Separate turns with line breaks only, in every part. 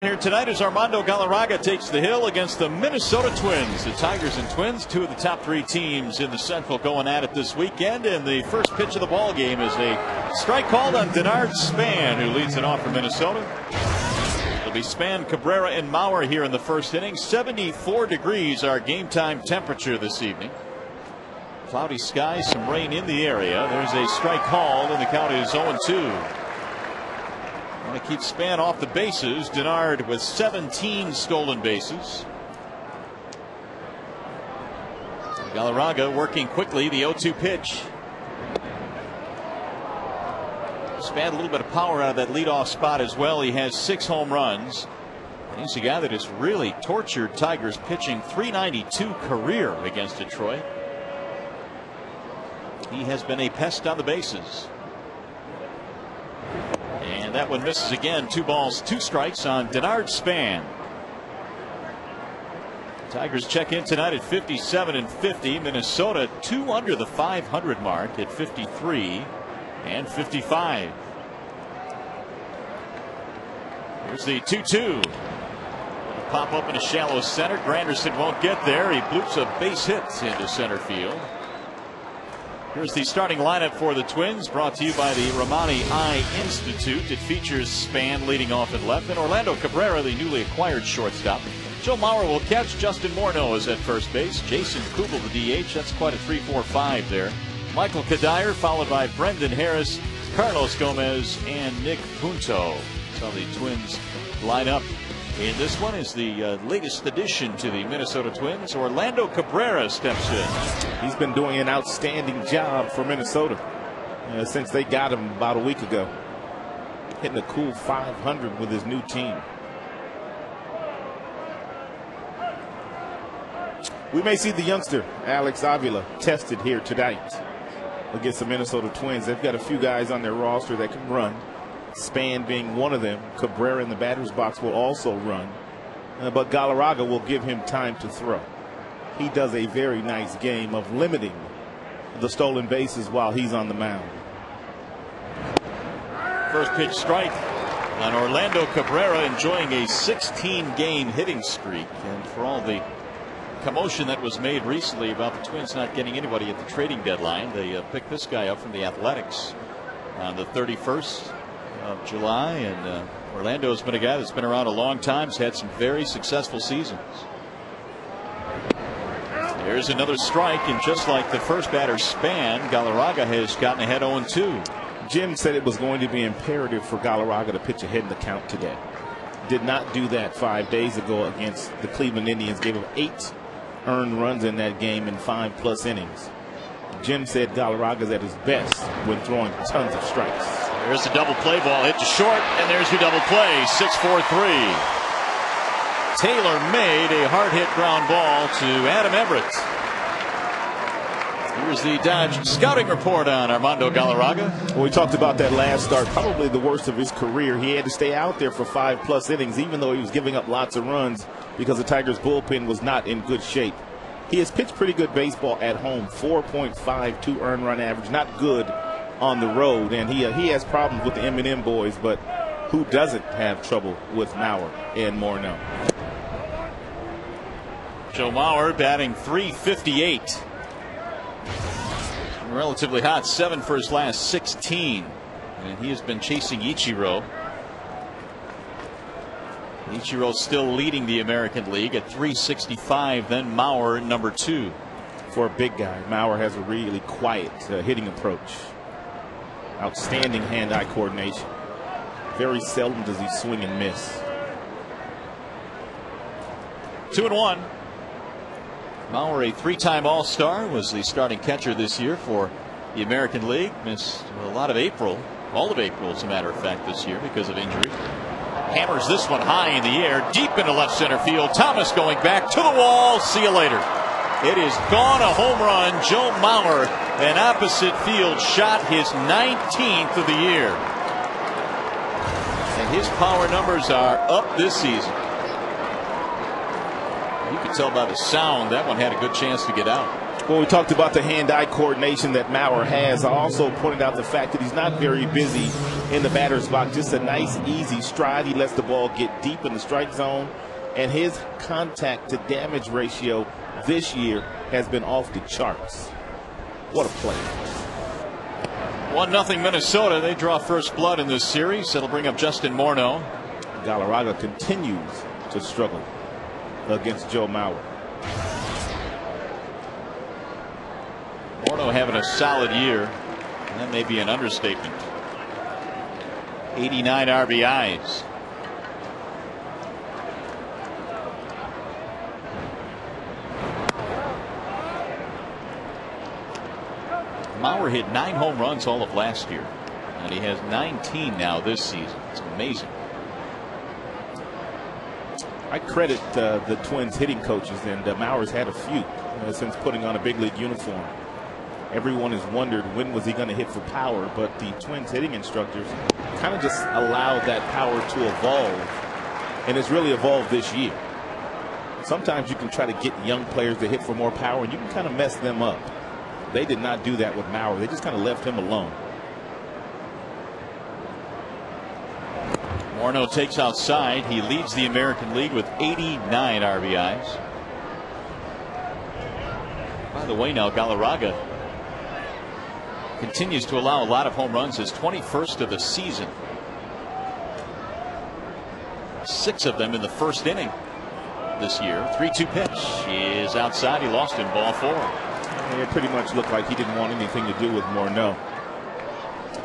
Here tonight as Armando Galarraga takes the hill against the Minnesota Twins. The Tigers and Twins, two of the top three teams in the Central, going at it this weekend. And the first pitch of the ball game is a strike called on Denard Span, who leads it off for Minnesota. It'll be Span, Cabrera, and Mauer here in the first inning. 74 degrees our game time temperature this evening. Cloudy skies, some rain in the area. There's a strike called, and the count is 0-2. Want to keep Span off the bases. Denard with 17 stolen bases. Galarraga working quickly. The 0-2 pitch. Span a little bit of power out of that leadoff spot as well. He has 6 home runs. He's a guy that has really tortured Tigers pitching. .392 career against Detroit. He has been a pest on the bases. And that one misses again. 2 balls, 2 strikes on Denard Span. Tigers check in tonight at 57 and 50. Minnesota 2 under the 500 mark at 53 and 55. Here's the 2-2. Pop up in a shallow center. Granderson won't get there. He bloops a base hit into center field. Here's the starting lineup for the Twins, brought to you by the Romani Eye Institute. It features Span leading off at left, and Orlando Cabrera, the newly acquired shortstop. Joe Mauer will catch. Justin Morneau is at first base. Jason Kubel, the DH. That's quite a 3-4-5 there. Michael Kadire, followed by Brendan Harris, Carlos Gomez, and Nick Punto. That's how the Twins line up. And this one is the latest addition to the Minnesota Twins. Orlando Cabrera steps in.
He's been doing an outstanding job for Minnesota since they got him about a week ago. Hitting a cool .500 with his new team. We may see the youngster Alex Avila tested here tonight against the Minnesota Twins. They've got a few guys on their roster that can run. Span being one of them. Cabrera in the batter's box will also run, but Galarraga will give him time to throw. He does a very nice game of limiting the stolen bases while he's on the mound.
First pitch strike on Orlando Cabrera, enjoying a 16-game hitting streak. And for all the commotion that was made recently about the Twins not getting anybody at the trading deadline, they picked this guy up from the Athletics on the 31st of July, and Orlando's been a guy that's been around a long time. Has had some very successful seasons. There's another strike, and just like the first batter Span, Galarraga has gotten ahead 0-2.
Jim said it was going to be imperative for Galarraga to pitch ahead in the count today. Did not do that 5 days ago against the Cleveland Indians. Gave him 8 earned runs in that game in 5+ innings. Jim said Galarraga's at his best when throwing tons of strikes.
There's the double play ball hit to short, and there's your double play. 6-4-3. Taylor made a hard hit ground ball to Adam Everett. Here's the Dodge scouting report on Armando Galarraga.
Well, we talked about that last start, probably the worst of his career. He had to stay out there for 5+ innings, even though he was giving up lots of runs because the Tigers bullpen was not in good shape. He has pitched pretty good baseball at home. 4.52 earned run average, not good on the road, and he has problems with the M&M boys, but who doesn't have trouble with Mauer and Morneau?
Joe Mauer batting .358. Relatively hot, 7 for his last 16, and he has been chasing Ichiro. Ichiro still leading the American League at .365, then Mauer number 2.
For a big guy, Mauer has a really quiet hitting approach. Outstanding hand-eye coordination. Very seldom does he swing and miss.
2-1. Mauer, a 3-time All-Star, was the starting catcher this year for the American League. Missed a lot of April, all of April as a matter of fact this year because of injury. Hammers this one high in the air, deep into left center field. Thomas going back to the wall. See you later. It is gone, a home run. Joe Mauer, an opposite field shot, his 19th of the year. And his power numbers are up this season. You can tell by the sound that one had a good chance to get out.
Well, we talked about the hand-eye coordination that Maurer has. I also pointed out the fact that he's not very busy in the batter's box. Just a nice, easy stride. He lets the ball get deep in the strike zone. And his contact-to-damage ratio this year has been off the charts. What a play.
1-0 Minnesota. They draw first blood in this series. That'll bring up Justin Morneau.
Galarraga continues to struggle against Joe Maurer.
Morneau having a solid year, and that may be an understatement. 89 RBIs. Maurer hit 9 home runs all of last year, and he has 19 now this season. It's amazing.
I credit the Twins hitting coaches, and Maurer's had a few since putting on a big league uniform. Everyone has wondered when was he going to hit for power, but the Twins hitting instructors kind of just allowed that power to evolve, and it's really evolved this year. Sometimes you can try to get young players to hit for more power, and you can kind of mess them up. They did not do that with Maurer. They just kind of left him alone.
Morneau takes outside. He leads the American League with 89 RBIs. By the way, now Galarraga continues to allow a lot of home runs. His 21st of the season. 6 of them in the first inning this year. 3-2 pitch is outside. He lost in ball 4.
It pretty much looked like he didn't want anything to do with Morneau.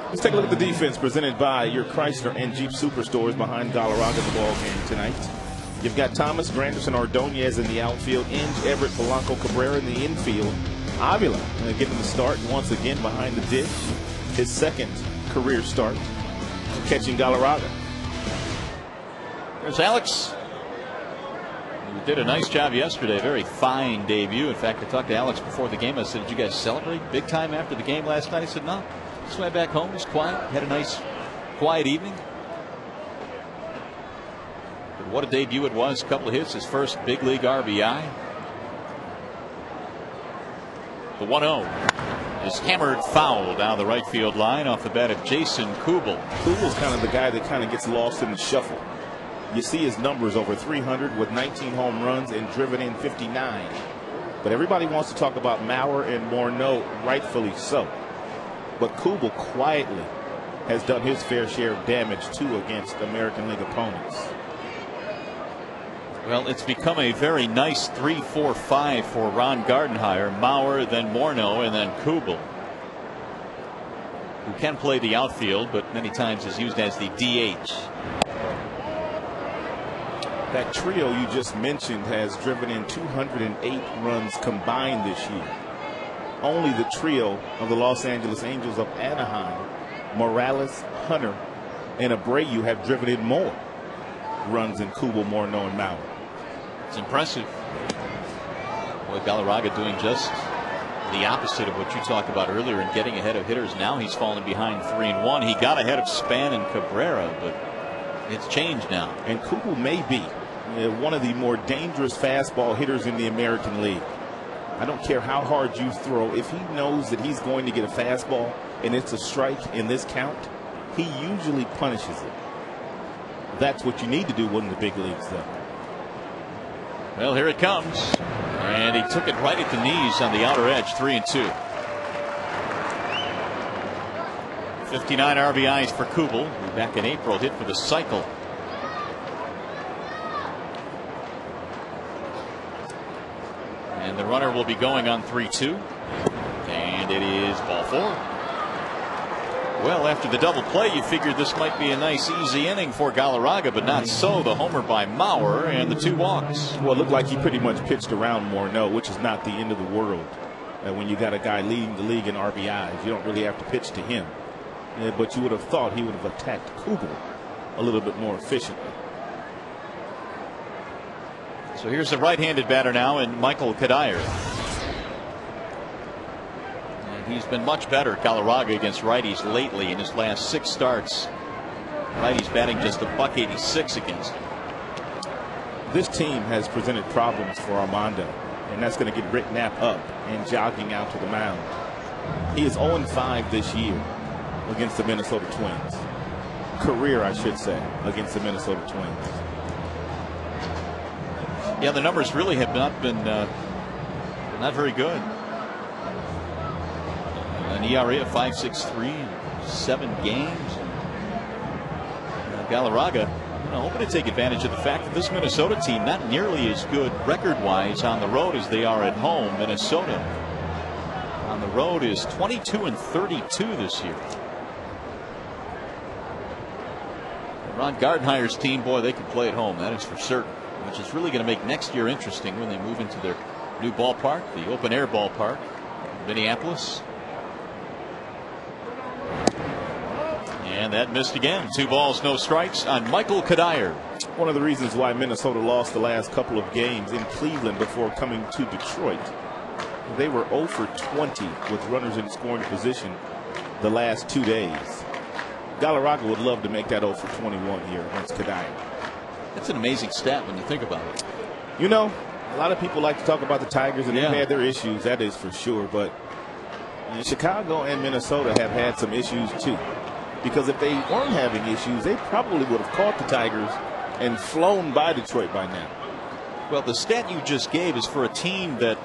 Let's take a look at the defense presented by your Chrysler and Jeep Superstores behind Galarraga in the ball game tonight. You've got Thomas, Granderson, Ordonez in the outfield, Inge, Everett, Polanco, Cabrera in the infield. Avila getting the start once again behind the dish. His second career start, catching Galarraga.
There's Alex. He did a nice job yesterday. Very fine debut. In fact, I talked to Alex before the game. I said, did you guys celebrate big time after the game last night? He said, no. Just went back home. It was quiet. Had a nice, quiet evening. But what a debut it was. A couple of hits. His first big league RBI. The 1-0 is hammered foul down the right field line off the bat of Jason Kubel.
Kubel's kind of the guy that kind of gets lost in the shuffle. You see his numbers over 300 with 19 home runs and driven in 59. But everybody wants to talk about Maurer and Morneau, rightfully so. But Kubel quietly has done his fair share of damage too against American League opponents.
Well, it's become a very nice 3-4-5 for Ron Gardenhire. Maurer, then Morneau, and then Kubel, who can play the outfield, but many times is used as the DH.
That trio you just mentioned has driven in 208 runs combined this year. Only the trio of the Los Angeles Angels of Anaheim, Morales, Hunter, and Abreu have driven in more runs than Kubel, Morneau, and Maurer.
It's impressive. Boy, Galarraga doing just the opposite of what you talked about earlier and getting ahead of hitters. Now he's fallen behind 3-1. He got ahead of Span and Cabrera, but it's changed now.
And Kubel may be one of the more dangerous fastball hitters in the American League. I don't care how hard you throw. If he knows that he's going to get a fastball and it's a strike in this count, he usually punishes it. That's what you need to do in the big leagues, though.
Well, here it comes. And he took it right at the knees on the outer edge. 3-2. 59 RBIs for Kubel, who back in April hit for the cycle. And the runner will be going on 3-2. And it is ball 4. Well, after the double play, you figured this might be a nice, easy inning for Galarraga, but not so. The homer by Maurer and the 2 walks.
Well, it looked like he pretty much pitched around Morneau, which is not the end of the world. When you got a guy leading the league in RBIs, you don't really have to pitch to him. But you would have thought he would have attacked Kubel a little bit more efficiently.
So here's the right-handed batter now, and Michael Kadire. And he's been much better, Galarraga, against righties lately in his last 6 starts. Righties batting just $1.86 against him.
This team has presented problems for Armando. and that's going to get Rick Knapp up and jogging out to the mound. He is 0-5 this year against the Minnesota Twins. Career, I should say, against the Minnesota Twins.
Yeah, the numbers really have not been not very good. An ERA of 5.63 in 7 games. Galarraga, hoping to take advantage of the fact that this Minnesota team not nearly as good record-wise on the road as they are at home. Minnesota on the road is 22-32 this year. Ron Gardenhire's team, boy, they can play at home, that is for certain, which is really going to make next year interesting when they move into their new ballpark, the open-air ballpark, Minneapolis. And that missed again. 2 balls, no strikes on Michael Kadire.
One of the reasons why Minnesota lost the last couple of games in Cleveland before coming to Detroit. They were 0 for 20 with runners in scoring position the last 2 days. Galarraga would love to make that 0 for 21 here against Kadire.
That's an amazing stat when you think about it.
You know, a lot of people like to talk about the Tigers, and they've had their issues, that is for sure. But Chicago and Minnesota have had some issues too. Because if they weren't having issues, they probably would have caught the Tigers and flown by Detroit by now.
Well, the stat you just gave is for a team that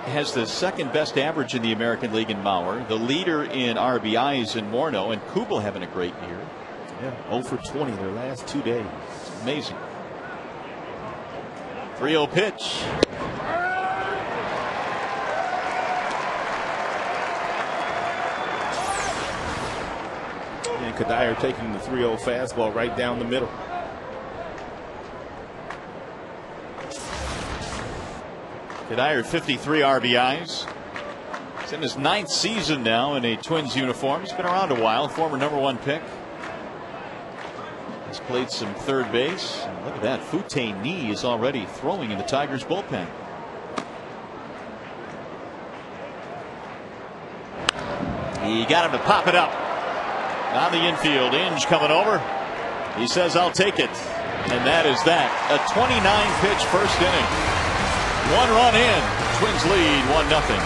has the second best average in the American League in Mauer, the leader in RBIs in Morneau, and Kubel having a great year.
Yeah, 0 for 20 their last 2 days.
It's amazing. 3-0 pitch.
And Kadire taking the 3-0 fastball right down the middle.
Kadire 53 RBIs. He's in his 9th season now in a Twins uniform. He's been around a while. Former #1 pick. He's played some third base. And look at that. Fouté is already throwing in the Tigers bullpen. He got him to pop it up on the infield. Inge coming over. He says, "I'll take it." And that is that. A 29 pitch first inning. 1 run in. Twins lead 1-0.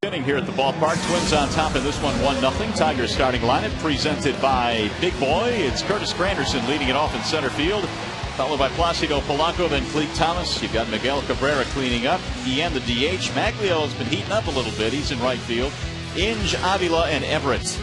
Inning here at the ballpark. Twins on top in this one, 1-0. Tigers starting lineup presented by Big Boy. It's Curtis Granderson leading it off in center field, followed by Placido Polanco, then Cleet Thomas. You've got Miguel Cabrera cleaning up. Ian the DH. Maglio has been heating up a little bit. He's in right field. Inge, Avila, and Everett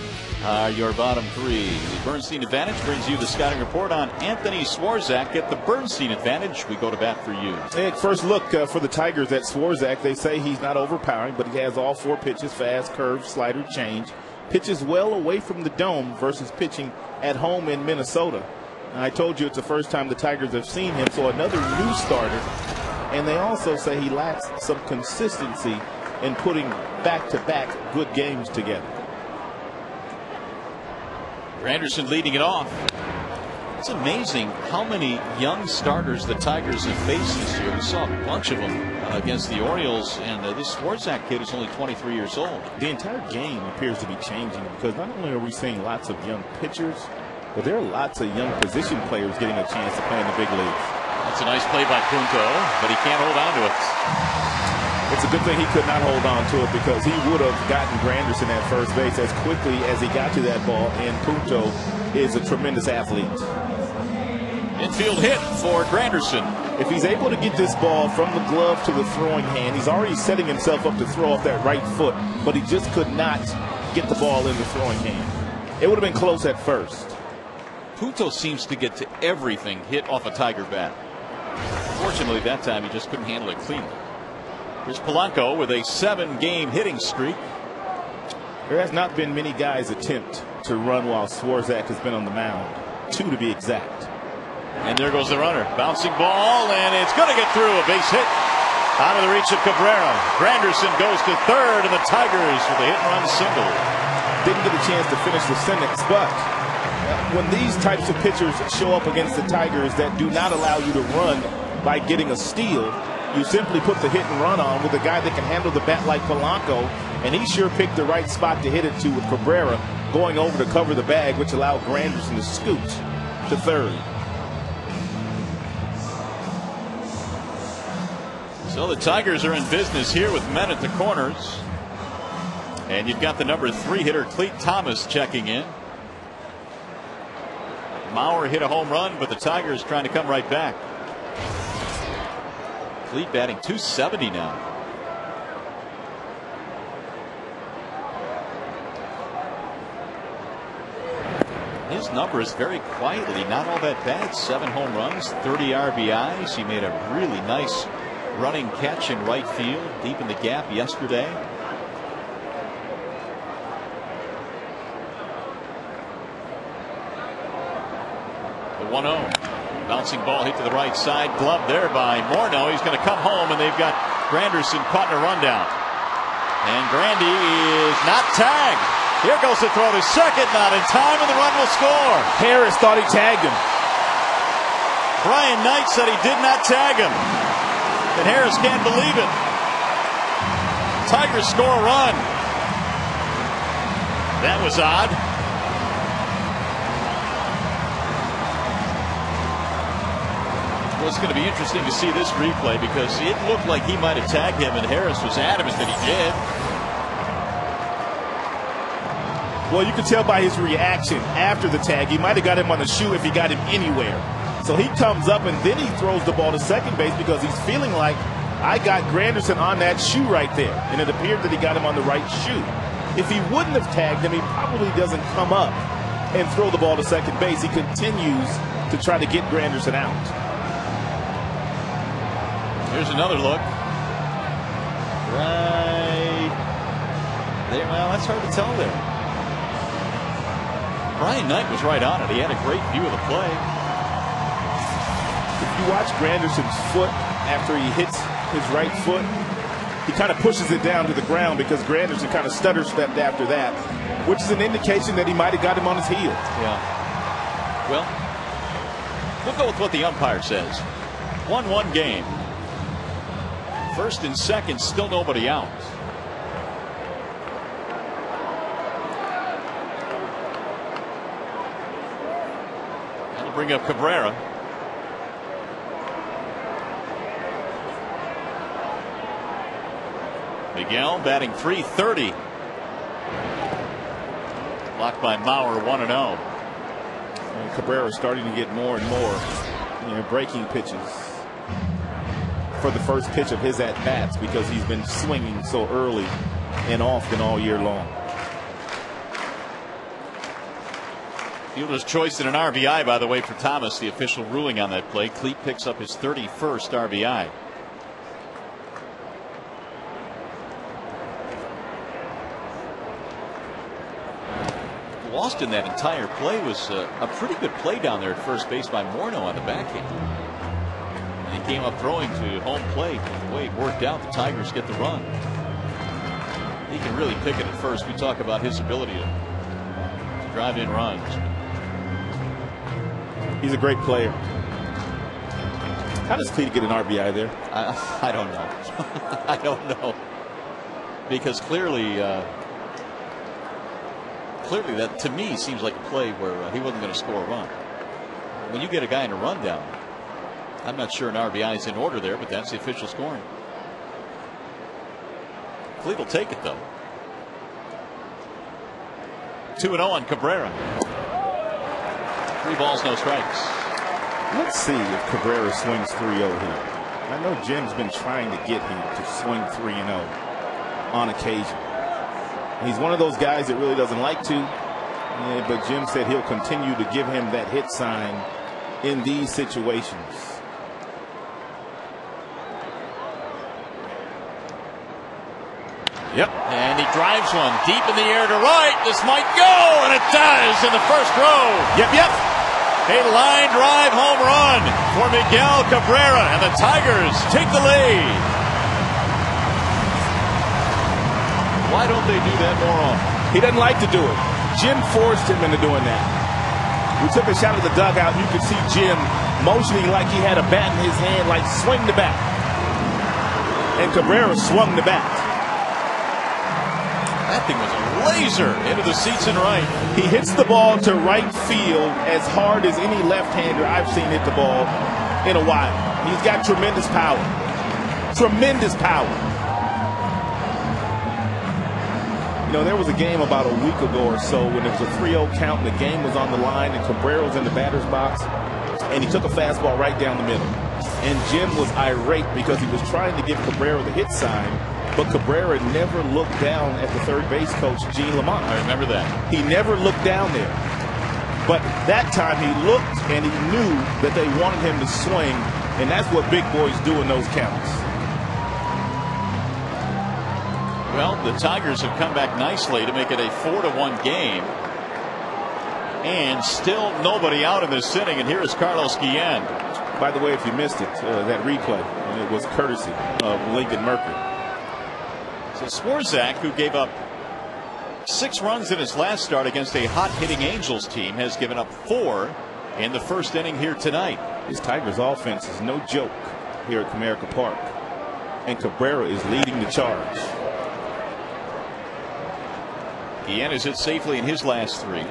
are your bottom 3. The Bernstein Advantage brings you the scouting report on Anthony Swarzak. Get the Bernstein Advantage. We go to bat for you.
At first look for the Tigers at Swarzak, they say he's not overpowering, but he has all 4 pitches: fast, curve, slider, change. Pitches well away from the dome versus pitching at home in Minnesota. I told you it's the first time the Tigers have seen him, so another new starter. And they also say he lacks some consistency in putting back-to-back good games together.
Granderson leading it off. It's amazing how many young starters the Tigers have faced this year. We saw a bunch of them against the Orioles, and this Swarzak kid is only 23 years old.
The entire game appears to be changing because not only are we seeing lots of young pitchers, but there are lots of young position players getting a chance to play in the big leagues.
That's a nice play by Punto, but he can't hold on to it.
It's a good thing he could not hold on to it because he would have gotten Granderson at first base as quickly as he got to that ball, and Punto is a tremendous athlete.
Infield hit for Granderson.
If he's able to get this ball from the glove to the throwing hand, he's already setting himself up to throw off that right foot, but he just could not get the ball in the throwing hand. It would have been close at first.
Punto seems to get to everything hit off a Tiger bat. Fortunately, that time he just couldn't handle it cleanly. Here's Polanco with a 7-game hitting streak.
There has not been many guys attempt to run while Swarzak has been on the mound. 2 to be exact.
And there goes the runner. Bouncing ball, and it's going to get through. A base hit out of the reach of Cabrera. Granderson goes to third, and the Tigers with a hit-and-run single.
Didn't get a chance to finish the sentence, but when these types of pitchers show up against the Tigers that do not allow you to run by getting a steal, you simply put the hit and run on with a guy that can handle the bat like Polanco, and he sure picked the right spot to hit it to with Cabrera going over to cover the bag, which allowed Granderson to scoot to third.
So the Tigers are in business here with men at the corners. And you've got the number 3 hitter, Clete Thomas, checking in. Mauer hit a home run, but the Tigers trying to come right back. Clete batting .270 now. His number is very quietly not all that bad. 7 home runs, 30 RBIs. He made a really nice running catch in right field, deep in the gap yesterday. The 1-0. Bouncing ball hit to the right side. Glove there by Morneau. He's going to come home, and they've got Granderson caught in a rundown. And Grandy is not tagged. Here goes the throw to second. Not in time, and the run will score.
Harris thought he tagged him.
Brian Knight said he did not tag him. And Harris can't believe it. Tigers score a run. That was odd. Well, it's going to be interesting to see this replay because it looked like he might have tagged him, and Harris was adamant that he did.
Well, you could tell by his reaction after the tag, he might have got him on the shoe if he got him anywhere. So he comes up and then he throws the ball to second base because he's feeling like, I got Granderson on that shoe right there. And it appeared that he got him on the right shoe. If he wouldn't have tagged him, he probably doesn't come up and throw the ball to second base. He continues to try to get Granderson out.
Here's another look. Right there. Well, that's hard to tell there. Brian Knight was right on it. He had a great view of the play.
If you watch Granderson's foot after he hits his right foot, he kind of pushes it down to the ground because Granderson kind of stutter stepped after that, which is an indication that he might have got him on his heel.
Yeah. Well, we'll go with what the umpire says. 1-1 game. First and second, still nobody out. That'll bring up Cabrera. Miguel batting .330. Blocked by Mauer, 1-0.
And Cabrera starting to get more and more, breaking pitches for the first pitch of his at-bats because he's been swinging so early and often all year long.
Fielder's choice and an RBI, by the way, for Thomas, the official ruling on that play. Clete picks up his 31st RBI. Lost in that entire play was a pretty good play down there at first base by Morneau on the backhand. And he came up throwing to home plate. The way it worked out, the Tigers get the run. He can really pick it at first. We talk about his ability to drive in runs.
He's a great player. How does Cleveland get an RBI there?
I don't know. I don't know. Because clearly that to me seems like a play where he wasn't going to score a run. When you get a guy in a rundown, I'm not sure an RBI is in order there, but that's the official scoring. Cleveland will take it though. 2-0 on Cabrera. 3 balls, no strikes.
Let's see if Cabrera swings 3-0 here. I know Jim's been trying to get him to swing 3-0 on occasion. He's one of those guys that really doesn't like to, but Jim said he'll continue to give him that hit sign in these situations.
Yep. And he drives one deep in the air to right. This might go, and it does in the first row.
Yep.
A line drive home run for Miguel Cabrera, and the Tigers take the lead. Why don't they do that more often?
He doesn't like to do it. Jim forced him into doing that. We took a shot at the dugout, and you could see Jim motioning like he had a bat in his hand, like swing the bat. And Cabrera swung the bat.
That thing was a laser into the seats and right.
He hits the ball to right field as hard as any left-hander I've seen hit the ball in a while. He's got tremendous power. Tremendous power. You know, there was a game about a week ago or so when it was a 3-0 count and the game was on the line and Cabrera was in the batter's box and he took a fastball right down the middle. And Jim was irate because he was trying to give Cabrera the hit sign, but Cabrera never looked down at the third base coach, Gene Lamont.
I remember that.
He never looked down there. But that time he looked and he knew that they wanted him to swing, and that's what big boys do in those counts.
Well, the Tigers have come back nicely to make it a 4-1 game. And still nobody out in this inning, and here is Carlos Guillen.
By the way, if you missed it, that replay, it was courtesy of Lincoln Mercury.
So Swarzak, who gave up 6 runs in his last start against a hot-hitting Angels team, has given up 4 in the first inning here tonight.
This Tigers offense is no joke here at Comerica Park. And Cabrera is leading the charge.
Guillen has hit safely in his last 3.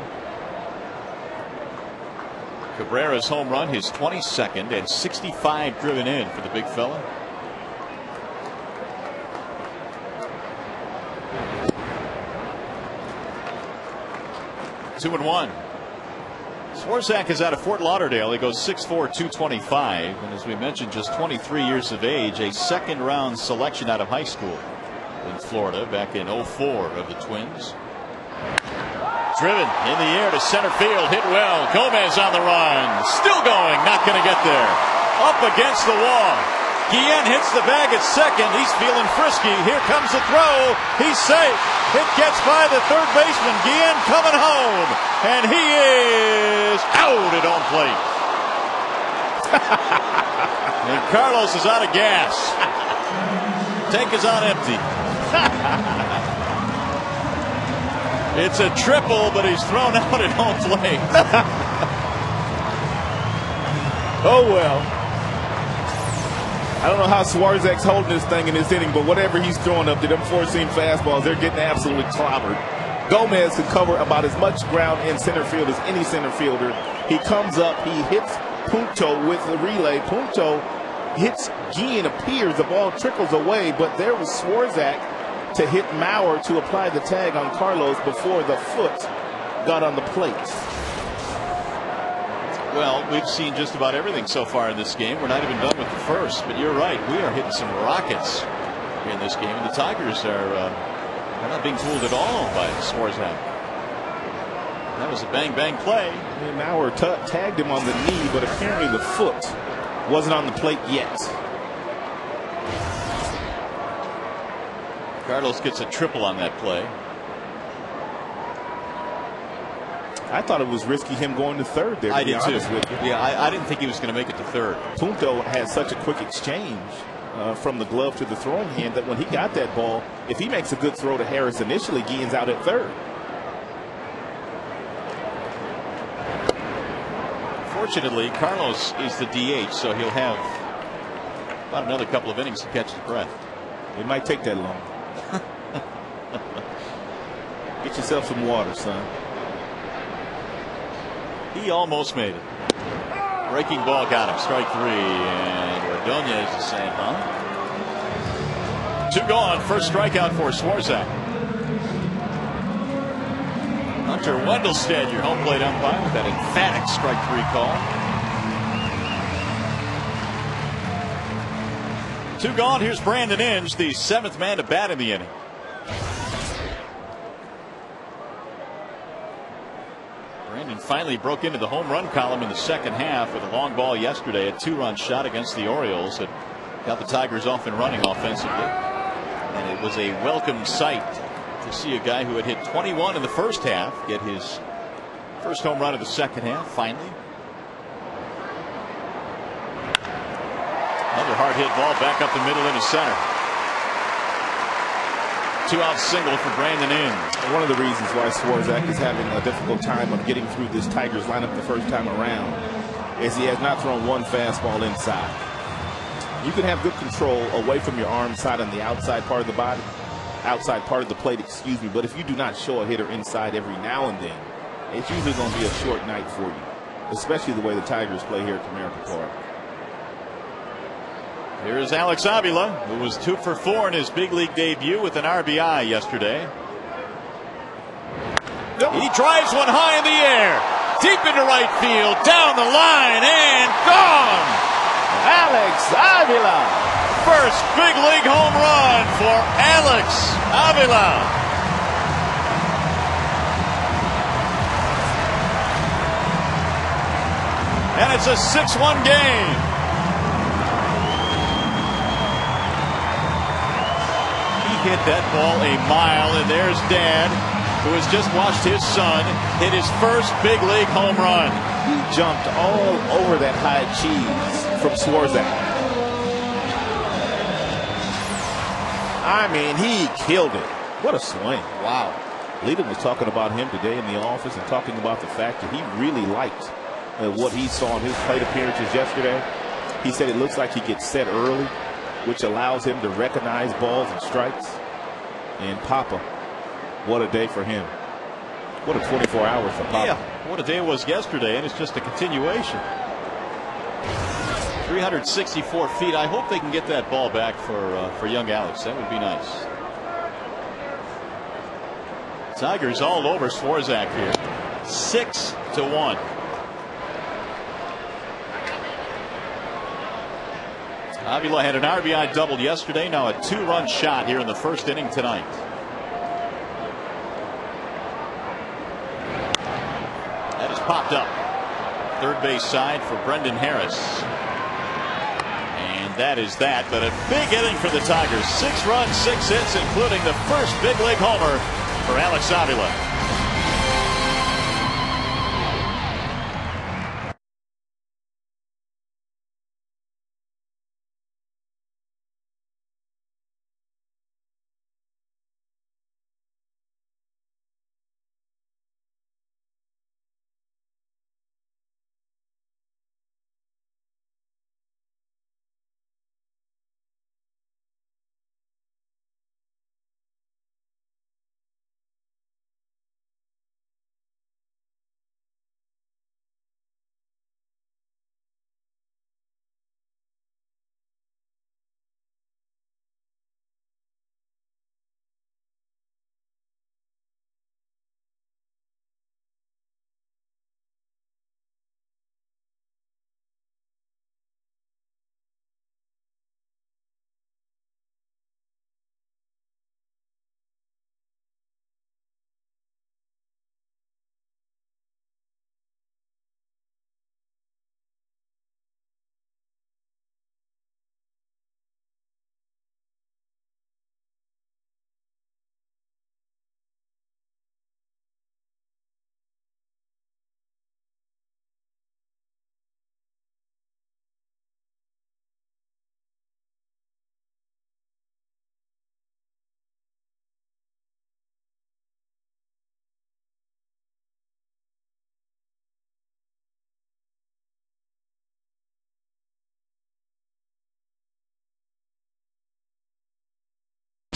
Cabrera's home run, his 22nd, and 65 driven in for the big fella. Two and one. Swarzak is out of Fort Lauderdale. He goes 6'4", 225, and as we mentioned, just 23 years of age, a second-round selection out of high school in Florida back in '04 of the Twins. Driven in the air to center field, hit well. Gomez on the run, still going, not going to get there. Up against the wall. Guillen hits the bag at second. He's feeling frisky. Here comes the throw. He's safe. It gets by the third baseman. Guillen coming home, and he is out at home plate. And Carlos is out of gas. Tank is on empty. It's a triple, but he's thrown out at home plate.
Oh, well. I don't know how Swarzak's holding this thing in this inning, but whatever he's throwing up to them four-seam fastballs, they're getting absolutely clobbered. Gomez could cover about as much ground in center field as any center fielder. He comes up, he hits Punto with the relay. Punto hits Guillen, appears, the ball trickles away, but there was Swarzak to hit Maurer to apply the tag on Carlos before the foot got on the plate.
Well, we've seen just about everything so far in this game. We're not even done with the first, but you're right. We are hitting some rockets in this game, and the Tigers are they're not being fooled at all by Swarzak. That was a bang-bang play.
And Maurer tagged him on the knee, but apparently the foot wasn't on the plate yet.
Carlos gets a triple on that play.
I thought it was risky him going to third there.
I did too. Yeah, I didn't think he was going to make it to third.
Punto had such a quick exchange from the glove to the throwing hand that when he got that ball, if he makes a good throw to Harris initially, Guillen's out at third.
Fortunately, Carlos is the DH, so he'll have about another couple of innings to catch his breath.
It might take that long. Get yourself some water, son.
He almost made it. Breaking ball got him. Strike 3. And Ordonez is saying, huh? 2 gone. First strikeout for Swarzak. Hunter Wendelstedt, your home plate umpire, with that emphatic strike 3 call. 2 gone. Here's Brandon Inge, the 7th man to bat in the inning. Brandon finally broke into the home run column in the second half with a long ball yesterday, a 2-run shot against the Orioles that got the Tigers off and running offensively. And it was a welcome sight to see a guy who had hit 21 in the first half get his first home run of the second half finally. Another hard hit ball back up the middle into center. 2-out single for Brandon Inge.
One of the reasons why Swarzak is having a difficult time of getting through this Tigers lineup the first time around is he has not thrown one fastball inside. You can have good control away from your arm side on the outside part of the body, outside part of the plate, excuse me, but if you do not show a hitter inside every now and then, it's usually going to be a short night for you, especially the way the Tigers play here at Comerica Park.
Here's Alex Avila, who was 2 for 4 in his big league debut with an RBI yesterday. He drives one high in the air, deep into right field, down the line, and gone!
Alex Avila!
First big league home run for Alex Avila. And it's a 6-1 game. Hit that ball a mile, and there's Dad, who has just watched his son hit his first big league home run.
He jumped all over that high cheese from Swarzak. I mean, he killed it. What a swing. Wow. Leland was talking about him today in the office and talking about the fact that he really liked what he saw in his plate appearances yesterday. He said it looks like he gets set early, which allows him to recognize balls and strikes. And Papa, what a day for him. What a 24 hours for Papa.
Yeah, what a day it was yesterday, and it's just a continuation. 364 feet. I hope they can get that ball back for young Alex. That would be nice. Tigers all over Swarzak here. 6-1. Avila had an RBI double yesterday, now a 2-run shot here in the first inning tonight. That is popped up. Third base side for Brendan Harris. And that is that, but a big inning for the Tigers. 6 runs, 6 hits, including the first big league homer for Alex Avila.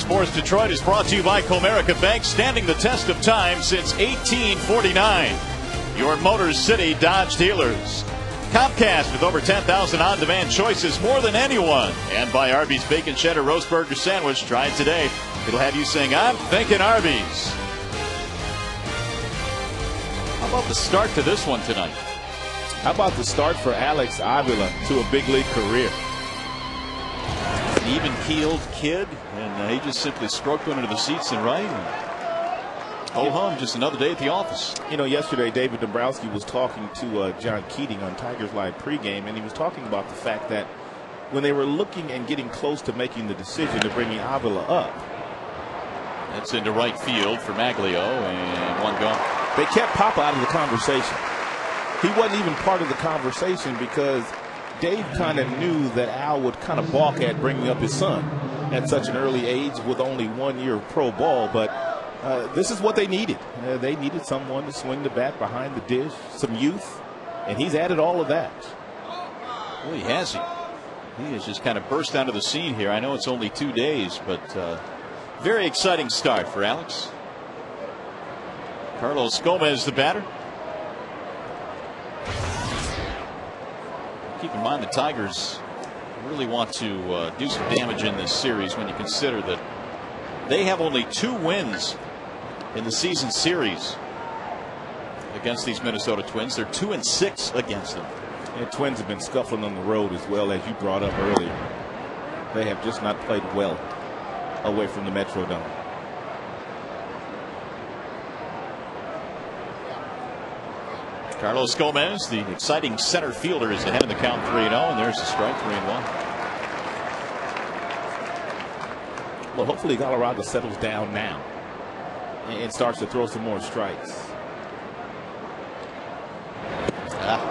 Sports Detroit is brought to you by Comerica Bank, standing the test of time since 1849. Your Motor City Dodge dealers. Comcast with over 10,000 on-demand choices, more than anyone. And by Arby's Bacon Cheddar Roast Burger Sandwich. Try it today. It'll have you saying, I'm thinking Arby's. How about the start to this one tonight?
How about the start for Alex Avila to a big league career?
An even-keeled kid, and he just simply stroked one into the seats and right. Oh, hum, just another day at the office.
You know, yesterday David Dombrowski was talking to John Keating on Tigers Live pregame, and he was talking about the fact that when they were looking and getting close to making the decision to bringing Avila up.
That's into right field for Maglio, and one gone.
They kept Papa out of the conversation. He wasn't even part of the conversation because Dave kind of knew that Al would kind of balk at bringing up his son at such an early age with only 1 year of pro ball, but this is what they needed. They needed someone to swing the bat behind the dish, some youth, and he's added all of that.
Well, he has. He has just kind of burst onto the scene here. I know it's only 2 days, but very exciting start for Alex. Carlos Gomez, the batter. Keep in mind the Tigers really want to do some damage in this series when you consider that they have only 2 wins in the season series against these Minnesota Twins. They're 2-6 against them.
And Twins have been scuffling on the road as well, as you brought up earlier. They have just not played well away from the Metrodome.
Carlos Gomez, the exciting center fielder, is ahead of the count 3-0, and there's the strike, 3-1.
Well, hopefully Galarraga settles down now and starts to throw some more strikes.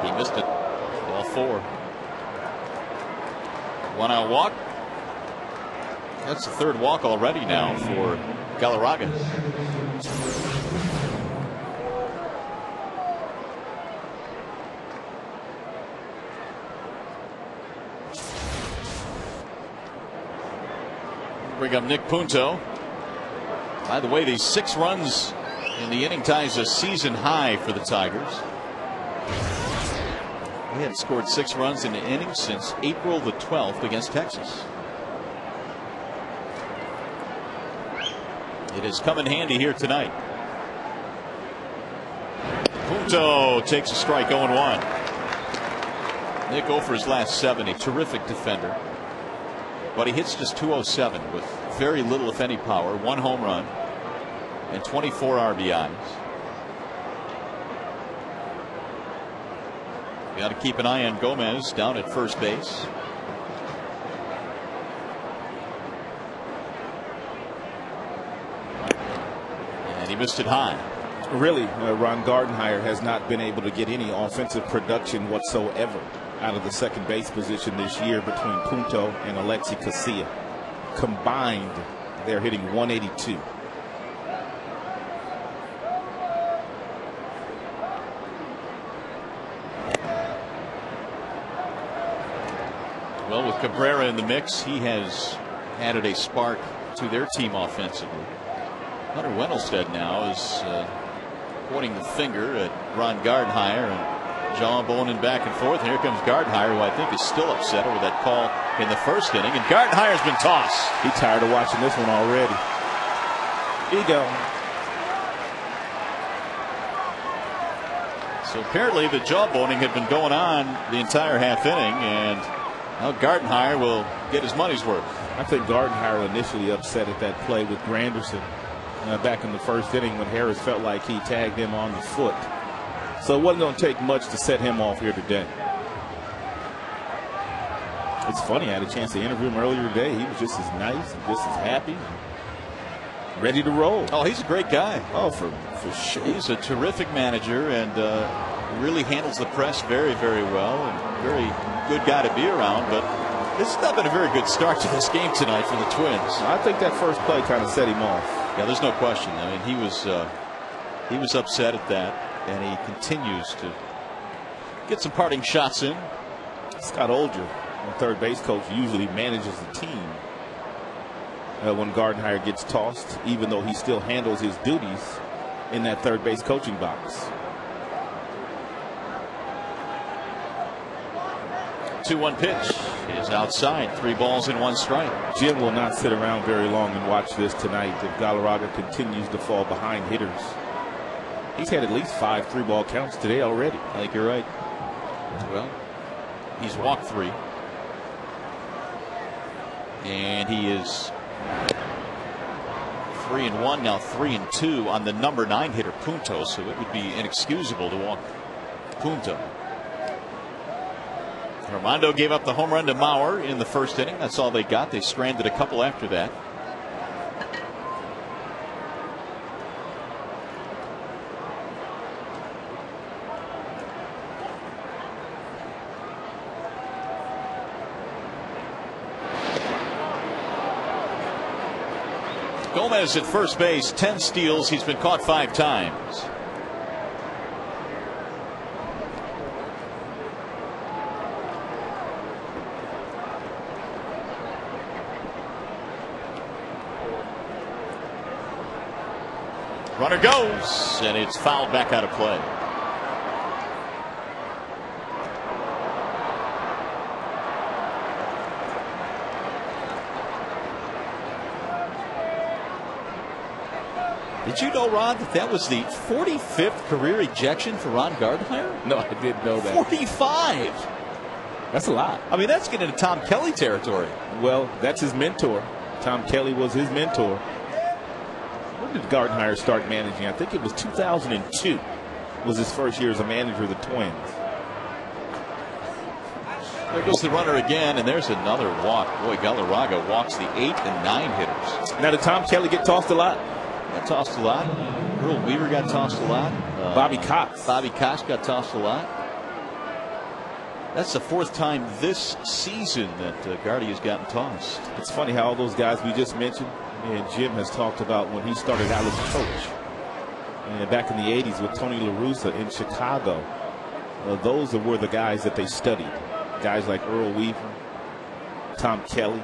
He missed it. Ball 4. 1 out walk. That's the 3rd walk already now for Galarraga. Bring up Nick Punto. By the way, these 6 runs in the inning ties a season high for the Tigers. They hadn't scored 6 runs in an inning since April the 12th against Texas. It has come in handy here tonight. Punto takes a strike, 0-1. Nick over his last 7, a terrific defender. But he hits just 207 with very little, if any, power. 1 home run and 24 RBIs. You got to keep an eye on Gomez down at first base. And he missed it high.
Really, Ron Gardenhire has not been able to get any offensive production whatsoever out of the second base position this year between Punto and Alexi Casilla. Combined, they're hitting 182.
Well, with Cabrera in the mix, he has added a spark to their team offensively. Hunter Wendelstedt now is pointing the finger at Ron Gardenhire and jawboning back and forth. And here comes Gardenhire, who I think is still upset over that call in the first inning. And Gardenhire's been tossed.
He's tired of watching this one already. Here you go.
So apparently the jawboning had been going on the entire half inning, and now Gardenhire will get his money's worth.
I think Gardenhire initially upset at that play with Granderson back in the first inning when Harris felt like he tagged him on the foot. So it wasn't going to take much to set him off here today. It's funny, I had a chance to interview him earlier today. He was just as nice and just as happy, ready to roll.
Oh, he's a great guy.
Oh, for sure.
He's a terrific manager and really handles the press very, very well, and very good guy to be around. But this has not been a very good start to this game tonight for the Twins.
I think that first play kind of set him off.
Yeah, there's no question. I mean, he was upset at that, and he continues to get some parting shots in.
Scott Olger, the third base coach, usually manages the team. when Gardenhire gets tossed, even though he still handles his duties in that third base coaching box.
2-1 pitch is outside. 3 balls and 1 strike.
Jim will not sit around very long and watch this tonight if Galarraga continues to fall behind hitters. He's had at least 5 3-ball counts today already.
I think you're right. Well, he's walked 3. And he is 3-1 now, 3-2 on the number 9 hitter Punto, so it would be inexcusable to walk Punto. Armando gave up the home run to Mauer in the first inning. That's all they got. They stranded a couple after that. Gomez at first base, 10 steals. He's been caught 5 times. Runner goes, and it's fouled back out of play. Did you know, Ron, that was the 45th career ejection for Ron Gardenhire?
No, I didn't know that.
45!
That's a lot.
I mean, that's getting into Tom Kelly territory.
Well, that's his mentor. Tom Kelly was his mentor. When did Gardenhire start managing? I think it was 2002 was his first year as a manager of the Twins.
There goes the runner again, and there's another walk. Boy, Galarraga walks the 8 and 9 hitters.
Now, did Tom Kelly get tossed a lot?
Got tossed a lot. Earl Weaver got tossed a lot.
Bobby Cox.
Bobby Cox got tossed a lot. That's the 4th time this season that Gardy has gotten tossed.
It's funny how all those guys we just mentioned, and Jim has talked about when he started out as a coach. And back in the 80s with Tony La Russa in Chicago, those were the guys that they studied. Guys like Earl Weaver, Tom Kelly,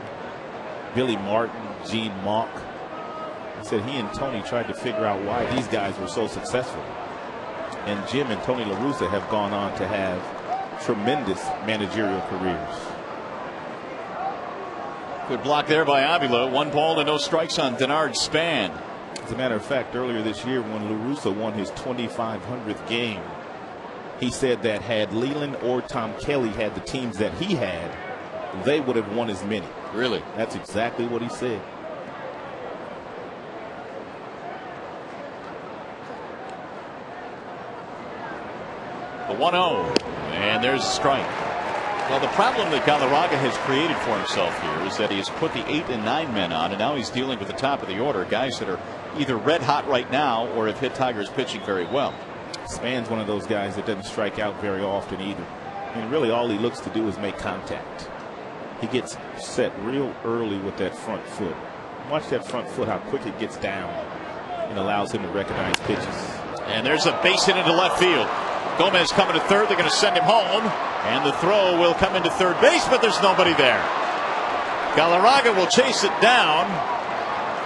Billy Martin, Gene Mauch. He said he and Tony tried to figure out why these guys were so successful. And Jim and Tony La Russa have gone on to have tremendous managerial careers.
Good block there by Avila. 1 ball and no strikes on Denard Span.
As a matter of fact, earlier this year when La Russa won his 2,500th game, he said that had Leland or Tom Kelly had the teams that he had, they would have won as many.
Really?
That's exactly what he said.
The 1-0, and there's a strike. Well, the problem that Galarraga has created for himself here is that he has put the 8 and 9 men on, and now he's dealing with the top of the order, guys that are either red hot right now or have hit Tigers pitching very well.
Span's one of those guys that doesn't strike out very often either. And really all he looks to do is make contact. He gets set real early with that front foot. Watch that front foot, how quick it gets down and allows him to recognize pitches.
And there's a base hit into left field. Gomez coming to third. They're going to send him home. And the throw will come into third base, but there's nobody there. Galarraga will chase it down.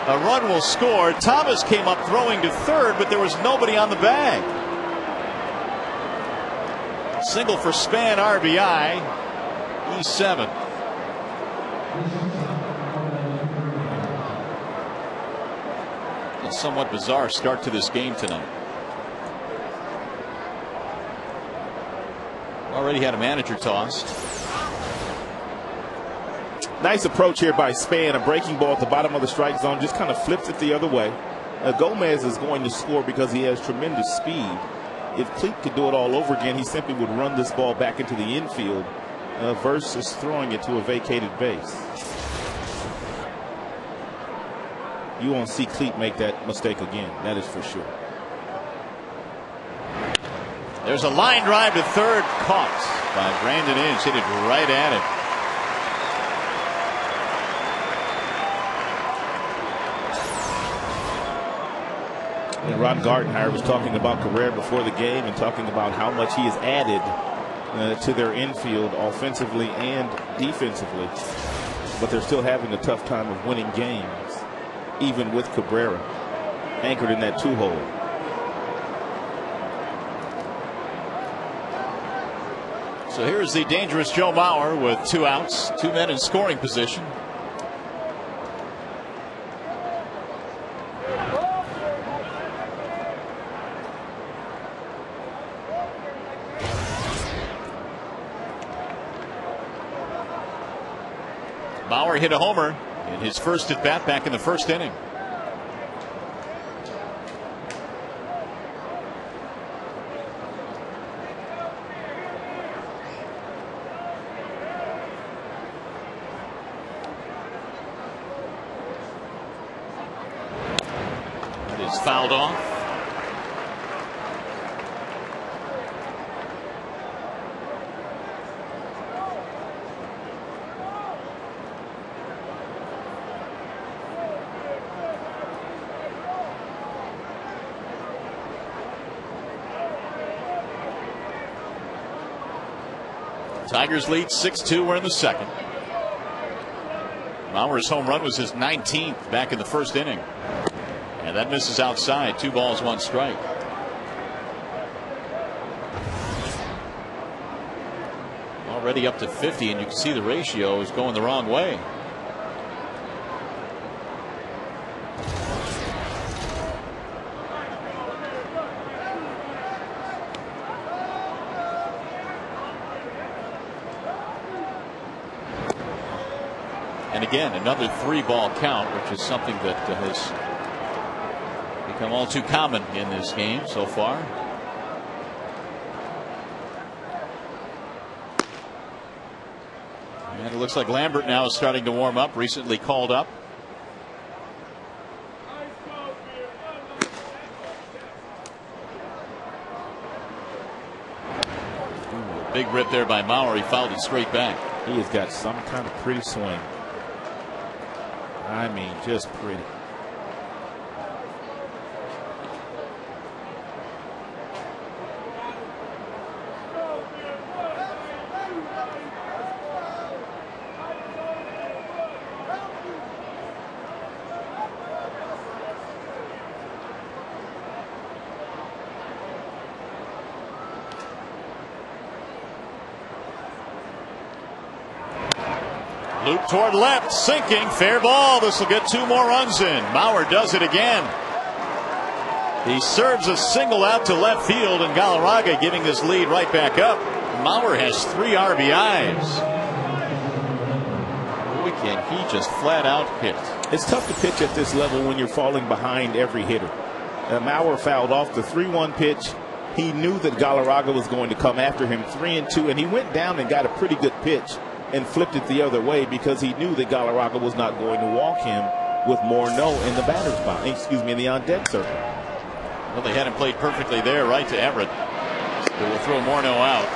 A run will score. Thomas came up throwing to third, but there was nobody on the bag. Single for Span, RBI. E7. A somewhat bizarre start to this game tonight. Already had a manager tossed.
Nice approach here by Span. A breaking ball at the bottom of the strike zone, just kind of flips it the other way. Gomez is going to score because he has tremendous speed. If Cleat could do it all over again, he simply would run this ball back into the infield versus throwing it to a vacated base. You won't see Cleat make that mistake again. That is for sure.
There's a line drive to third, caught by Brandon Inge. Hit it right at it.
And Ron Gardenhire was talking about Carrera before the game and talking about how much he has added to their infield offensively and defensively. But they're still having a tough time of winning games. even with Cabrera anchored in that 2-hole.
So here's the dangerous Joe Mauer with 2 outs, 2 men in scoring position. Mauer hit a homer in his first at bat back in the first inning. It is fouled off. Tigers lead 6-2. We're in the second. Mauer's home run was his 19th back in the first inning. And that misses outside. 2 balls, 1 strike. Already up to 50, and you can see the ratio is going the wrong way. And again, another 3-ball count, which is something that has become all too common in this game so far. And it looks like Lambert now is starting to warm up, recently called up. Ooh, big rip there by Mauer. He fouled it straight back.
He has got some kind of pretty swing. I mean, just pretty.
Loop toward left, sinking, fair ball. This will get 2 more runs in. Mauer does it again. He serves a single out to left field, and Galarraga giving this lead right back up. Mauer has 3 RBIs. Boy, can he just flat out hit.
It's tough to pitch at this level when you're falling behind every hitter. Mauer fouled off the 3-1 pitch. He knew that Galarraga was going to come after him 3-2, and he went down and got a pretty good pitch and flipped it the other way because he knew that Galarraga was not going to walk him with Morneau in the batter's box. Excuse me, in the on-deck circle.
Well, they had him played perfectly there, right to Everett. They will throw Morneau out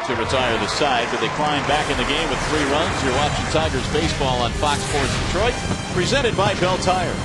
to retire the side, but they climb back in the game with 3 runs. You're watching Tigers baseball on Fox Sports Detroit, presented by Bell Tire.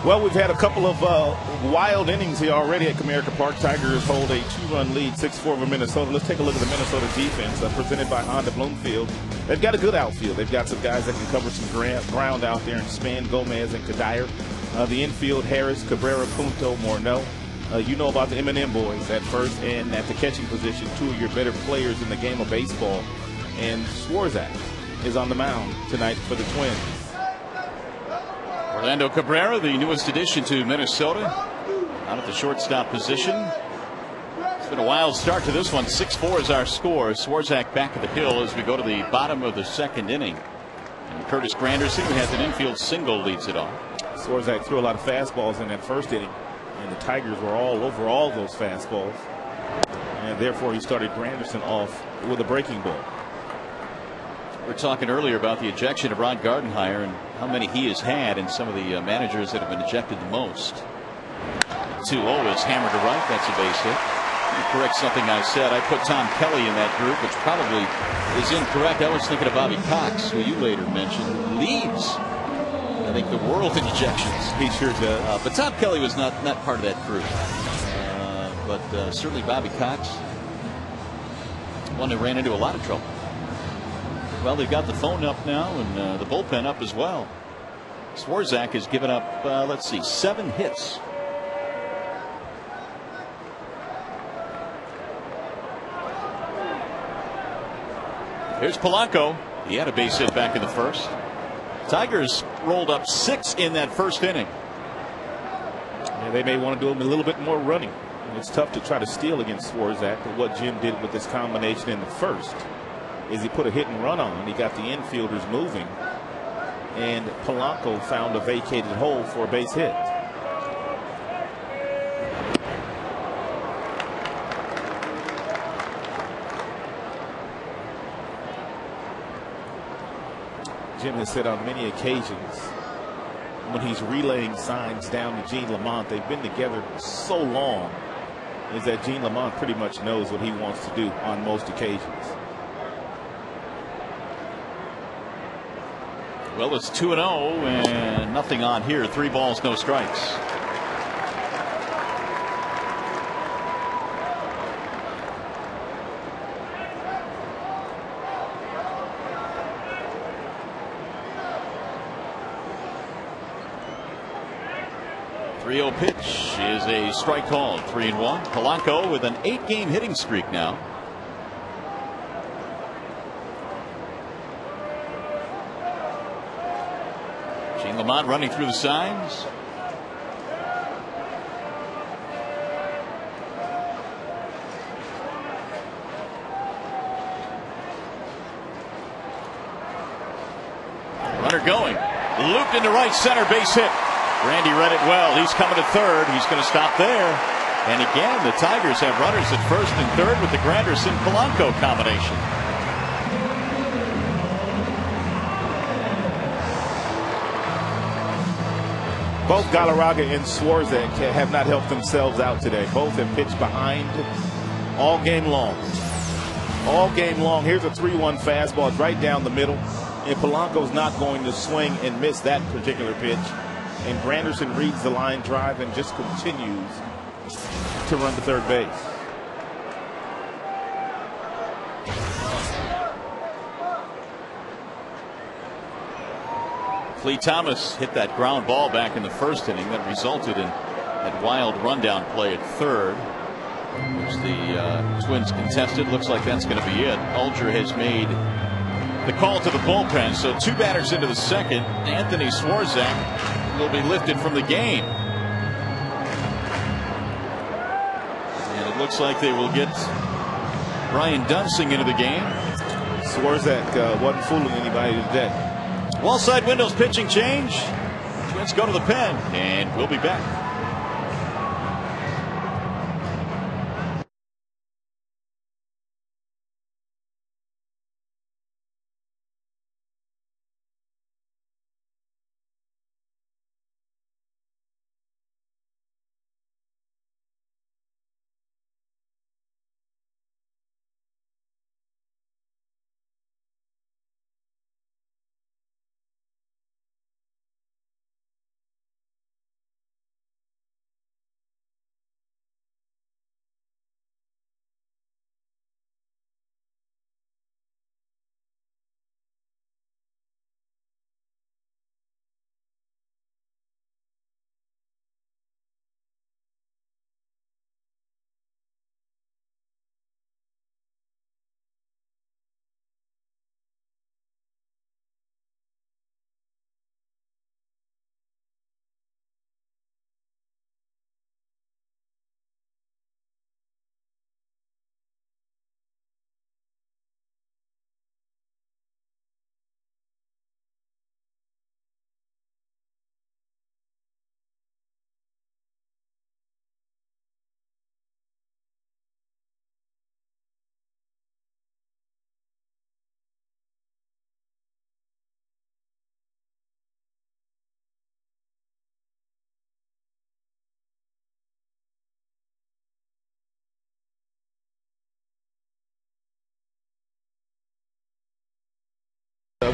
Well, we've had a couple of wild innings here already at Comerica Park. Tigers hold a 2-run lead, 6-4 over Minnesota. Let's take a look at the Minnesota defense presented by Honda Bloomfield. They've got a good outfield. They've got some guys that can cover some ground out there in Span, Gomez, and Kadire. The infield, Harris, Cabrera, Punto, Morneau. You know about the M&M boys at first and at the catching position, two of your better players in the game of baseball. And Swarzak is on the mound tonight for the Twins.
Orlando Cabrera, the newest addition to Minnesota, out at the shortstop position. It's been a wild start to this one. 6-4 is our score. Swarzak back at the hill as we go to the bottom of the second inning. And Curtis Granderson, who has an infield single, leads it off.
Swarzak threw a lot of fastballs in that first inning, and the Tigers were all over all those fastballs. And therefore, he started Granderson off with a breaking ball.
We were talking earlier about the ejection of Ron Gardenhire and how many he has had, and some of the managers that have been ejected the most. 2-0 is hammered to right. That's a base hit. To correct something I said, I put Tom Kelly in that group, which probably is incorrect. I was thinking of Bobby Cox, who you later mentioned, who leads, I think, the world in ejections.
He sure does.
But Tom Kelly was not part of that group. But certainly Bobby Cox, one that ran into a lot of trouble. Well, they've got the phone up now and the bullpen up as well. Swarzak has given up, let's see, 7 hits. Here's Polanco. He had a base hit back in the first. Tigers rolled up 6 in that first inning.
Yeah, they may want to do a little bit more running. And it's tough to try to steal against Swarzak, but what Jim did with this combination in the first is he put a hit and run on. He got the infielders moving, and Polanco found a vacated hole for a base hit. Jim has said on many occasions when he's relaying signs down to Gene Lamont, they've been together so long, is that Gene Lamont pretty much knows what he wants to do on most occasions.
Well, it's 2-0 and nothing on here. 3 balls, no strikes. .30 pitch is a strike called. 3-1. Polanco with an 8-game hitting streak now. Gene Lamont running through the signs. Runner going. Looped into right center, base hit. Randy read it well. He's coming to third. He's going to stop there. And again, the Tigers have runners at first and third with the Granderson-Polanco combination.
Both Galarraga and Swarzak have not helped themselves out today. Both have pitched behind all game long. All game long. Here's a 3-1 fastball. It's right down the middle. And Polanco's not going to swing and miss that particular pitch. And Granderson reads the line drive and just continues to run to third base.
Clee Thomas hit that ground ball back in the first inning that resulted in that wild rundown play at third, which the Twins contested. Looks like that's going to be it. Alger has made the call to the bullpen, so 2 batters into the second. Anthony Swarzak will be lifted from the game, and it looks like they will get Brian Dunsing into the game.
Swarzak wasn't fooling anybody today.
Wall side windows pitching change. Twins go to the pen, and we'll be back.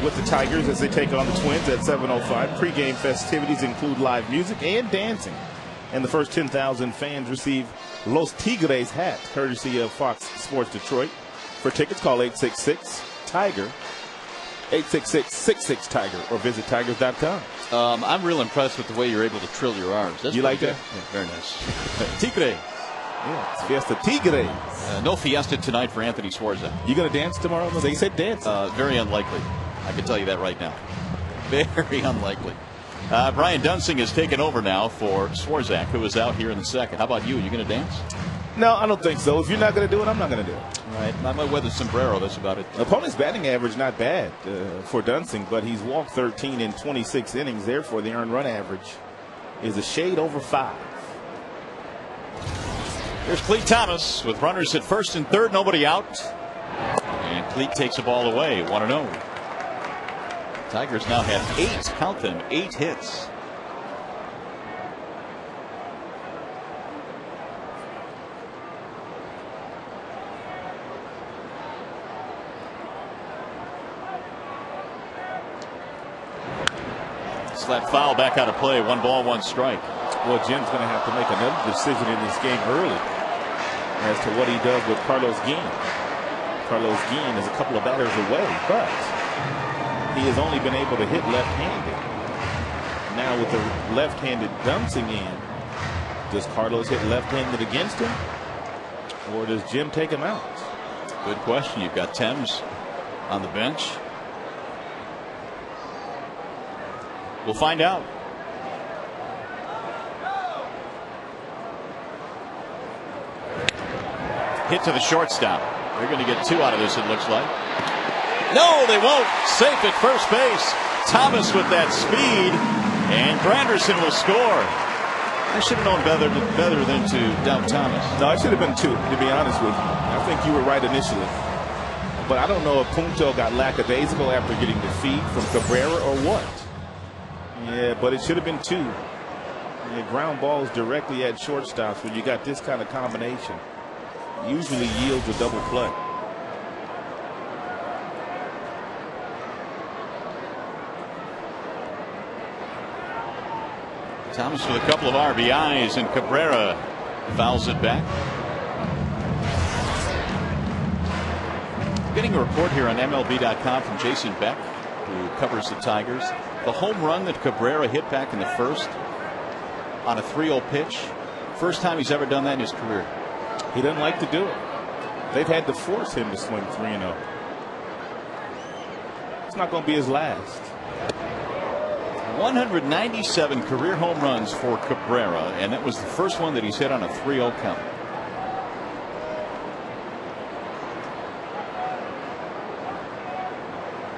with the Tigers as they take on the Twins at 7:05. Pre-game festivities include live music and dancing. And the first 10,000 fans receive Los Tigres hat, courtesy of Fox Sports Detroit. For tickets, call 866-TIGER, 866-66-TIGER, or visit tigers.com.
I'm real impressed with the way you're able to trill your R's. That's
you like that?
Yeah, very nice. Tigre.
Yeah, it's Fiesta Tigres.
No fiesta tonight for Anthony Swarzak.
You going to dance tomorrow? They said dance.
Very unlikely. I can tell you that right now. Very unlikely. Brian Dunsing has taken over now for Swarzak, who was out here in the second. How about you? Are you going to dance?
No, I don't think so. If you're not going to do it, I'm not going to do it.
All right. I might wear the sombrero. That's about it.
Opponent's batting average not bad for Dunsing, but he's walked 13 in 26 innings. Therefore, the earned run average is a shade over 5.
Here's Cleet Thomas with runners at first and third, nobody out. And Cleet takes the ball away, 1-0. Tigers now have 8, count them, 8 hits. Slap foul back out of play, 1 ball, 1 strike.
Well, Jim's going to have to make another decision in this game early as to what he does with Carlos Guillen. Carlos Guillen is a couple of batters away, but he has only been able to hit left-handed. Now with the left-handed Dunsing in, does Carlos hit left-handed against him, or does Jim take him out?
Good question. You've got Thames on the bench. We'll find out. Hit to the shortstop. They're going to get 2 out of this, it looks like. No, they won't. Safe at first base. Thomas with that speed, and Granderson will score. I should have known better than to doubt Thomas.
No, it should have been 2, to be honest with you. I think you were right initially. But I don't know if Punto got lackadaisical after getting the feed from Cabrera or what. Yeah, but it should have been 2. Yeah, ground balls directly at shortstops when you got this kind of combination usually yields a double play.
Thomas with a couple of RBIs, and Cabrera fouls it back. Getting a report here on MLB.com from Jason Beck, who covers the Tigers. The home run that Cabrera hit back in the first on a 3-0 pitch. First time he's ever done that in his career.
He doesn't like to do it. They've had to force him to swing 3-0. It's not going to be his last.
197 career home runs for Cabrera, and that was the first one that he's hit on a 3-0 count.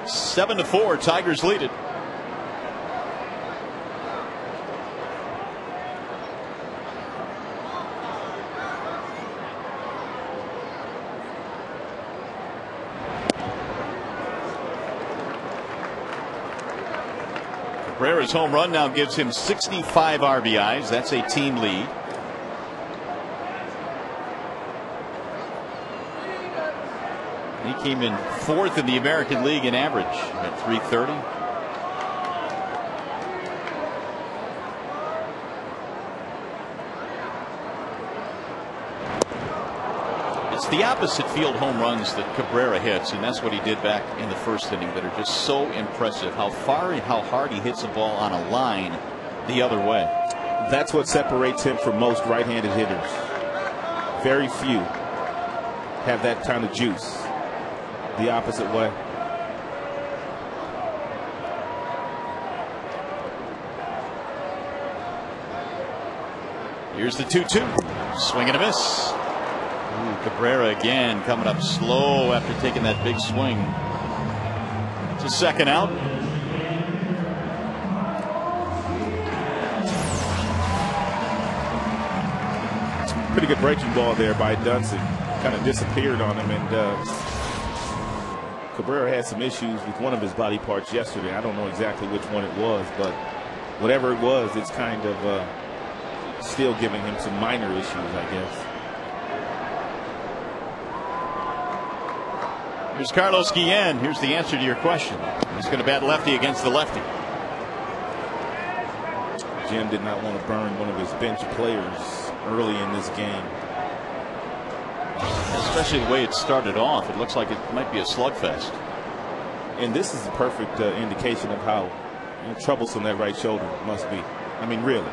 Seven to 4, Tigers lead it. Cabrera's home run now gives him 65 RBIs. That's a team lead. He came in 4th in the American League in average at 330. It's the opposite field home runs that Cabrera hits, and that's what he did back in the first inning, that are just so impressive. How far and how hard he hits a ball on a line the other way.
That's what separates him from most right-handed hitters. Very few have that kind of juice the opposite way.
Here's the 2-2. Swing and a miss. Ooh, Cabrera again coming up slow after taking that big swing. It's a second out.
Pretty good breaking ball there by Dunsing. Kind of disappeared on him, and Cabrera had some issues with one of his body parts yesterday. I don't know exactly which one it was, but whatever it was, it's kind of still giving him some minor issues, I guess.
Here's Carlos Guillen. Here's the answer to your question. He's going to bat lefty against the lefty.
Jim did not want to burn one of his bench players early in this game.
Especially the way it started off. It looks like it might be a slugfest.
And this is the perfect indication of how troublesome that right shoulder must be. I mean, really.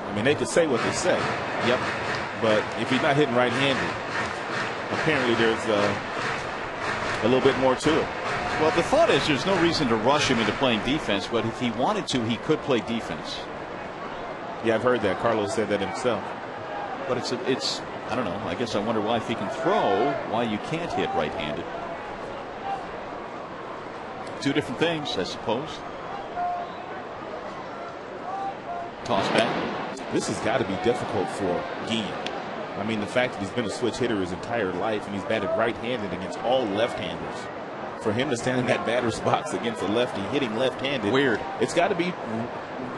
I mean, they could say what they say.
Yep.
But if he's not hitting right-handed, apparently there's a little bit more to it.
Well, the thought is there's no reason to rush him into playing defense, but if he wanted to, he could play defense.
Yeah, I've heard that. Carlos said that himself.
But it's I don't know. I guess I wonder why, if he can throw, why you can't hit right-handed. Two different things, I suppose. Toss back.
This has got to be difficult for Guillen. I mean, the fact that he's been a switch hitter his entire life and he's batted right-handed against all left-handers. For him to stand in that batter's box against a lefty hitting left-handed,
weird.
It's got to be.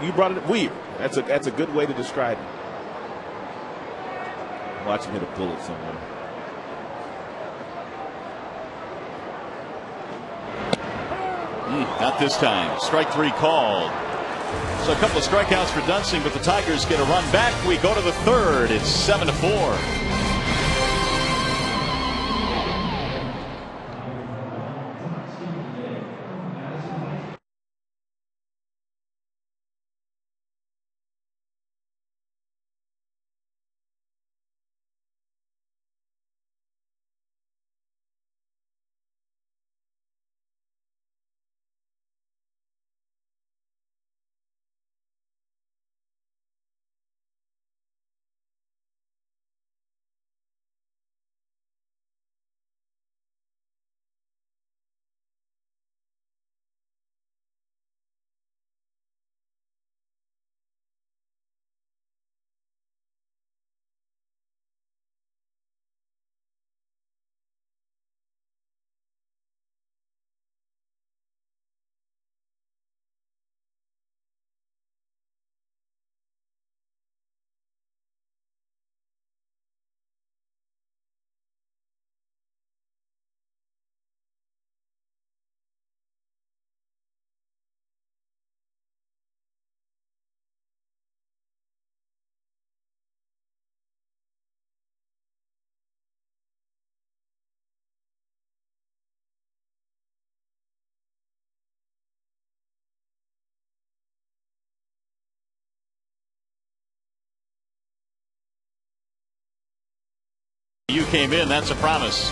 You brought it weird. That's a good way to describe it. Watch him hit a bullet somewhere.
Not this time. Strike three called. So a couple of strikeouts for Dunsing, but the Tigers get a run back. We go to the third. It's 7-4. You came in, that's a promise.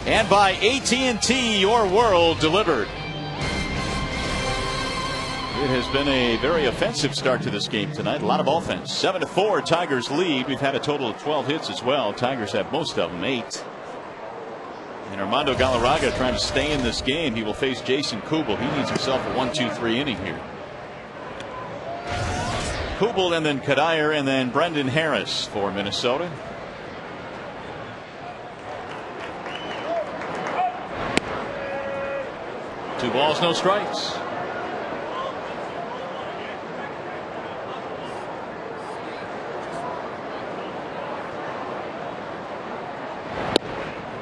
And by AT&T, your world delivered. It has been a very offensive start to this game tonight. A lot of offense. 7-4, Tigers lead. We've had a total of 12 hits as well. Tigers have most of them, 8. And Armando Galarraga trying to stay in this game. He will face Jason Kubel. He needs himself a 1-2-3 inning here. Kubel and then Kadire and then Brendan Harris for Minnesota. Two balls, no strikes.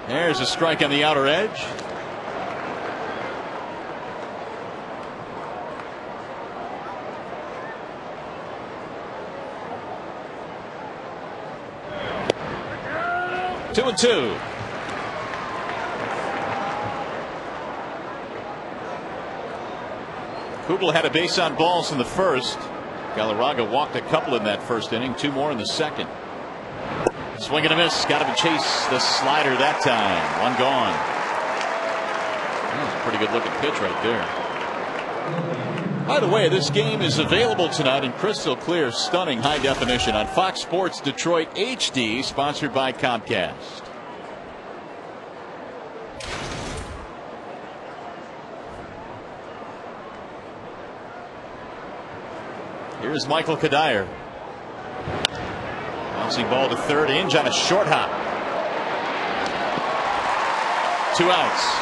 There's a strike on the outer edge. Two and two. Kubel had a base on balls in the first. Galarraga walked a couple in that first inning, 2 more in the second. Swing and a miss. Got him to chase the slider that time. 1 gone. That was a pretty good looking pitch right there. By the way, this game is available tonight in crystal clear, stunning high definition on Fox Sports Detroit HD, sponsored by Comcast. Here's Michael Kadire. Bouncing ball to third. Inge on a short hop. 2 outs.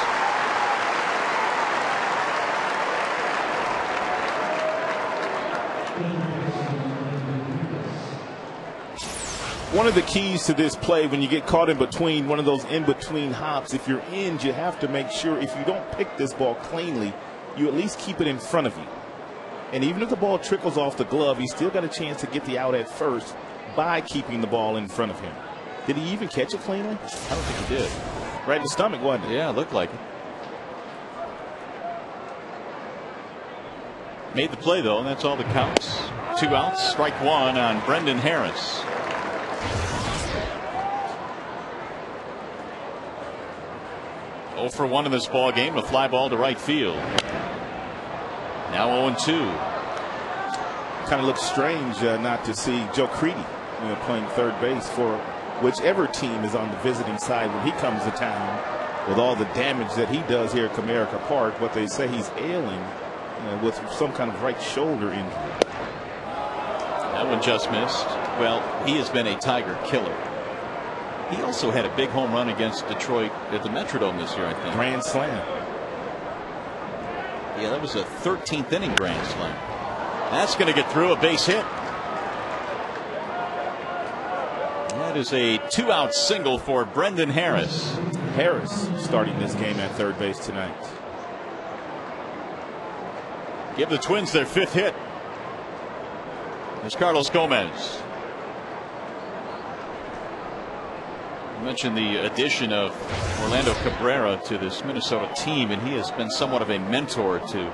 One of the keys to this play, when you get caught in between one of those in-between hops, if you're in, you have to make sure if you don't pick this ball cleanly, you at least keep it in front of you. And even if the ball trickles off the glove, he's still got a chance to get the out at first by keeping the ball in front of him. Did he even catch it cleanly?
I don't think he did.
Right in the stomach, wasn't it?
Yeah, it looked like it. Made the play, though, and that's all that counts. 2 outs, strike 1 on Brendan Harris. Oh for 1 in this ball game, a fly ball to right field. Now 0-2.
Kind of looks strange not to see Joe Creedy playing third base for whichever team is on the visiting side when he comes to town with all the damage that he does here at Comerica Park. But they say he's ailing with some kind of right shoulder injury.
That one just missed. Well, he has been a Tiger killer. He also had a big home run against Detroit at the Metrodome this year, I think.
Grand slam.
Yeah, that was a 13th inning grand slam. That's going to get through, a base hit. That is a 2-out single for Brendan Harris.
Harris starting this game at third base tonight.
Give the Twins their 5th hit. There's Carlos Gomez. I mentioned the addition of Orlando Cabrera to this Minnesota team, and he has been somewhat of a mentor to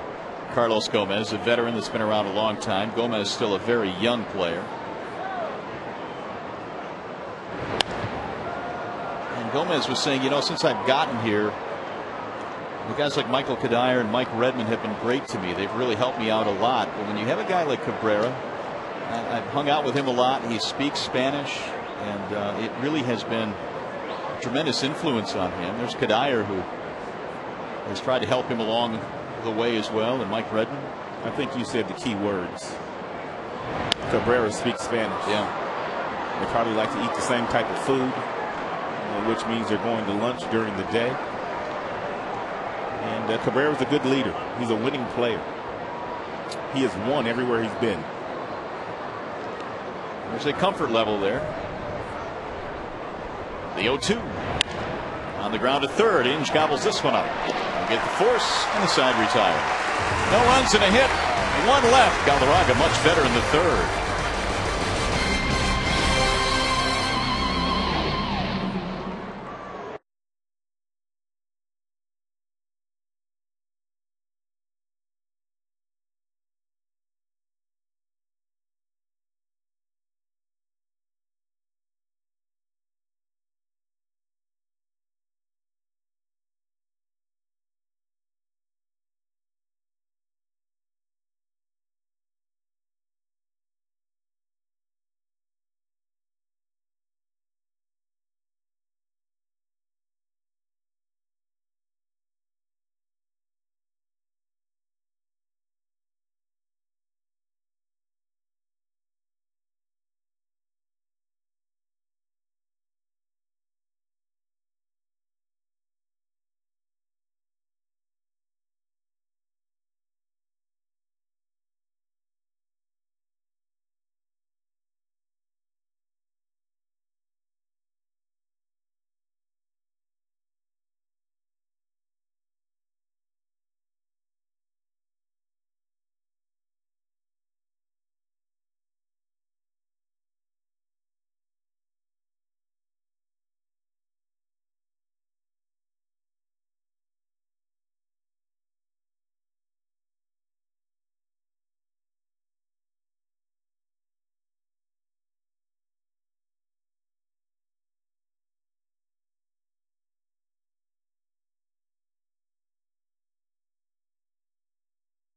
Carlos Gomez, a veteran that's been around a long time. Gomez is still a very young player. And Gomez was saying, since I've gotten here, the guys like Michael Kadire and Mike Redmond have been great to me. They've really helped me out a lot. But when you have a guy like Cabrera, I've hung out with him a lot. He speaks Spanish, and it really has been tremendous influence on him. There's Kadire, who has tried to help him along the way as well, and Mike Redmond.
I think you said the key words. Cabrera speaks Spanish.
Yeah.
They probably like to eat the same type of food, which means they're going to lunch during the day. And Cabrera's a good leader. He's a winning player. He has won everywhere he's been.
There's a comfort level there. The 0-2 on the ground at third. Inge gobbles this one up. Get the force and the side retire. No runs and a hit. 1 left. Galarraga much better in the third.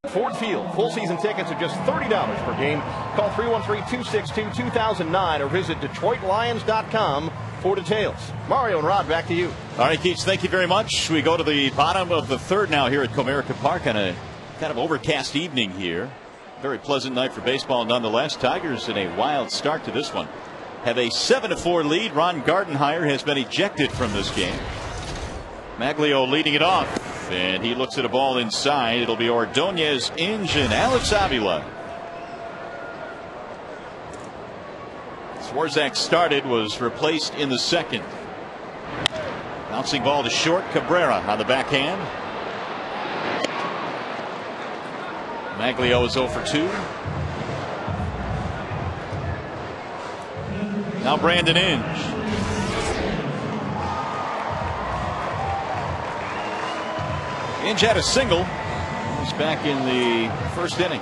Ford Field. Full season tickets are just $30 per game. Call 313-262-2009 or visit DetroitLions.com for details. Mario and Rod, back to you.
All right, Keats, thank you very much. We go to the bottom of the third now here at Comerica Park on a kind of overcast evening here. Very pleasant night for baseball nonetheless. Tigers in a wild start to this one. Have a 7-4 lead. Ron Gardenhire has been ejected from this game. Maglio leading it off. And he looks at a ball inside. It'll be Ordonez, Inge, and Alex Avila. Swarzak started, was replaced in the second. Bouncing ball to short. Cabrera on the backhand. Maglio is 0 for 2. Now Brandon Inge. Inge had a single. He's back in the first inning.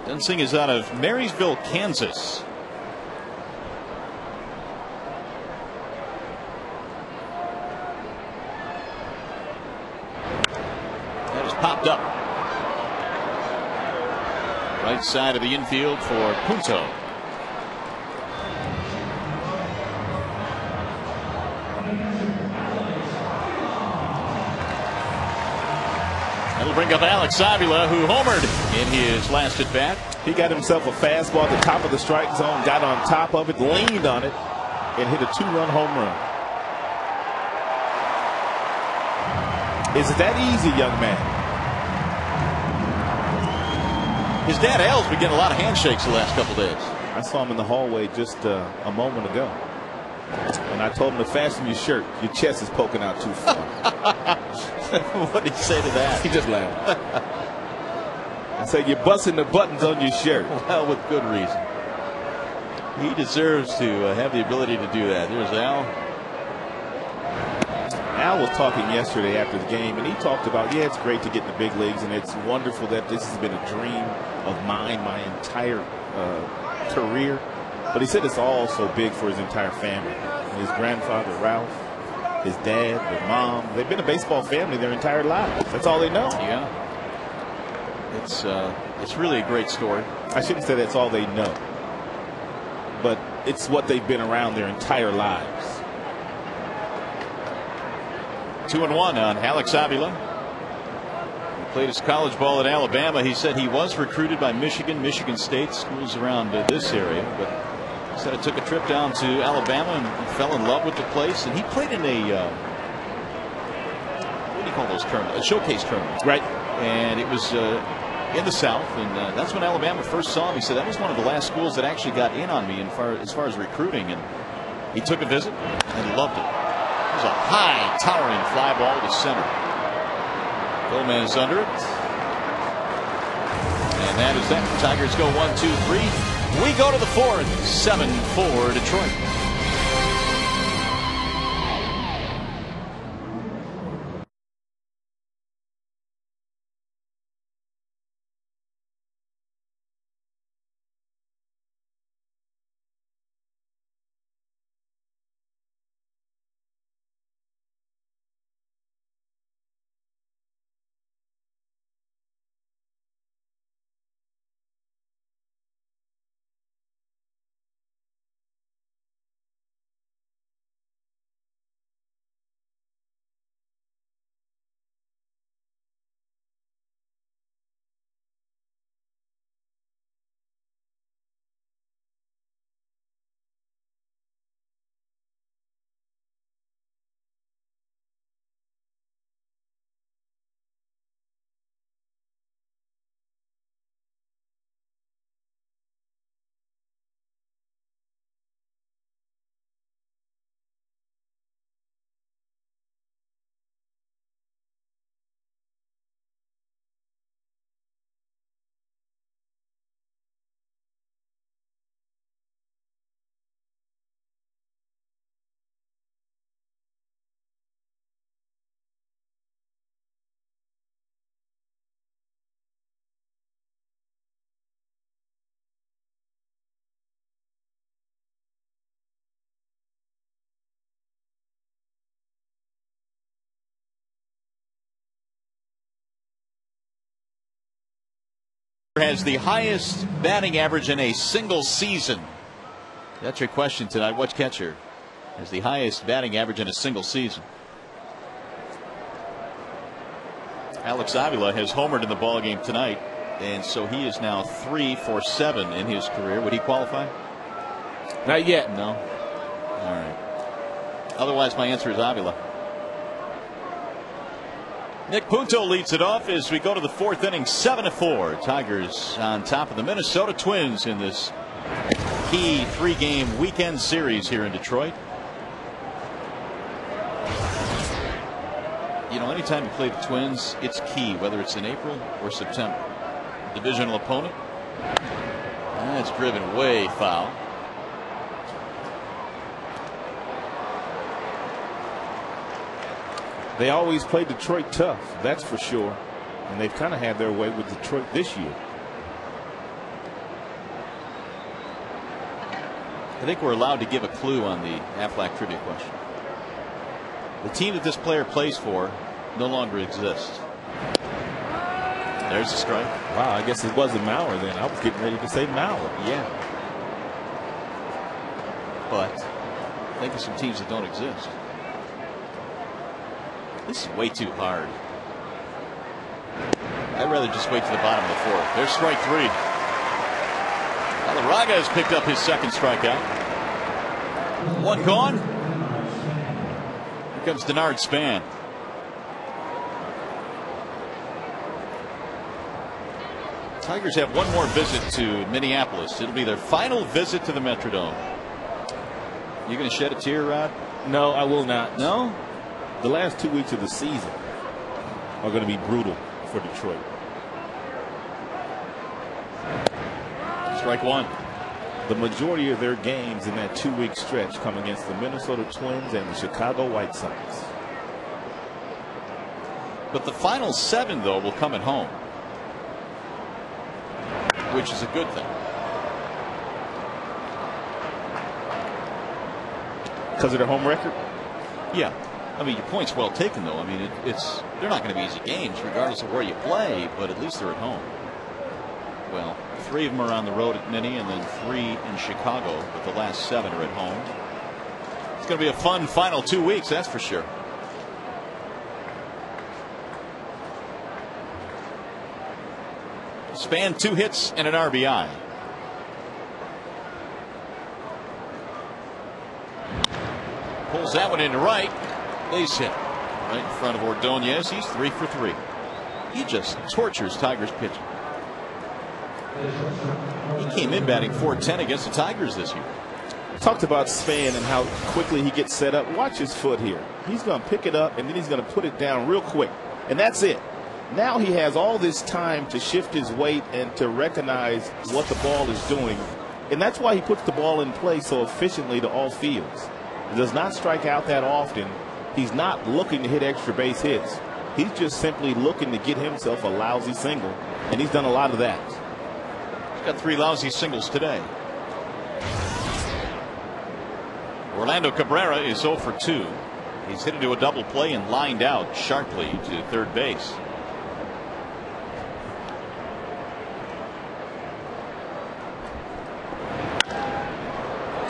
Dunsing is out of Marysville, Kansas. That is popped up. Right side of the infield for Punto. That'll bring up Alex Avila, who homered in his last at bat.
He got himself a fastball at the top of the strike zone, got on top of it, leaned on it, and hit a 2-run home run. Is it that easy, young man?
His dad Al's been getting a lot of handshakes the last couple days.
I saw him in the hallway just a moment ago. And I told him to fasten your shirt. Your chest is poking out too far.
What did he say to that?
He just laughed. I said, you're busting the buttons on your shirt.
Well, with good reason. He deserves to have the ability to do that. There's Al.
Al was talking yesterday after the game, and he talked about, yeah, it's great to get in the big leagues, and it's wonderful that this has been a dream of mine my entire career. But he said it's all so big for his entire family. His grandfather, Ralph, his dad, their mom. They've been a baseball family their entire lives. That's all they know.
Yeah. It's really a great story.
I shouldn't say that's all they know, but it's what they've been around their entire lives.
2-1 on Alex Avila. He played his college ball at Alabama. He said he was recruited by Michigan, Michigan State, schools around this area, but he said it took a trip down to Alabama and fell in love with the place. And he played in a what do you call those tournaments? A showcase tournament,
right?
And it was in the South, and that's when Alabama first saw him. He said that was one of the last schools that actually got in on me as far as recruiting, and he took a visit and loved it. It was a high, towering fly ball to center. Gomez under it, and that is that. Tigers go 1-2-3. We go to the fourth. 7-4 Detroit. Has the highest batting average in a single season? That's your question tonight. What catcher has the highest batting average in a single season? Alex Avila has homered in the ballgame tonight, and so he is now 3 for 7 in his career. Would he qualify?
Not yet.
No. All right. Otherwise, my answer is Avila. Nick Punto leads it off as we go to the fourth inning, 7-4. Tigers on top of the Minnesota Twins in this key 3-game weekend series here in Detroit. You know, anytime you play the Twins, it's key, whether it's in April or September. Divisional opponent. That's driven way foul.
They always play Detroit tough, that's for sure. And they've kind of had their way with Detroit this year.
I think we're allowed to give a clue on the Aflac trivia question. The team that this player plays for no longer exists. There's a strike.
Wow, I guess it wasn't Mauer then. I was getting ready to say Mauer.
Yeah. But think of some teams that don't exist. This is way too hard. I'd rather just wait to the bottom of the fourth. There's strike 3. Galarraga has picked up his second strikeout. One gone. Here comes Denard Span. Tigers have one more visit to Minneapolis. It'll be their final visit to the Metrodome. You going to shed a tear, Rod?
No, I will not.
No?
The last 2 weeks of the season are going to be brutal for Detroit.
Strike 1.
The majority of their games in that 2-week stretch come against the Minnesota Twins and the Chicago White Sox.
But the final 7, though, will come at home, which is a good thing.
Because of their home record?
Yeah. I mean, your point's well taken, though. I mean, they're not going to be easy games, regardless of where you play, but at least they're at home. Well, 3 of them are on the road at Minnie, and then 3 in Chicago, but the last 7 are at home. It's going to be a fun final 2 weeks, that's for sure. Span 2 hits and an RBI. Pulls that one into right. Base hit right in front of Ordonez. He's 3 for 3. He just tortures Tigers pitching. He came in batting .410 against the Tigers this year.
Talked about Span and how quickly he gets set up. Watch his foot here. He's going to pick it up and then he's going to put it down real quick. And that's it. Now he has all this time to shift his weight and to recognize what the ball is doing. And that's why he puts the ball in play so efficiently to all fields. He does not strike out that often. He's not looking to hit extra base hits. He's just simply looking to get himself a lousy single. And he's done a lot of that.
He's got 3 lousy singles today. Orlando Cabrera is 0 for 2. He's hit into a double play and lined out sharply to third base.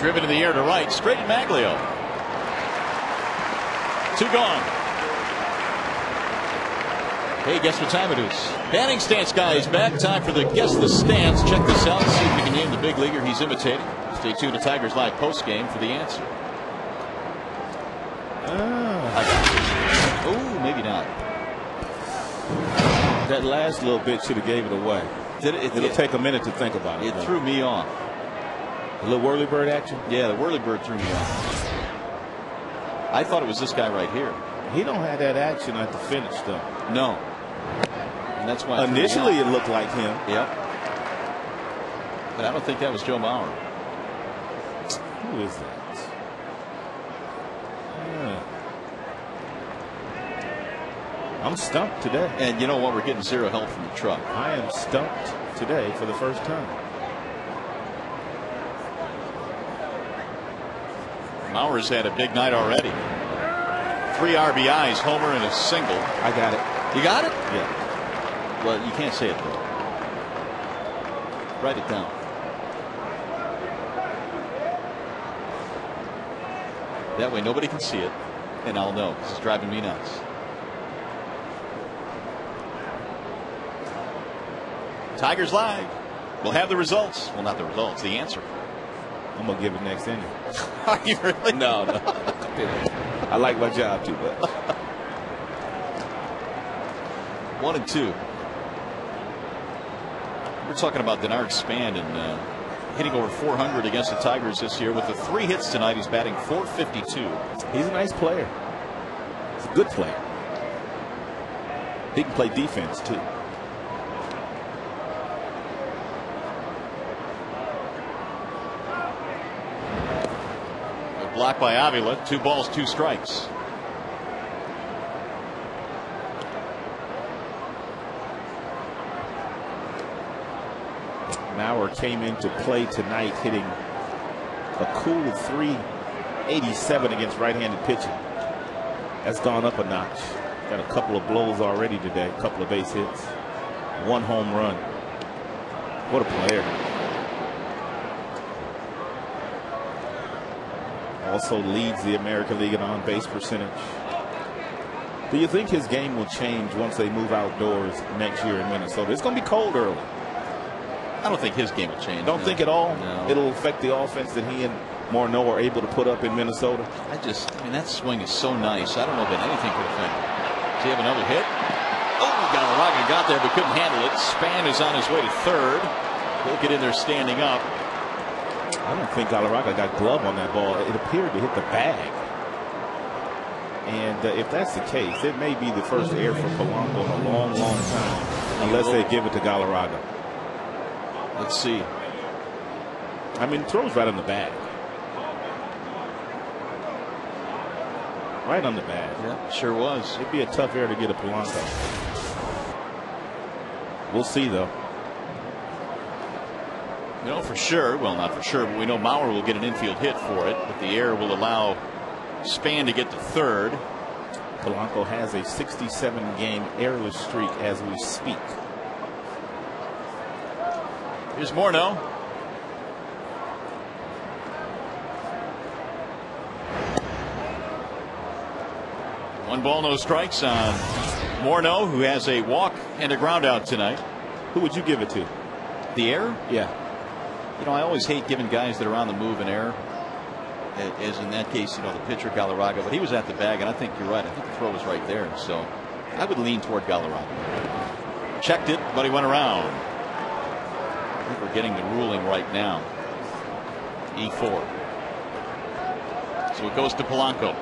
Driven in the air to right, straight at Maglio. 2 gone. Hey, guess what time it is? Batting stance guy is back. Time for the guess the stance. Check this out. See if we can name the big leaguer he's imitating. Stay tuned to Tigers Live post game for the answer. Oh, maybe not.
That last little bit should have gave it away. It'll take a minute to think about it.
It threw me off.
A little whirly bird action?
Yeah, the whirly bird threw me off. I thought it was this guy right here.
He don't have that action at the finish, though.
No. And that's why
initially it looked like him.
Yep. But I don't think that was Joe Mauer.
Who is that? I'm stumped today.
And you know what? We're getting 0 help from the truck.
I am stumped today for the first time.
Mauer's had a big night already. 3 RBIs, homer, and a single.
I got it.
You got it?
Yeah.
Well, you can't say it though. Write it down. That way nobody can see it, and I'll know because it's driving me nuts. Tigers Live. We'll have the results. Well, not the results, the answer.
I'm going to give it next inning.
Are you really?
No. I like my job too much.
1-2. We're talking about Denard Span and hitting over 400 against the Tigers this year. With the 3 hits tonight, he's batting .452.
He's a nice player. He's a good player. He can play defense too.
A block by Avila. 2 balls, 2 strikes.
Mauer came into play tonight hitting a cool .387 against right-handed pitching. That's gone up a notch. Got a couple of blows already today, a couple of base hits, 1 home run. What a player. Also leads the American League in on-base percentage. Do you think his game will change once they move outdoors next year in Minnesota? It's going to be cold early.
I don't think his game will change.
Don't think at all?
No.
It'll affect the offense that he and Morneau are able to put up in Minnesota?
I mean, that swing is so nice. I don't know that anything could affect it. Does he have another hit? Oh, Galarraga got there but couldn't handle it. Span is on his way to third. He'll get in there standing up.
I don't think Galarraga got glove on that ball. It appeared to hit the bag. And if that's the case, it may be the first error for Polanco in a long, long time, unless they give it to Galarraga.
Let's see.
I mean, throws right on the bag. Right on the bag.
Yeah, sure was.
It'd be a tough error to get a Polanco. We'll see, though.
You know for sure, well, not for sure, but we know Mauer will get an infield hit for it, but the error will allow Span to get to third.
Polanco has a 67-game errorless streak as we speak.
Here's Morneau. One ball, no strikes on Morneau, who has a walk and a ground out tonight.
Who would you give it to?
The error?
Yeah.
You know, I always hate giving guys that are on the move an error. As in that case, you know, the pitcher Galarraga, but he was at the bag, and I think you're right. I think the throw was right there. So I would lean toward Galarraga. Checked it, but he went around. I think we're getting the ruling right now. E4. So it goes to Polanco.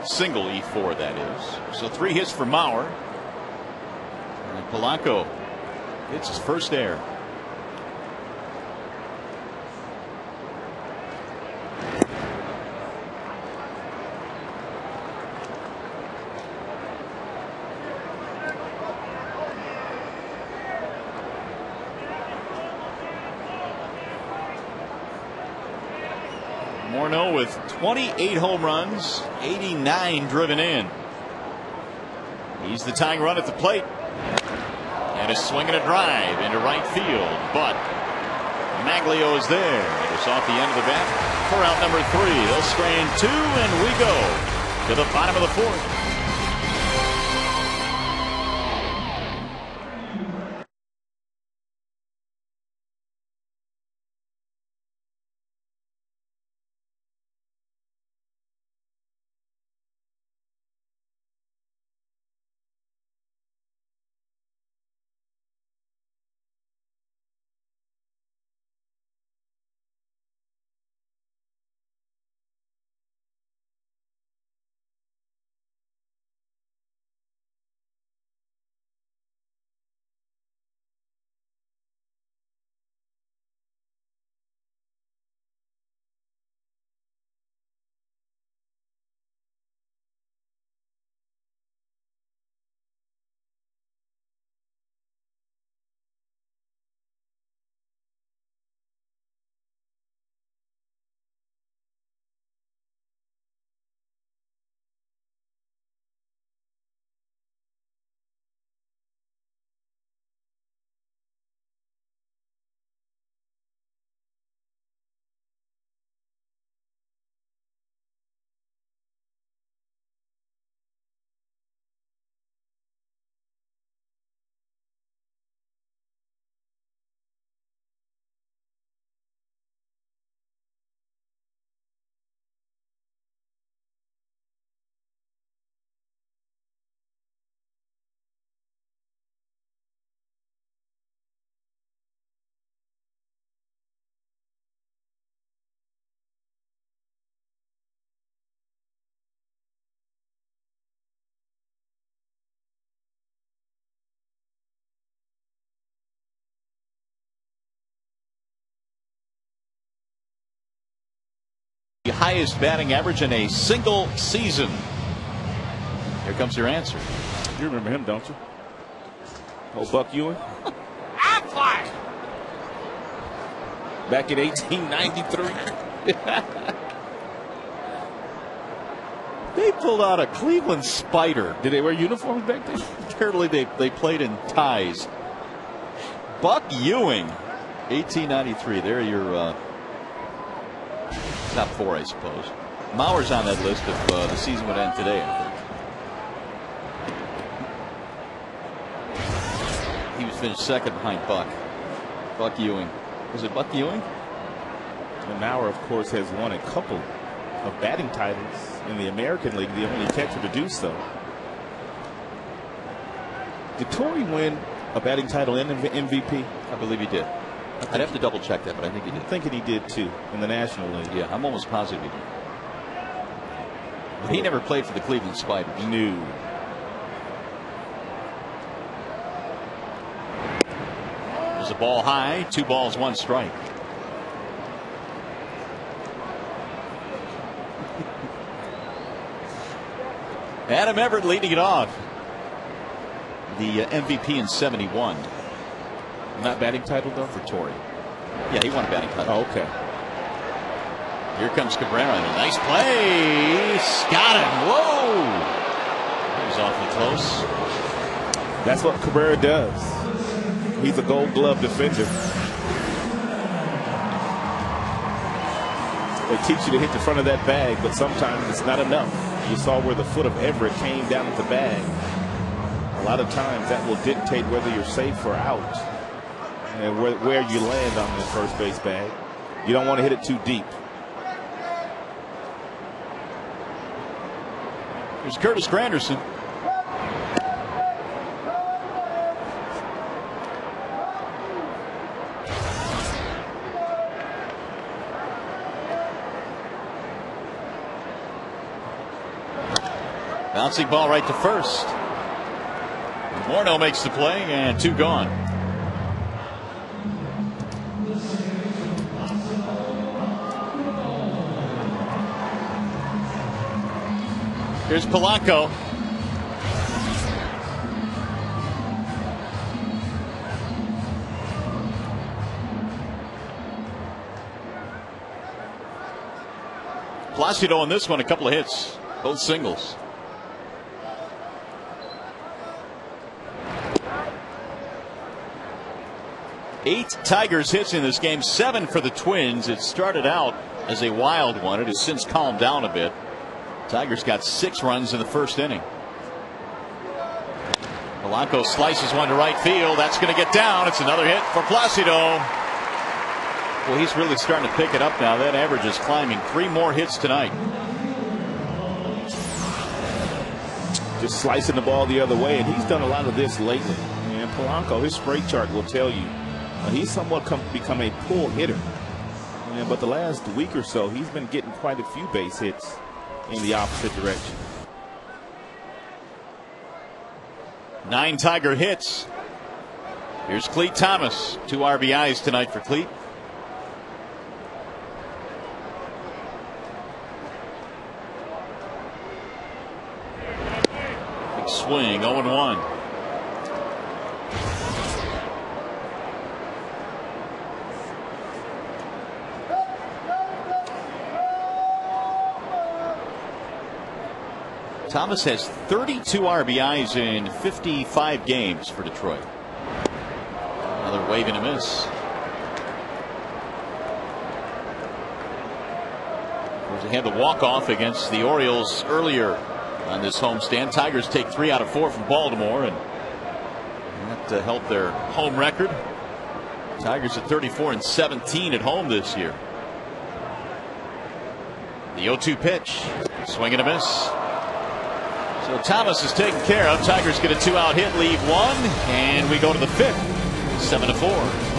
Single E4, that is. So 3 hits for Mauer. And Polanco hits his first error. Morneau with 28 home runs, 89 driven in. He's the tying run at the plate. And a swing and a drive into right field. But Maglio is there. It's off the end of the bat for out number 3. They'll strain 2, and we go to the bottom of the 4th. highest batting average in a single season? Here comes your answer.
You remember him, don't you? Oh, Buck Ewing? Back in 1893.
They pulled out a Cleveland Spider.
Did they wear uniforms back then?
Apparently they played in ties. Buck Ewing, 1893. There are your top four, I suppose. Mauer's on that list if the season would end today, I think. He was finished second behind Buck. Buck Ewing. Was it Buck Ewing?
And Mauer, of course, has won a couple of batting titles in the American League, the only catcher to do so. Did Torrey win a batting title and MVP?
I believe he did. I'd have to double check that, but I think he did.
I'm thinking he did too in the National League.
Yeah, I'm almost positive he did. But he never played for the Cleveland Spiders.
No.
There's a ball high, 2 balls, 1 strike. Adam Everett leading it off. The MVP in '71.
Not batting title though
for Torrey. Yeah, he won a batting title.
Oh, okay.
Here comes Cabrera. A nice play. Got him. Whoa. He was awfully close.
That's what Cabrera does. He's a Gold Glove defender. They teach you to hit the front of that bag, but sometimes it's not enough. You saw where the foot of Everett came down at the bag. A lot of times that will dictate whether you're safe or out and where you land on the first base bag. You don't want to hit it too deep.
Here's Curtis Granderson. Bouncing ball right to first. Morneau makes the play and 2 gone. Here's Polanco. Placido on this one, a couple of hits, both singles. Eight Tigers hits in this game, 7 for the Twins. It started out as a wild one. It has since calmed down a bit. Tigers got 6 runs in the first inning. Polanco slices one to right field. That's going to get down. It's another hit for Placido. Well, he's really starting to pick it up now. That average is climbing. 3 more hits tonight.
Just slicing the ball the other way, and he's done a lot of this lately. And Polanco, his straight chart will tell you he's somewhat become a pull hitter. But the last week or so, he's been getting quite a few base hits in the opposite direction.
9 Tiger hits. Here's Cleet Thomas. 2 RBIs tonight for Cleet. Big swing, 0-1. Thomas has 32 RBIs in 55 games for Detroit. Another wave and a miss. Of course, they had the walk-off against the Orioles earlier on this homestand. Tigers take 3 out of 4 from Baltimore, and that helped their home record. Tigers at 34-17 at home this year. The 0-2 pitch. Swing and a miss. So Thomas is taken care of. Tigers get a 2-out hit, leave 1, and we go to the 5th, 7-4.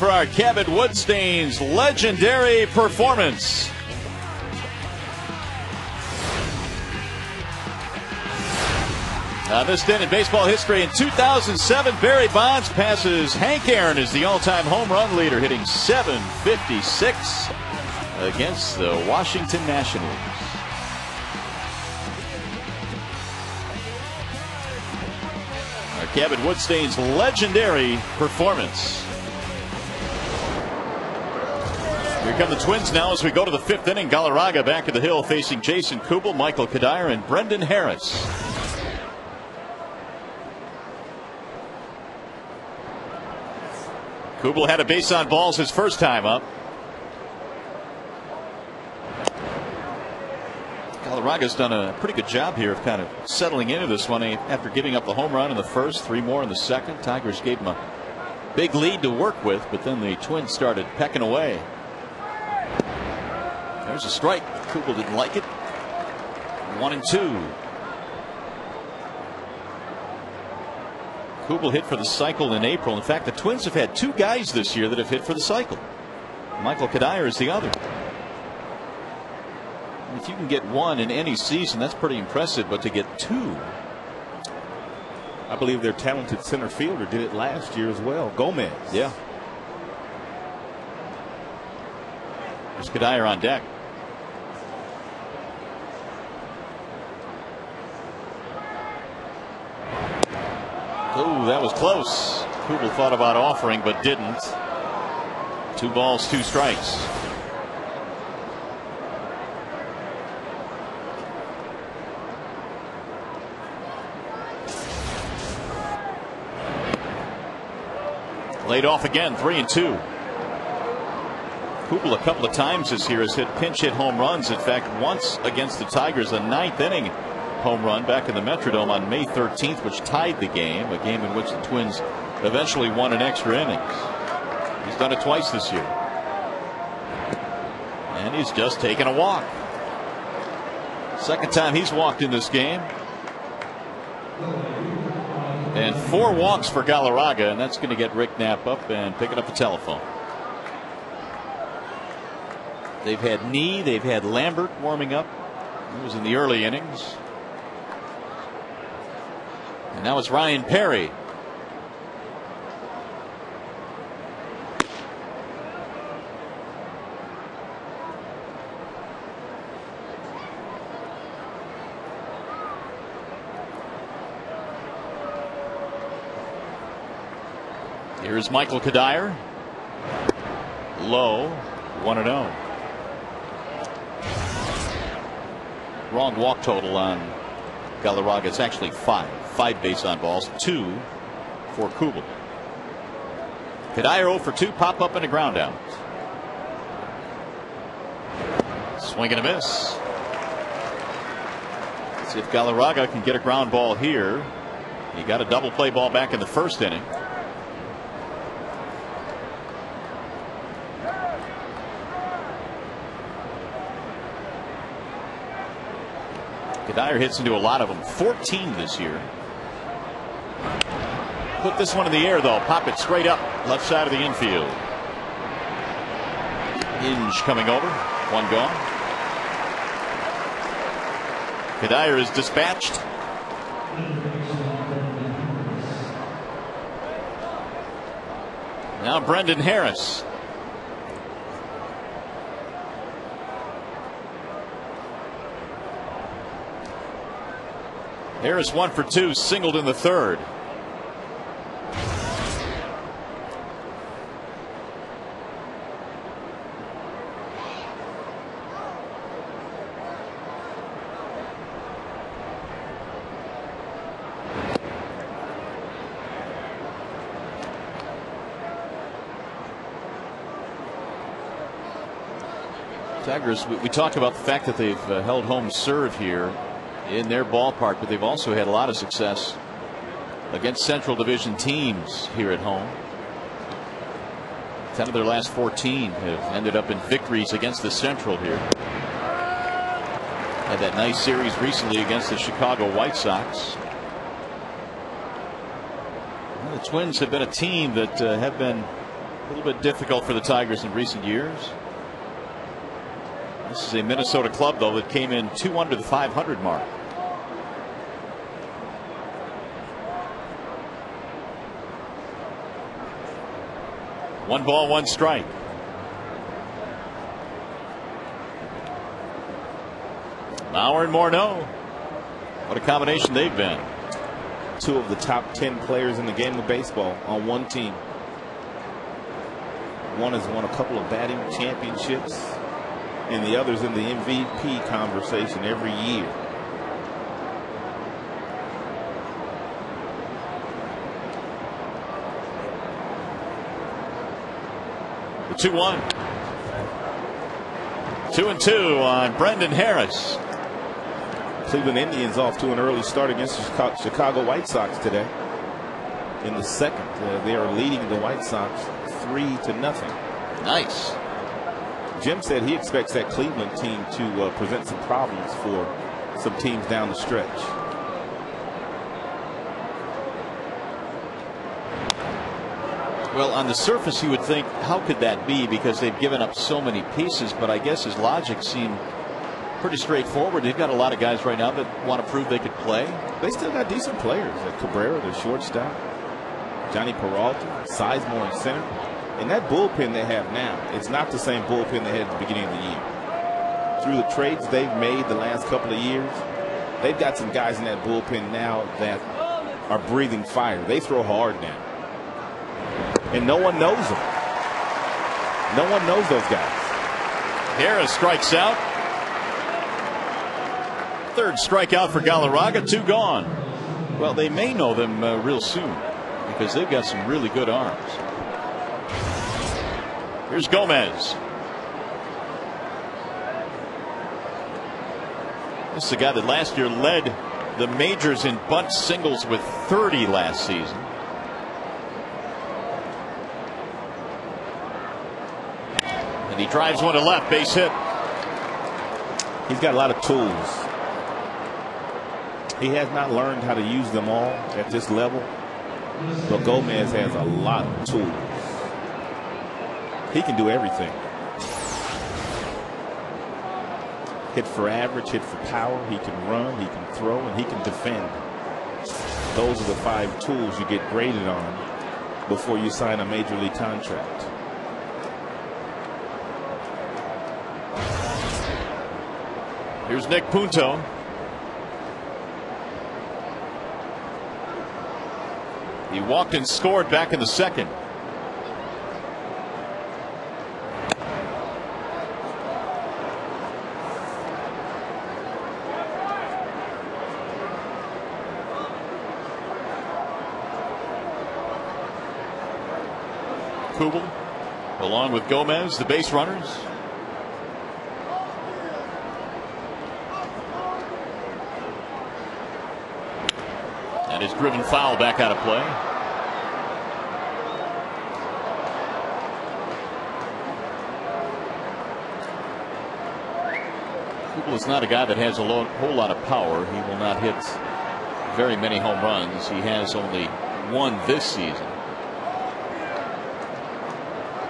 for our Cabot Woodstain's legendary performance. This did in baseball history. In 2007, Barry Bonds passes Hank Aaron as the all-time home run leader, hitting .756 against the Washington Nationals. Our Cabot Woodstain's legendary performance. Here come the Twins now as we go to the fifth inning. Galarraga back at the hill facing Jason Kubel, Michael Kadire, and Brendan Harris. Kubel had a base on balls his first time up. Galarraga's done a pretty good job here of kind of settling into this one after giving up the home run in the first, 3 more in the second. Tigers gave him a big lead to work with, but then the Twins started pecking away. There's a strike. Kubel didn't like it. 1-2. Kubel hit for the cycle in April. In fact, the Twins have had 2 guys this year that have hit for the cycle. Michael Kadire is the other. If you can get 1 in any season, that's pretty impressive, but to get 2.
I believe their talented center fielder did it last year as well. Gomez.
Yeah. There's Kadire on deck. Oh, that was close. Kubel thought about offering but didn't. 2 balls, 2 strikes. Laid off again, 3-2. Kubel a couple of times this year has hit pinch hit home runs. In fact, once against the Tigers, a 9th inning home run back in the Metrodome on May 13th, which tied the game, a game in which the Twins eventually won in extra innings. He's done it twice this year. And he's just taken a walk. Second time he's walked in this game. And 4 walks for Galarraga, and that's going to get Rick Knapp up and picking up the telephone. They've had Knee, they've had Lambert warming up. He was in the early innings. And now it's Ryan Perry. Here's Michael Kadire. Low, 1-0. Wrong walk total on Galarraga. It's actually 5. 5 base on balls, 2 for Kubel. Kadire 0 for 2, pop up and a ground out. Swing and a miss. Let's see if Galarraga can get a ground ball here. He got a double play ball back in the first inning. Kadire hits into a lot of them, 14 this year. Put this one in the air though, pop it straight up left side of the infield. Hinge coming over, 1 gone. Kadire is dispatched. Now Brendan Harris. Harris 1 for 2, singled in the third. Tigers, we talked about the fact that they've held home serve here in their ballpark, but they've also had a lot of success against Central Division teams here at home. 10 of their last 14 have ended up in victories against the Central here. Had that nice series recently against the Chicago White Sox. Well, the Twins have been a team that have been little bit difficult for the Tigers in recent years. This is a Minnesota club, though, that came in 2 under the 500 mark. One ball, one strike. Mauer and Morneau. What a combination they've been.
2 of the top 10 players in the game of baseball on one team. One has won a couple of batting championships, and the other's in the MVP conversation every year.
The 2-1. 2-2 on Brendan Harris.
Cleveland Indians off to an early start against the Chicago White Sox today. In the second, they are leading the White Sox 3-0.
Nice.
Jim said he expects that Cleveland team to present some problems for some teams down the stretch.
Well, on the surface, you would think, how could that be? Because they've given up so many pieces. But I guess his logic seemed pretty straightforward. They've got a lot of guys right now that want to prove they could play.
They still got decent players. Cabrera, the shortstop, Johnny Peralta, Sizemore in center. And that bullpen they have now, it's not the same bullpen they had at the beginning of the year. Through the trades they've made the last couple of years, they've got some guys in that bullpen now that are breathing fire. They throw hard now. And no one knows them. No one knows those guys.
Harris strikes out. Third strikeout for Galarraga. 2 gone. Well, they may know them real soon because they've got some really good arms. Here's Gomez. This is a guy that last year led the majors in bunt singles with 30 last season. And he drives one to left, base hit.
He's got a lot of tools. He has not learned how to use them all at this level, but Gomez has a lot of tools. He can do everything. Hit for average, hit for power. He can run, he can throw, and he can defend. Those are the 5 tools you get graded on before you sign a major league contract.
Here's Nick Punto. He walked and scored back in the second. Kubel, along with Gomez, the base runners. And is driven foul back out of play. Kubel is not a guy that has a whole lot of power. He will not hit very many home runs. He has only 1 this season.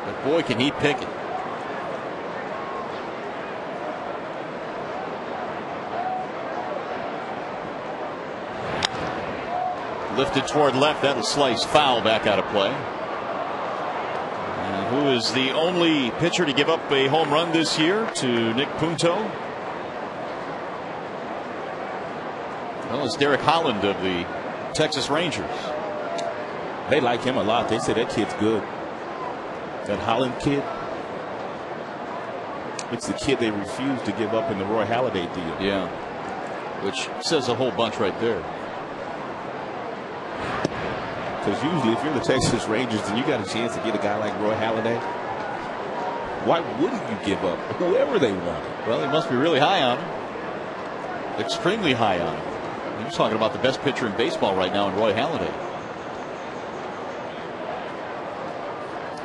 But boy, can he pick it. Lifted toward left. That'll slice foul back out of play. And who is the only pitcher to give up a home run this year to Nick Punto? Well, it's Derek Holland of the Texas Rangers.
They like him a lot. They say that kid's good. That Holland kid. It's the kid they refused to give up in the Roy Halladay deal.
Yeah. Which says a whole bunch right there.
Because usually if you're the Texas Rangers and you got a chance to get a guy like Roy Halladay, why wouldn't you give up whoever they want?
Well, he must be really high on him. Extremely high on him. You're talking about the best pitcher in baseball right now in Roy Halladay.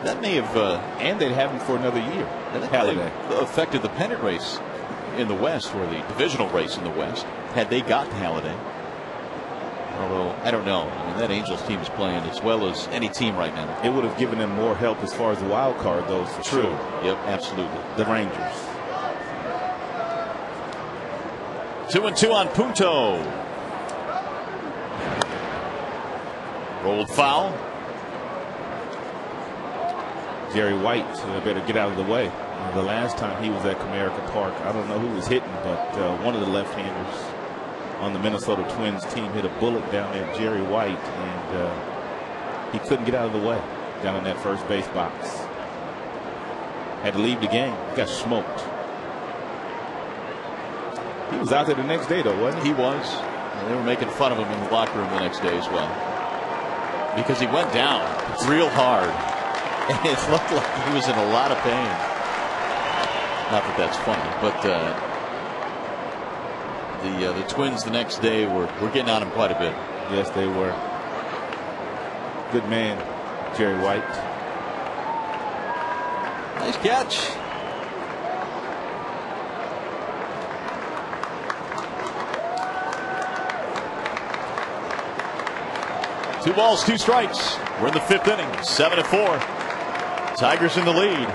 That may have
and they'd have him for another year.
That Halladay affected the pennant race in the West, or the divisional race in the West, had they gotten Halladay. Although, I don't know. I mean, that Angels team is playing as well as any team right now.
It would have given them more help as far as the wild card goes, for
True.
sure.
Yep, absolutely.
The Rangers.
2-2 on Punto. Rolled foul.
Jerry White better get out of the way. The last time he was at Comerica Park, I don't know who was hitting, but one of the left-handers on the Minnesota Twins team hit a bullet down there, Jerry White, and he couldn't get out of the way down in that first base box. Had to leave the game. Got smoked. He was out there the next day, though, wasn't he?
He was. And they were making fun of him in the locker room the next day as well, because he went down real hard, and it looked like he was in a lot of pain. Not that that's funny, but the Twins the next day were getting on him quite a bit.
Yes, they were. Good man, Jerry White.
Nice catch. Two balls, two strikes. We're in the fifth inning. 7-4. Tigers in the lead.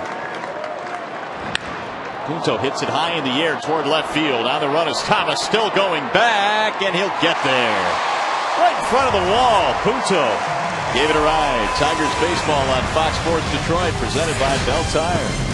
Punto hits it high in the air toward left field. On the run is Thomas, still going back, and he'll get there. Right in front of the wall. Punto gave it a ride. Tigers baseball on Fox Sports Detroit, presented by Bell Tire.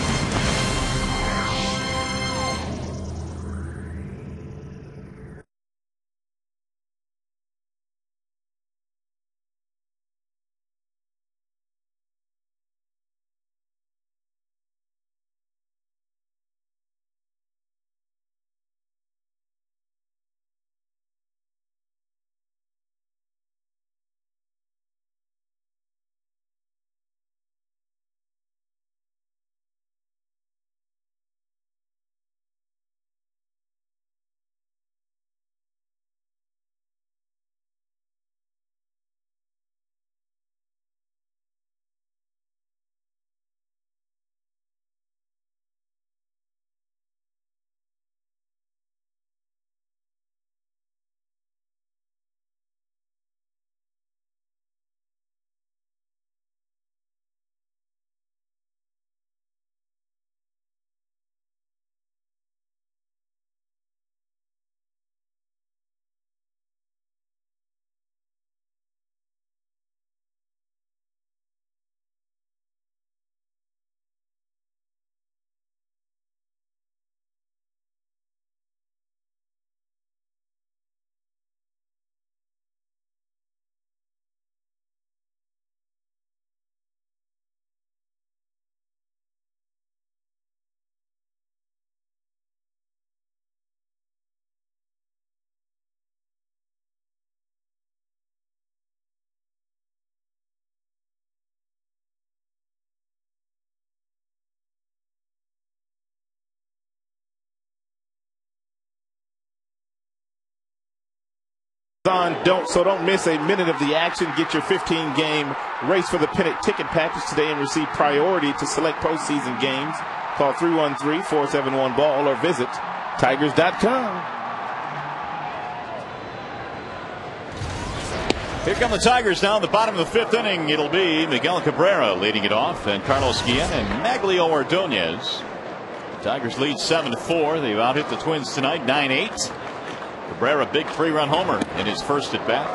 Don't miss a minute of the action. Get your 15-game race for the pennant ticket package today and receive priority to select postseason games. Call 313-471-BALL or visit Tigers.com.
Here come the Tigers now in the bottom of the fifth inning. It'll be Miguel Cabrera leading it off, and Carlos Guillen and Maglio Ordonez. The Tigers lead 7-4. They've out-hit the Twins tonight 9-8. Cabrera, big 3-run homer in his first at bat.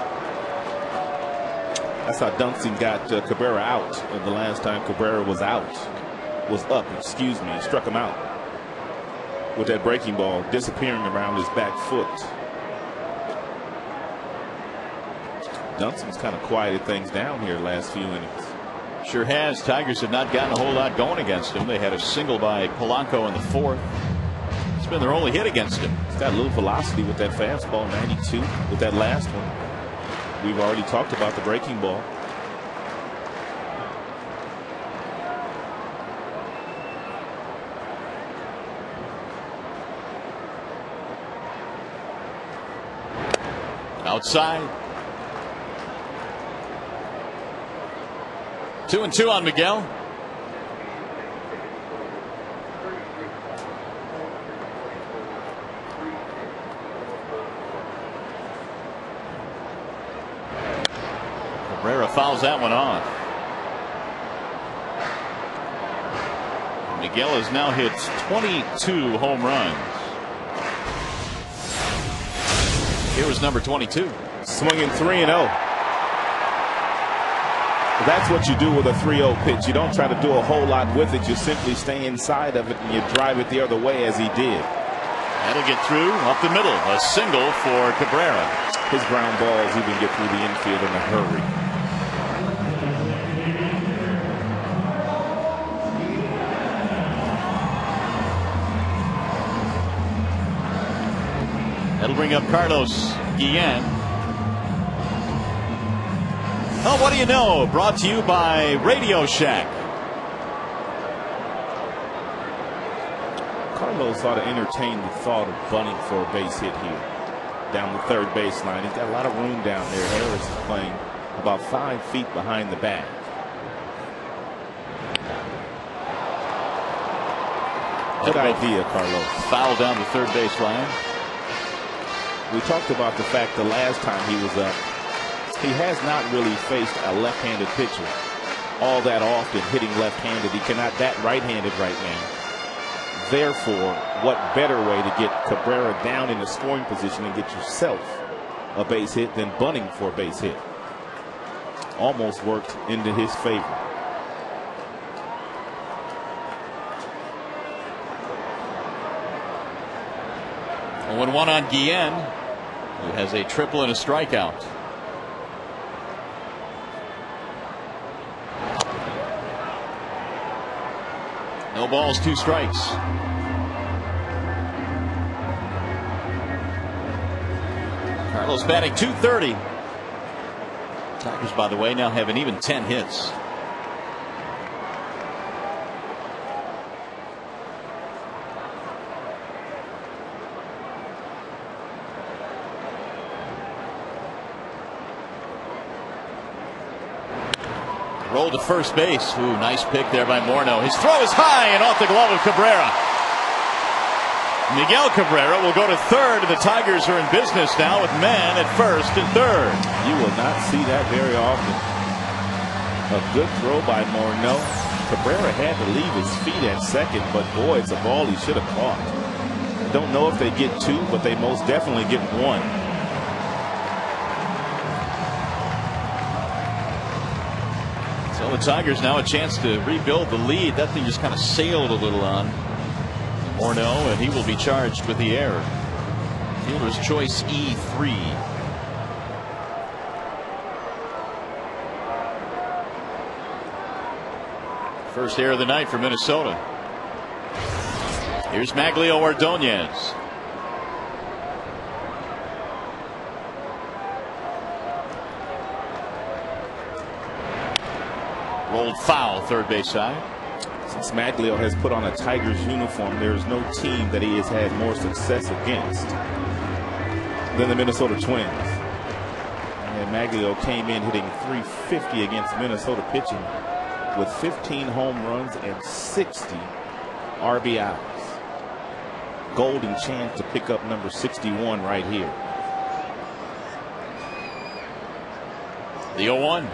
That's how Dunston got Cabrera out the last time Cabrera was up. Struck him out with that breaking ball disappearing around his back foot. Dunston's kind of quieted things down here last few innings.
Sure has. Tigers have not gotten a whole lot going against him. They had a single by Polanco in the fourth. It's been their only hit against him.
He's got a little velocity with that fastball, 92 with that last one. We've already talked about the breaking ball.
Outside. 2-2 on Miguel. fouls that one off. Miguel has now hit 22 home runs. Here was number 22.
Swinging 3-0. That's what you do with a 3-0 pitch. You don't try to do a whole lot with it. You simply stay inside of it and you drive it the other way, as he did.
That'll get through up the middle. A single for Cabrera.
His ground balls even get through the infield in a hurry.
That'll bring up Carlos Guillen. Oh, what do you know? Brought to you by Radio Shack.
Carlos ought to entertain the thought of bunting for a base hit here down the third baseline. He's got a lot of room down there. Harris is playing about 5 feet behind the bag. Good idea, Carlos.
Foul down the third baseline.
We talked about the fact the last time he was up, he has not really faced a left-handed pitcher all that often hitting left-handed. He cannot bat right-handed right now. Therefore, what better way to get Cabrera down in the scoring position and get yourself a base hit than bunting for a base hit? Almost worked into his favor.
Oh, 1-1 on Guillen, who has a triple and a strikeout. No balls, 2 strikes. Carlos batting .230. Tigers, by the way, now have an even 10 hits. Rolled to first base. Ooh, nice pick there by Morneau. His throw is high and off the glove of Cabrera. Miguel Cabrera will go to third, and the Tigers are in business now with men at first and third.
You will not see that very often. A good throw by Morneau. Cabrera had to leave his feet at second, but boy, it's a ball he should have caught. I don't know if they get 2, but they most definitely get 1.
So the Tigers now a chance to rebuild the lead. That thing just kind of sailed a little on Morneau, and he will be charged with the error. Fielder's choice E3. First error of the night for Minnesota. Here's Maglio Ordonez. Rolled foul, third base side.
Since Maglio has put on a Tigers uniform, there is no team that he has had more success against than the Minnesota Twins. And Maglio came in hitting .350 against Minnesota pitching with 15 home runs and 60 RBIs. Golden chance to pick up number 61 right here.
The 0-1.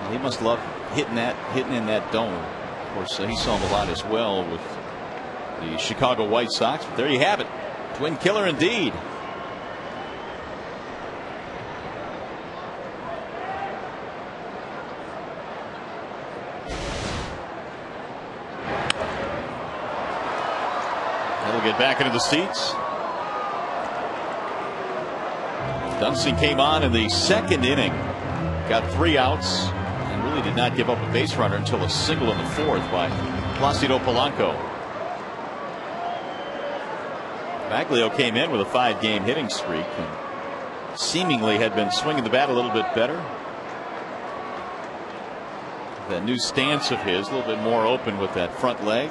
He must love hitting in that dome. Of course, he saw him a lot as well with the Chicago White Sox. But there you have it. Twin killer indeed. They'll get back into the seats. Dunston came on in the second inning. Got 3 outs. Really did not give up a base runner until a single in the fourth by Placido Polanco. Maglio came in with a 5-game hitting streak and seemingly had been swinging the bat a little bit better. That new stance of his, a little bit more open with that front leg.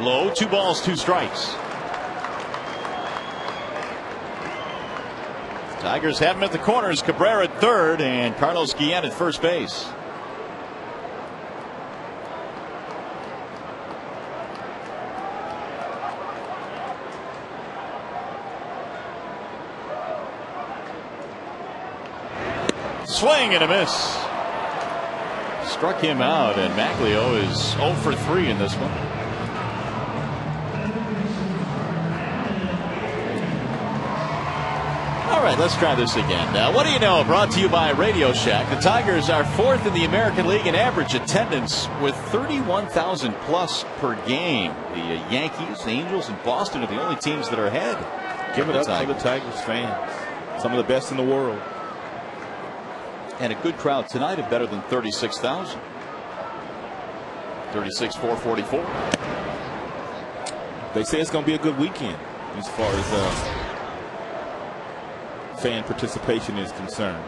Low, 2 balls, 2 strikes. Tigers have him at the corners. Cabrera at third and Carlos Guillen at first base. Swing and a miss. Struck him out, and Maglio is 0 for 3 in this one. All right, let's try this again. Now, what do you know? Brought to you by Radio Shack. The Tigers are 4th in the American League in average attendance with 31,000 plus per game. The Yankees, Angels, and Boston are the only teams that are ahead.
Give it up to the Tigers fans. Some of the best in the world.
And a good crowd tonight of better than 36,000. 36,444.
They say it's going to be a good weekend as far as fan participation is concerned.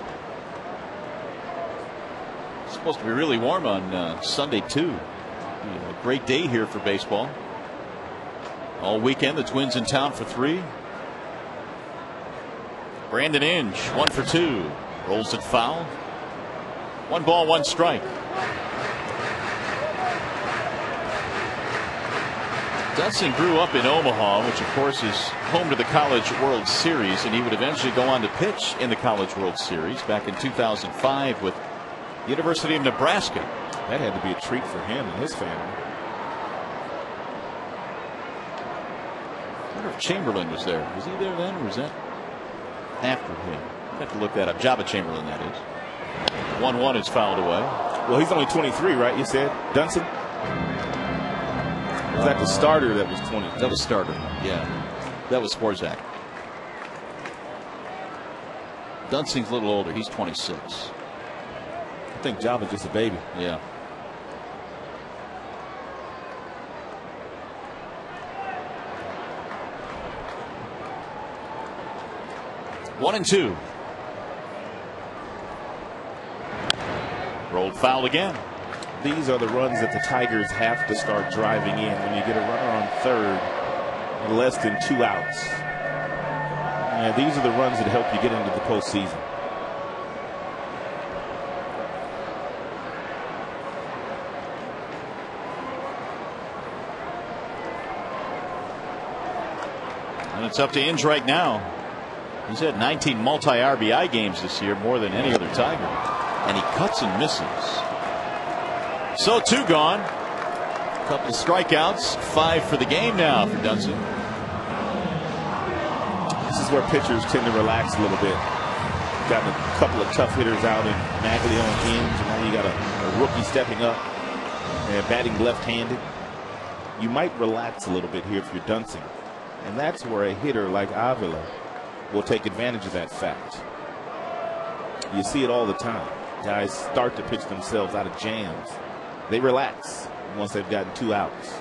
It's supposed to be really warm on Sunday too. A great day here for baseball. All weekend the Twins in town for 3. Brandon Inge 1 for 2. Rolls it foul. 1 ball, 1 strike. Dunston grew up in Omaha, which of course is home to the College World Series, and he would eventually go on to pitch in the College World Series back in 2005 with the University of Nebraska.
That had to be a treat for him and his family.
I wonder if Chamberlain was there. Was he there then, or was that after him? I have to look that up. Jabba Chamberlain, that is. 1-1 is fouled away.
Well, he's only 23, right? You said Dunston? Was that the starter that was 20?
That was starter. Yeah, that was Sporzak. Dunston's a little older. He's 26.
I think Java's just a baby.
Yeah. One and 2. Rolled foul again.
These are the runs that the Tigers have to start driving in when you get a runner on third and less than 2 outs. And these are the runs that help you get into the postseason.
And it's up to Inge right now. He's had 19 multi-RBI games this year, more than any other Tiger. And he cuts and misses. So 2 gone. A couple of strikeouts. 5 for the game now for Dunston.
This is where pitchers tend to relax a little bit. Gotten a couple of tough hitters out in Maglio and Inge, and now you got a rookie stepping up and batting left-handed. You might relax a little bit here if you're Dunston. And that's where a hitter like Avila will take advantage of that fact. You see it all the time. Guys start to pitch themselves out of jams. They relax once they've gotten 2 outs.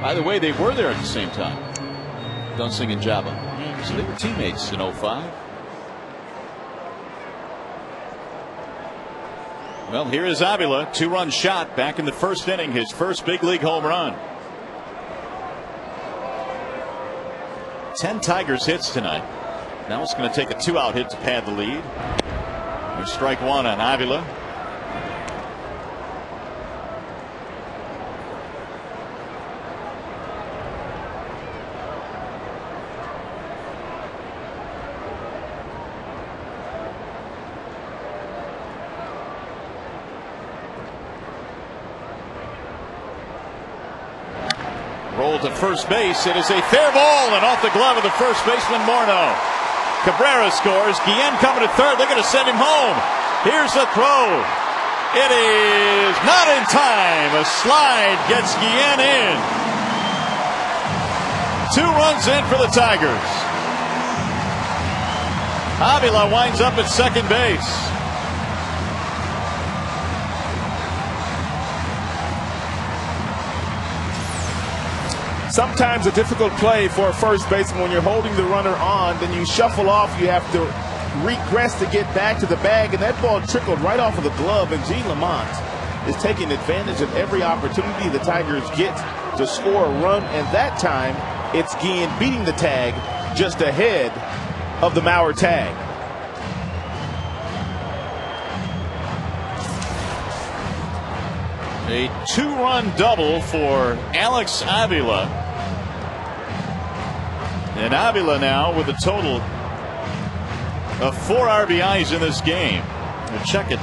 By the way, they were there at the same time. Dunston and Java. So they were teammates in 05. Well, here is Avila, 2-run shot back in the first inning, his first big league home run. 10 Tigers hits tonight. Now it's going to take a 2-out hit to pad the lead. There's strike 1 on Avila. Rolled to first base. It is a fair ball and off the glove of the first baseman Morneau. Cabrera scores. Guillen coming to third. They're going to send him home. Here's the throw. It is not in time. A slide gets Guillen in. 2 runs in for the Tigers. Avila winds up at second base.
Sometimes a difficult play for a first baseman when you're holding the runner on, then you shuffle off, you have to regress to get back to the bag, and that ball trickled right off of the glove, and Gene Lamont is taking advantage of every opportunity the Tigers get to score a run, and that time it's Guillen beating the tag just ahead of the Mauer tag.
A 2-run double for Alex Avila. And Avila now with a total of 4 RBIs in this game. We'll check it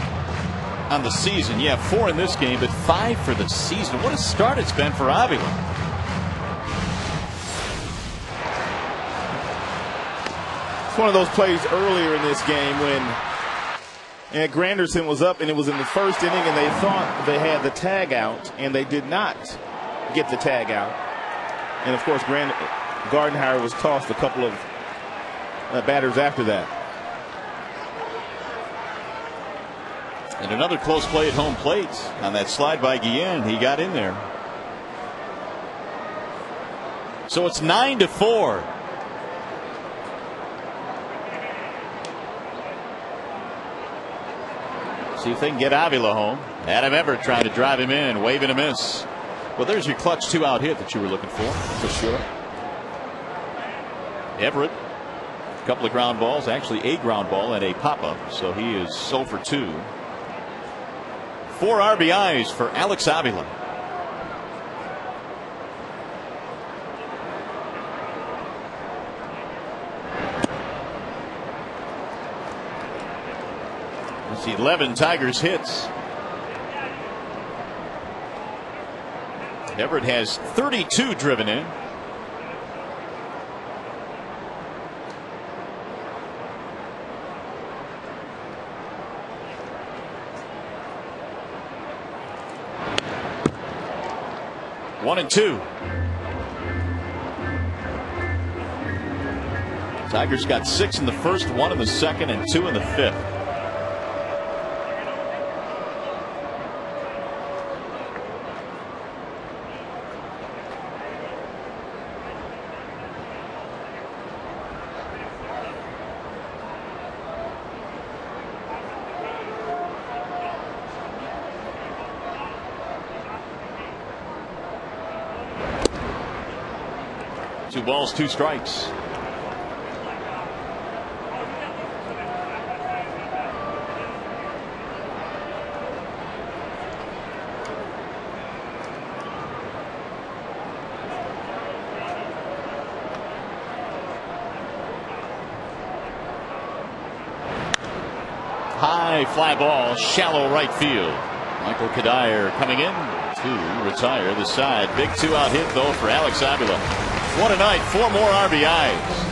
on the season. Yeah, 4 in this game, but 5 for the season. What a start it's been for Avila.
It's one of those plays earlier in this game when Granderson was up and it was in the first inning and they thought they had the tag out and they did not get the tag out. And of course Gardenhire was tossed a couple of batters after that.
And another close play at home plate on that slide by Guillen. He got in there. So it's 9-4. See if they can get Avila home. Adam Everett trying to drive him in, waving a miss. Well, there's your clutch 2-out hit that you were looking for.
For sure.
Everett, a couple of ground balls, actually a ground ball and a pop-up. So he is 0 for 2. 4 RBIs for Alex Avila. That's 11 Tigers hits. Everett has 32 driven in. One and two. Tigers got 6 in the first, 1 in the second, and 2 in the fifth. Two balls, 2 strikes. High fly ball, shallow right field. Michael Kadire coming in to retire the side. Big 2-out hit though for Alex Avila. What a night, 4 more RBIs.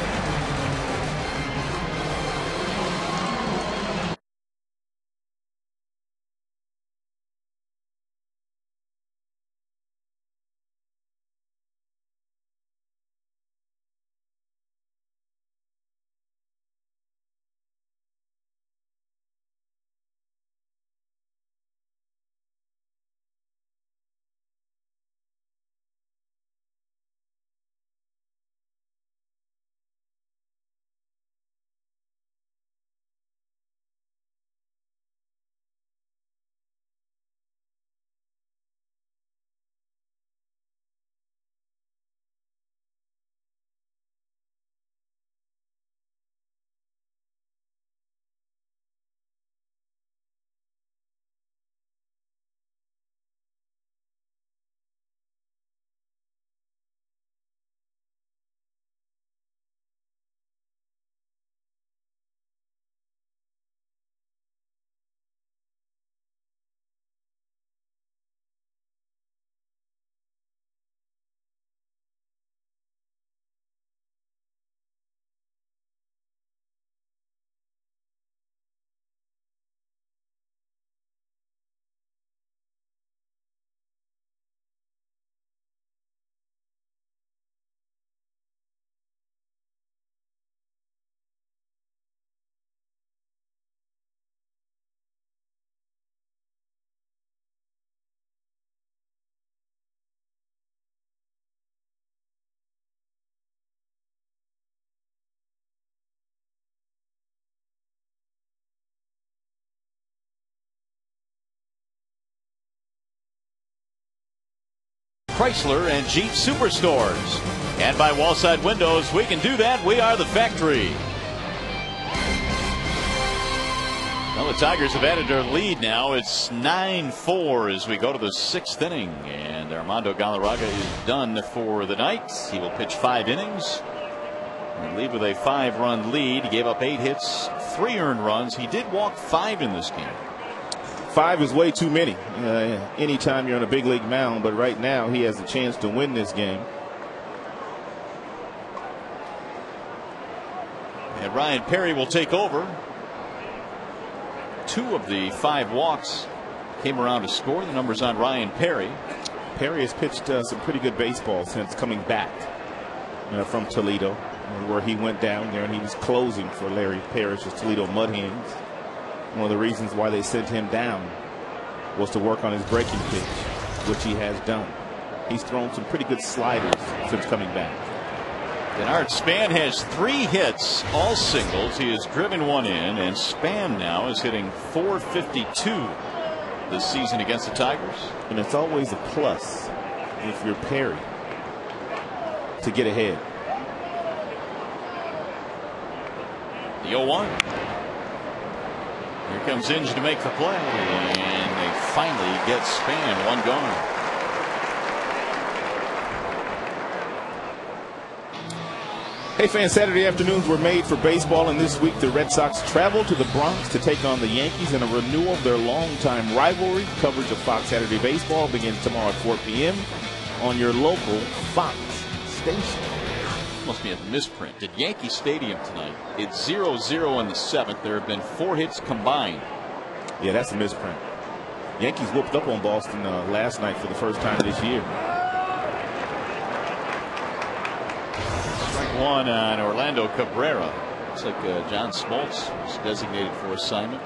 Chrysler and Jeep Superstores. And by Wallside Windows, we can do that. We are the factory. Well, the Tigers have added their lead now. It's 9-4 as we go to the 6th inning. And Armando Galarraga is done for the night. He will pitch 5 innings. And lead with a 5-run lead. He gave up 8 hits, 3 earned runs. He did walk 5 in this game.
5 is way too many anytime you're on a big league mound. But right now he has a chance to win this game.
And Ryan Perry will take over. 2 of the 5 walks came around to score. The numbers on Ryan Perry.
Perry has pitched some pretty good baseball since coming back from Toledo, where he went down there and he was closing for Larry Parrish's Toledo Mud Hens. One of the reasons why they sent him down was to work on his breaking pitch, which he has done. He's thrown some pretty good sliders since coming back.
Denard Span has 3 hits, all singles. He has driven 1 in, and Span now is hitting .452 this season against the Tigers.
And it's always a plus if you're Perry to get ahead.
The 0-1. Here comes Inge to make the play, and they finally get Span 1 gone.
Hey fans, Saturday afternoons were made for baseball, and this week the Red Sox travel to the Bronx to take on the Yankees in a renewal of their longtime rivalry. Coverage of Fox Saturday Baseball begins tomorrow at 4 p.m. on your local Fox station.
Must be a misprint. At Yankee Stadium tonight, it's 0-0 in the 7th. There have been 4 hits combined.
Yeah, that's a misprint. Yankees whooped up on Boston last night for the first time this year.
Strike 1 on Orlando Cabrera. Looks like John Smoltz was designated for assignment.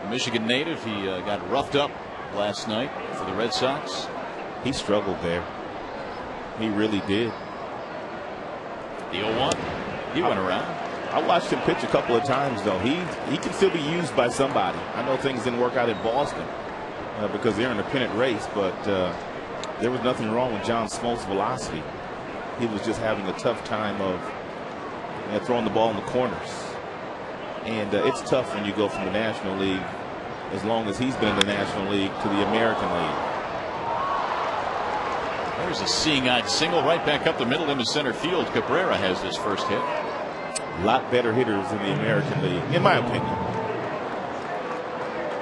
A Michigan native. He got roughed up last night for the Red Sox.
He struggled there. He really did.
The 0-1. He went around.
I watched him pitch a couple of times, though. He can still be used by somebody. I know things didn't work out in Boston because they're in a pennant race, but there was nothing wrong with John Smoltz's velocity. He was just having a tough time of throwing the ball in the corners. And it's tough when you go from the National League, as long as he's been in the National League, to the American League.
There's a seeing-eyed single right back up the middle into center field. Cabrera has his first hit.
A lot better hitters in the American League, in my opinion.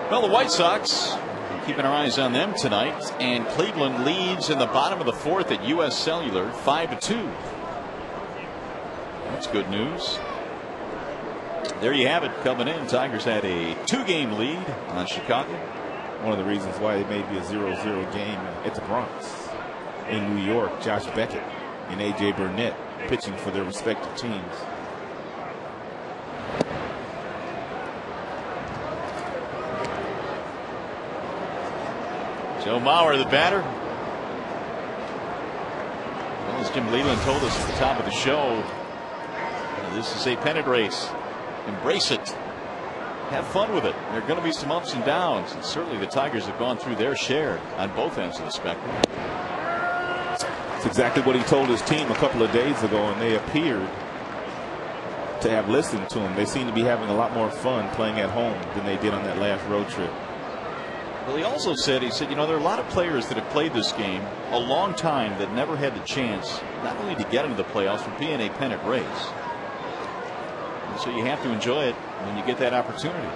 Well, the White Sox, keeping our eyes on them tonight, and Cleveland leads in the bottom of the 4th at U.S. Cellular 5-2. That's good news. There you have it. Coming in, Tigers had a 2-game lead on Chicago.
One of the reasons why it may be a 0-0 game at the Bronx. In New York, Josh Beckett and A.J. Burnett pitching for their respective teams.
Joe Mauer, the batter. Well, as Jim Leland told us at the top of the show, this is a pennant race. Embrace it. Have fun with it. There are going to be some ups and downs, and certainly the Tigers have gone through their share on both ends of the spectrum.
That's exactly what he told his team a couple of days ago, and they appeared to have listened to him. They seem to be having a lot more fun playing at home than they did on that last road trip.
Well, he also said, you know, there are a lot of players that have played this game a long time that never had the chance not only to get into the playoffs, but be in a pennant race. And so you have to enjoy it when you get that opportunity.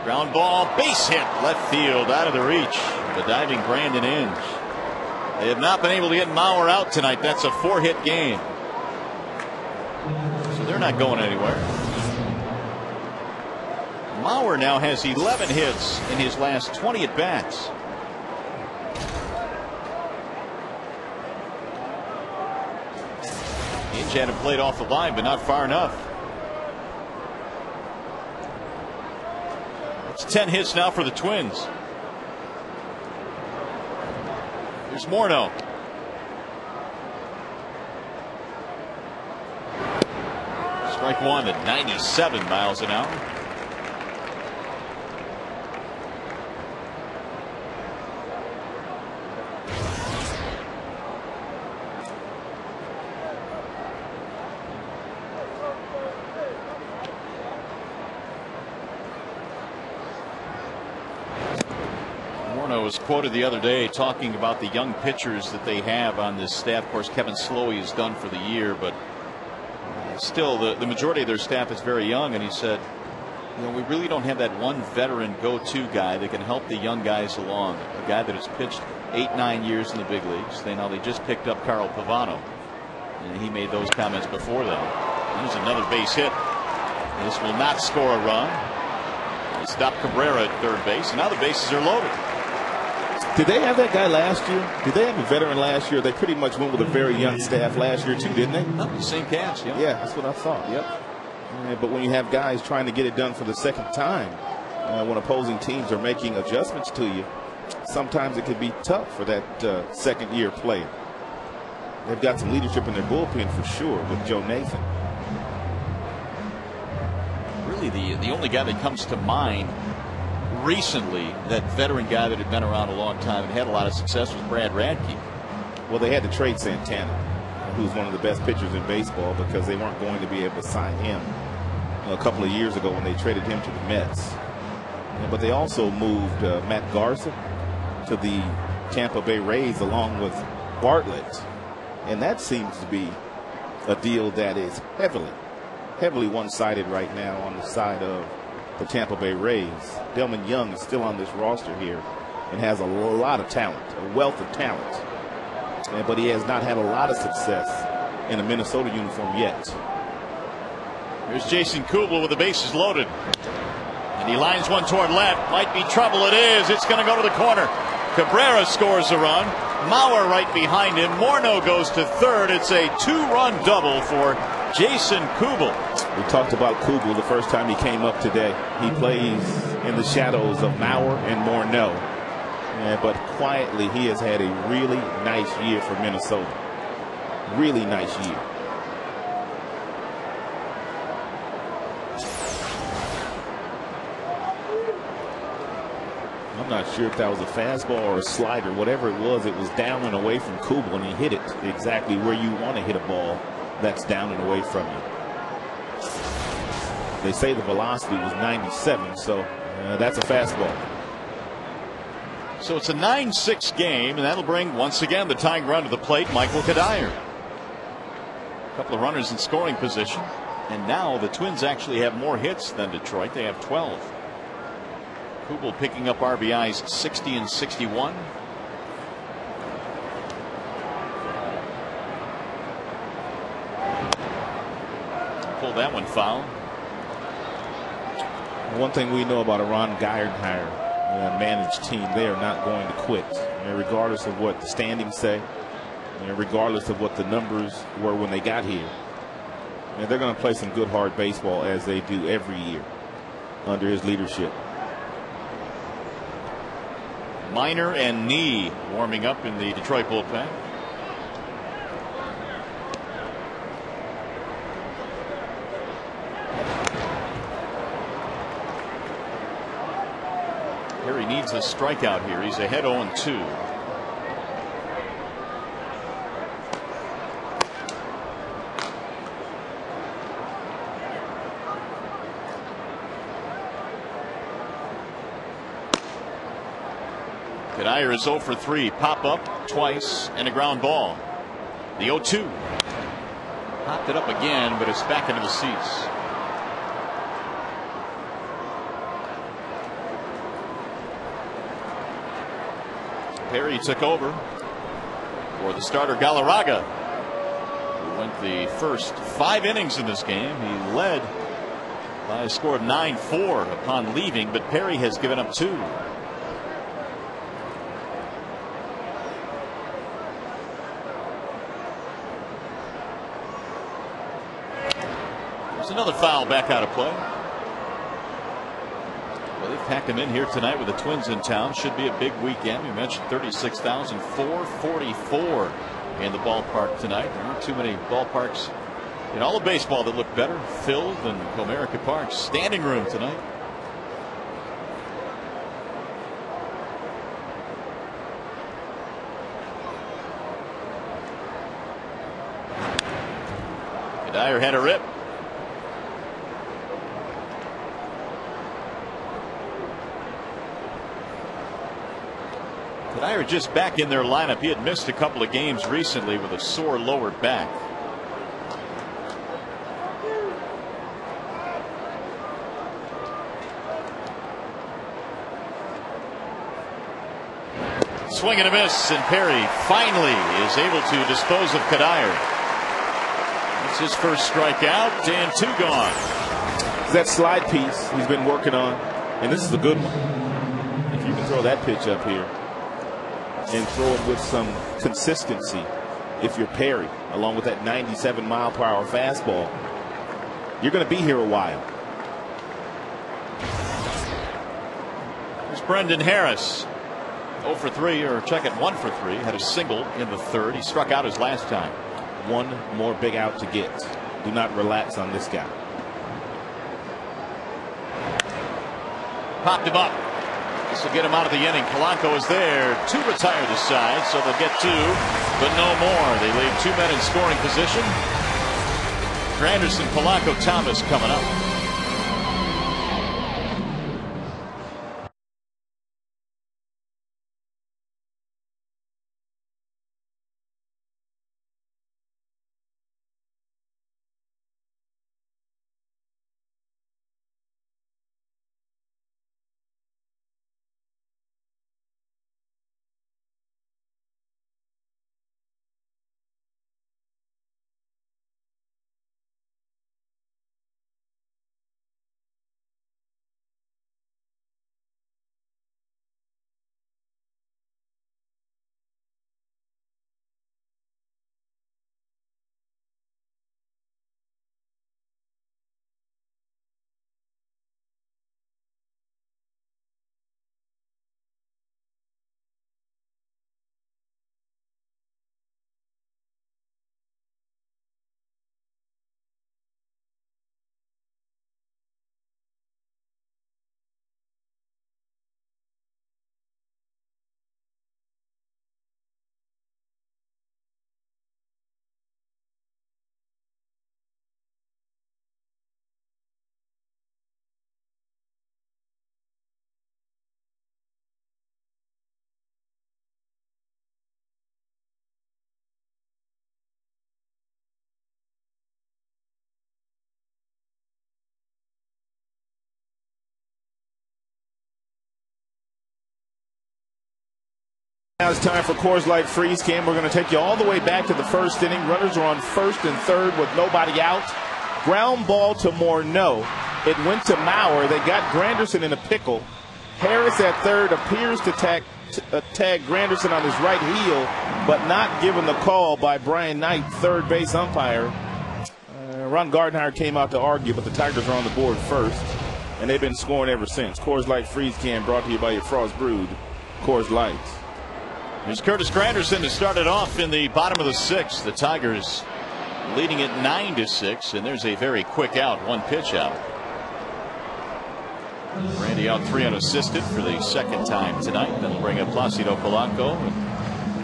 Ground ball, base hit, left field, out of the reach. The diving Brandon Inge. They have not been able to get Mauer out tonight. That's a 4-hit game. So they're not going anywhere. Mauer now has 11 hits in his last 20 at-bats. Inge had him played off the line, but not far enough. It's 10 hits now for the Twins. Here's Morneau. Strike 1 at 97 miles an hour. was quoted the other day talking about the young pitchers that they have on this staff. Of course, Kevin Slowey is done for the year, but still the majority of their staff is very young. And he said, you know, we really don't have that one veteran go-to guy that can help the young guys along. A guy that has pitched 8-9 years in the big leagues. They just picked up Carl Pavano, and he made those comments before them. Here's another base hit. This will not score a run. They stopped Cabrera at third base, and now the bases are loaded.
Did they have that guy last year? Did they have a veteran last year? They pretty much went with a very young staff last year too, didn't they?
The same cast, yeah.
Yeah, that's what I thought.
Yep.
Yeah, but when you have guys trying to get it done for the second time, when opposing teams are making adjustments to you, sometimes it can be tough for that second-year player. They've got some leadership in their bullpen for sure with Joe Nathan.
Really, the only guy that comes to mind recently, that veteran guy that had been around a long time and had a lot of success, was Brad Radke.
Well, they had to trade Santana, who's one of the best pitchers in baseball, because they weren't going to be able to sign him a couple of years ago when they traded him to the Mets. But they also moved Matt Garza to the Tampa Bay Rays along with Bartlett, and that seems to be a deal that is heavily one-sided right now on the side of the Tampa Bay Rays. Delman Young is still on this roster here and has a lot of talent, a wealth of talent, but he has not had a lot of success in a Minnesota uniform yet.
Here's Jason Kubel with the bases loaded, and he lines one toward left. Might be trouble. It is. It's going to go to the corner. Cabrera scores a run. Mauer right behind him. Morneau goes to third. It's a 2-run double for Jason Kubel.
We talked about Kubel the first time he came up today. He plays in the shadows of Mauer and Morneau. But quietly, he has had a really nice year for Minnesota. Really nice year. I'm not sure if that was a fastball or a slider. Whatever it was down and away from Kubel, and he hit it exactly where you want to hit a ball that's down and away from you. They say the velocity was 97, so that's a fastball.
So it's a 9-6 game, and that'll bring once again the tying run to the plate, Michael Kadire. A couple of runners in scoring position, and now the Twins actually have more hits than Detroit. They have 12. Kubel picking up RBIs 60 and 61. Pulled that one foul.
One thing we know about a Ron Geierheimer managed team, they are not going to quit. Regardless of what the standings say, regardless of what the numbers were when they got here, they're going to play some good hard baseball as they do every year under his leadership.
Minor and Knee warming up in the Detroit bullpen. Harry needs a strikeout here. He's ahead 0-2. Kadire is 0 for 3. Pop up twice and a ground ball. The 0-2. Popped it up again, but it's back into the seats. Perry took over for the starter Galarraga, who went the first 5 innings in this game. He led by a score of 9-4 upon leaving, but Perry has given up 2. There's another foul back out of play. Well, they've packed him in here tonight with the Twins in town. Should be a big weekend. We mentioned 36,444 in the ballpark tonight. There aren't too many ballparks in all of baseball that look better filled than Comerica Park's standing room tonight. Kadire had a rip. Kadire just back in their lineup. He had missed a couple of games recently with a sore lower back. Swing and a miss, and Perry finally is able to dispose of Kadire. It's his first strikeout, and 2 gone.
That slide piece he's been working on, and this is a good one. If you can throw that pitch up here and throw it with some consistency, if you're Perry, along with that 97-mile-per-hour fastball, you're going to be here a while.
There's Brendan Harris. 0 for 3, or check it, 1 for 3. Had a single in the 3rd. He struck out his last time.
One more big out to get. Do not relax on this guy.
Popped him up. This will get him out of the inning. Polanco is there to retire the side, so they'll get 2, but no more. They leave 2 men in scoring position. Granderson, Polanco, Thomas coming up.
Now it's time for Coors Light Freeze Cam. We're going to take you all the way back to the 1st inning. Runners are on 1st and 3rd with nobody out. Ground ball to Morneau. It went to Mauer. They got Granderson in a pickle. Harris at 3rd appears to tag Granderson on his right heel, but not given the call by Brian Knight, 3rd base umpire. Ron Gardenhire came out to argue, but the Tigers are on the board first, and they've been scoring ever since. Coors Light Freeze Cam brought to you by your Frost Brewed Coors Light.
Here's Curtis Granderson to start it off in the bottom of the 6th. The Tigers leading it 9-6, and there's a very quick out, 1 pitch out. Randy out 3 unassisted for the 2nd time tonight. That'll bring up Placido Polanco.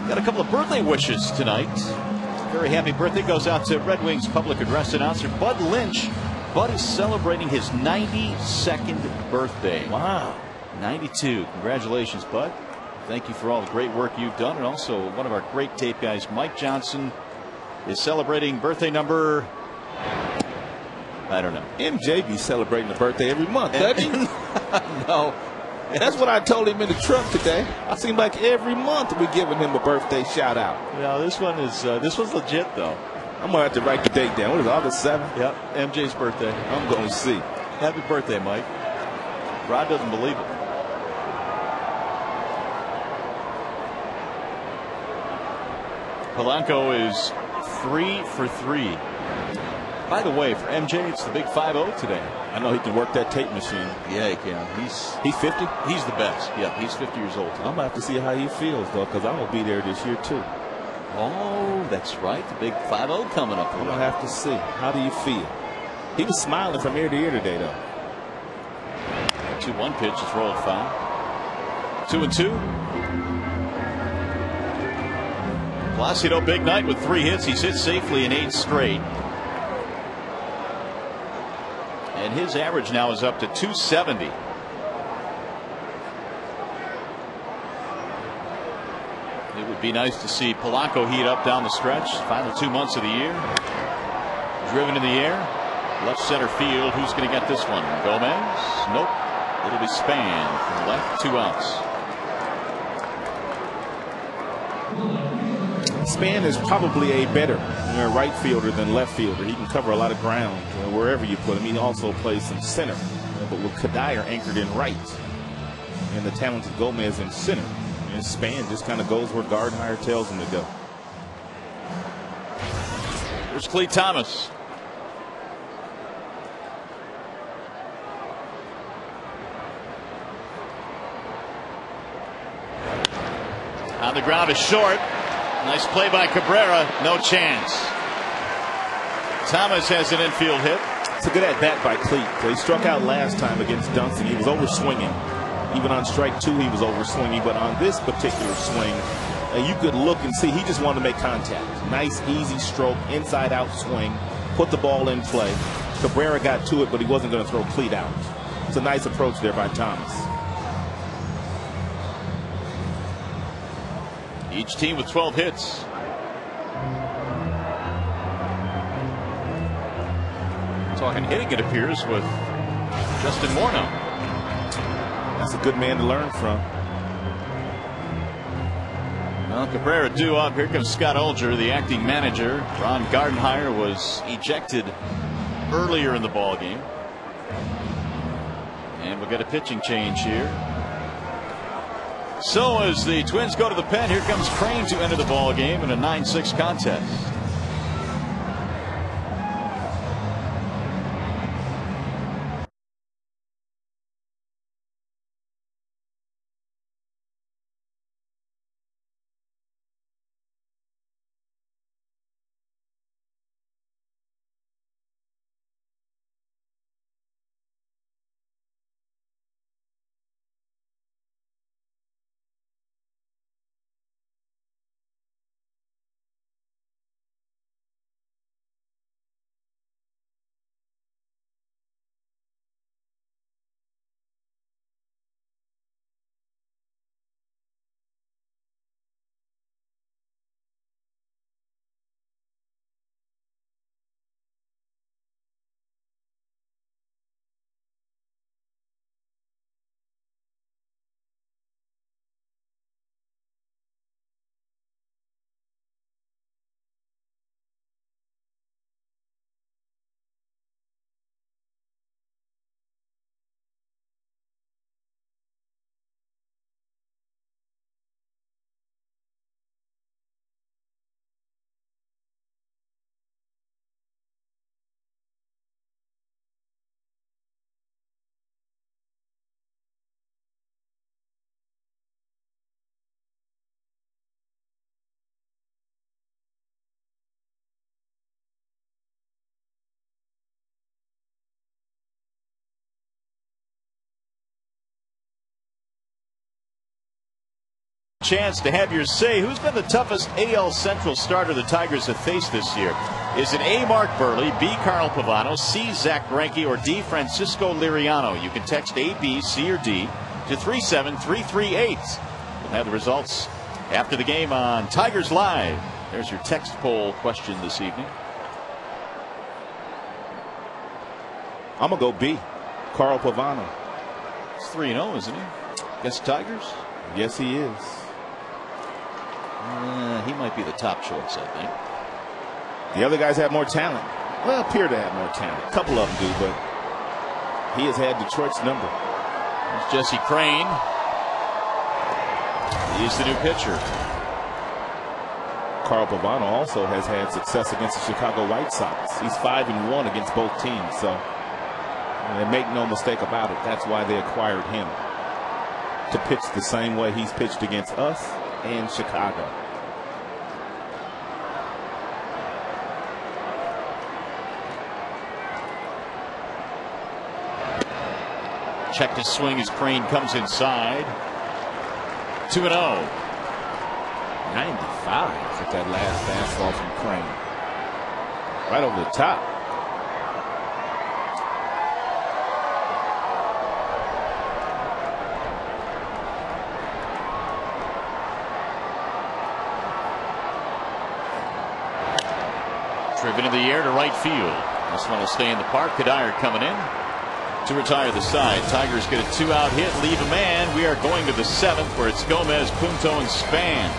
Got a couple of birthday wishes tonight. Very happy birthday goes out to Red Wings public address announcer Bud Lynch. Bud is celebrating his 92nd birthday.
Wow.
92. Congratulations, Bud. Thank you for all the great work you've done. And also one of our great tape guys, Mike Johnson, is celebrating birthday number, I don't know.
MJ be celebrating the birthday every month, doesn't he?
No.
That's what I told him in the truck today. I seem like every month we're giving him a birthday shout out.
No, this one's legit though.
I'm gonna have to write the date down. What is it, August 7th?
Yep, MJ's birthday.
I'm gonna see.
Happy birthday, Mike. Rod doesn't believe it. Polanco is 3 for 3. By the way, for MJ, it's the big 5-0 today.
I know he can work that tape machine.
Yeah, he can.
He's 50?
He's the best. Yeah, he's 50 years old today.
I'm going to have to see how he feels, though, because I'm going to be there this year, too.
Oh, that's right. The big 5-0 coming up.
I'm going to have to see. How do you feel? He was smiling from ear to ear today, though.
2-1 pitch is rolled foul. 2-2. Placido, big night with 3 hits. He's hit safely in 8 straight. And his average now is up to 270. It would be nice to see Polanco heat up down the stretch. Final 2 months of the year. Driven in the air. Left center field. Who's going to get this one? Gomez? Nope. It'll be Span from left. 2 outs.
Span is probably a better right fielder than left fielder. He can cover a lot of ground wherever you put him. He also plays some center. But with Kadire anchored in right and the talented Gomez in center, and Span just kind of goes where Gardenhire tells him to go.
Here's Clee Thomas. On the ground is short. Nice play by Cabrera. No chance. Thomas has an infield hit.
It's a good at bat by Cleat. He struck out last time against Dunston. He was over swinging. Even on strike 2, he was over swinging. But on this particular swing, you could look and see he just wanted to make contact. Nice, easy stroke, inside out swing. Put the ball in play. Cabrera got to it, but he wasn't going to throw Cleat out. It's a nice approach there by Thomas.
Each team with 12 hits. Talking hitting, it appears, with Justin Morneau.
That's a good man to learn from.
Well, Cabrera due up. Here comes Scott Olger, the acting manager. Ron Gardenhire was ejected earlier in the ball game. And we'll get a pitching change here. So as the Twins go to the pen, here comes Crane to enter the ball game in a 9-6 contest. Chance to have your say. Who's been the toughest AL Central starter the Tigers have faced this year? Is it A. Mark Burley, B. Carl Pavano, C. Zach Greinke, or D. Francisco Liriano? You can text A, B, C, or D to 37338. We'll have the results after the game on Tigers Live. There's your text poll question this evening.
I'm going to go B. Carl Pavano.
It's 3-0, isn't he? Against Tigers?
Yes, he is.
He might be the top choice, I think.
The other guys have more talent. Well, appear to have more talent. A couple of them do, but he has had Detroit's number.
There's Jesse Crane. He's the new pitcher.
Carl Pavano also has had success against the Chicago White Sox. He's 5-1 against both teams, so make no mistake about it. That's why they acquired him, to pitch the same way he's pitched against us and Chicago.
Check to swing as Crane comes inside. 2-0.
95 at that last fastball from Crane. Right over the top.
Driven in the air to right field. This one will stay in the park. Kadire coming in to retire the side. Tigers get a 2-out hit, leave a man. We are going to the 7th, where it's Gomez, Punto, and Span.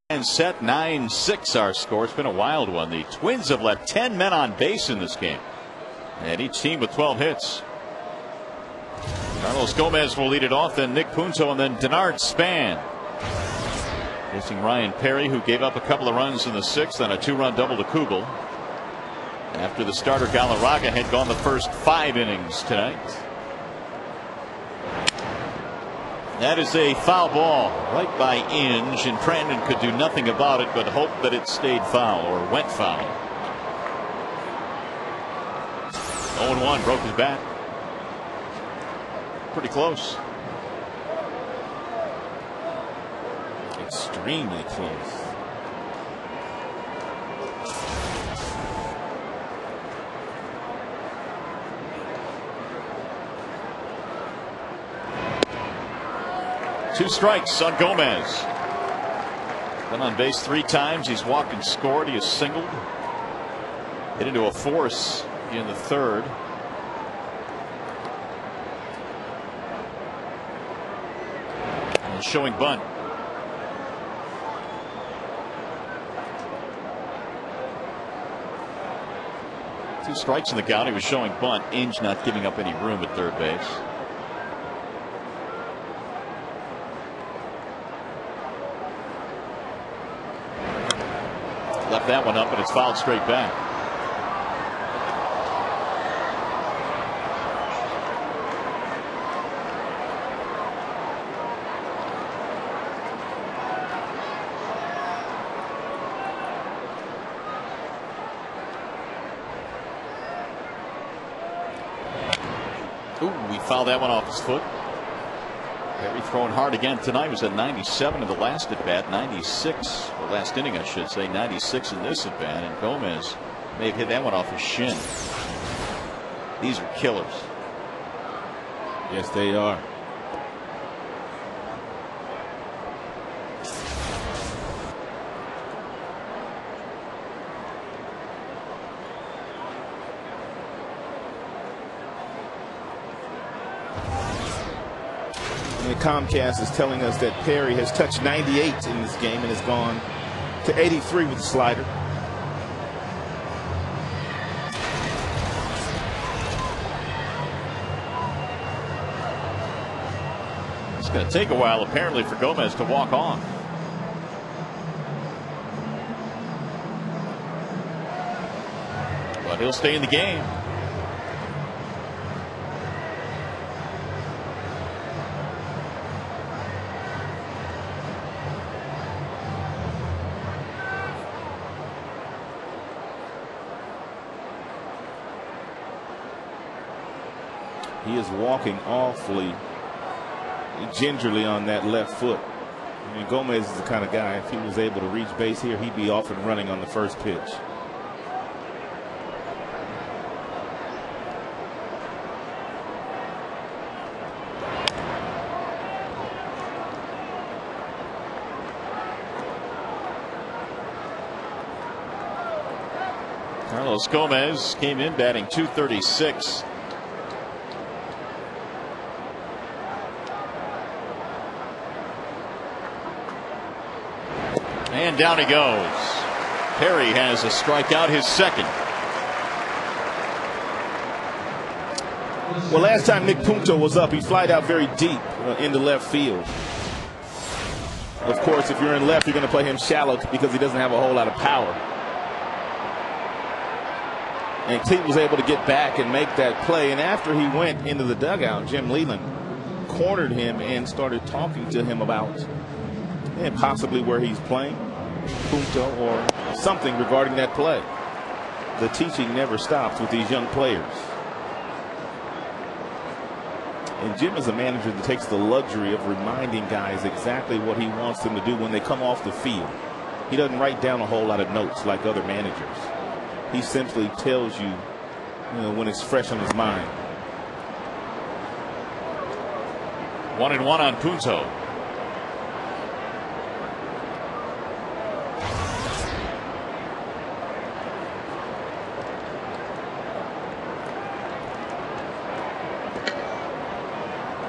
And set 9-6 our score. It's been a wild one. The Twins have left 10 men on base in this game, and each team with 12 hits. Carlos Gomez will lead it off, then Nick Punto, and then Denard Span. Facing Ryan Perry, who gave up a couple of runs in the 6th and a 2-run double to Kugel. After the starter Galarraga had gone the first 5 innings tonight. That is a foul ball right by Inge, and Brandon could do nothing about it but hope that it stayed foul or went foul. 0-1, broke his bat. Pretty close.
Extremely close.
Two strikes on Gomez. Been on base 3 times. He's walked and scored. He has singled. Hit into a force in the 3rd. And showing bunt. Two strikes in the count. He was showing bunt. Inge not giving up any room at third base. Left that one up, and it's fouled straight back. Ooh, we fouled that one off his foot. Perry throwing hard again tonight. He was at 97 in the last at bat, 96, or last inning I should say, 96 in this at bat, and Gomez may have hit that one off his shin. These are killers.
Yes, they are. And Comcast is telling us that Perry has touched 98 in this game and has gone to 83 with the slider.
It's going to take a while apparently for Gomez to walk off. But he'll stay in the game.
He is walking awfully gingerly on that left foot. I mean, Gomez is the kind of guy, if he was able to reach base here, he'd be off and running on the first pitch.
Carlos Gomez came in batting .236. And down he goes. Perry has a strikeout, his second.
Well, last time Nick Punto was up, he flied out very deep into left field. Of course, if you're in left, you're going to play him shallow because he doesn't have a whole lot of power. And Cleveland was able to get back and make that play. And after he went into the dugout, Jim Leland cornered him and started talking to him about possibly where he's playing, Punto, or something regarding that play. The teaching never stops with these young players. And Jim is a manager that takes the luxury of reminding guys exactly what he wants them to do when they come off the field. He doesn't write down a whole lot of notes like other managers. He simply tells you, when it's fresh on his mind.
1-1 on Punto.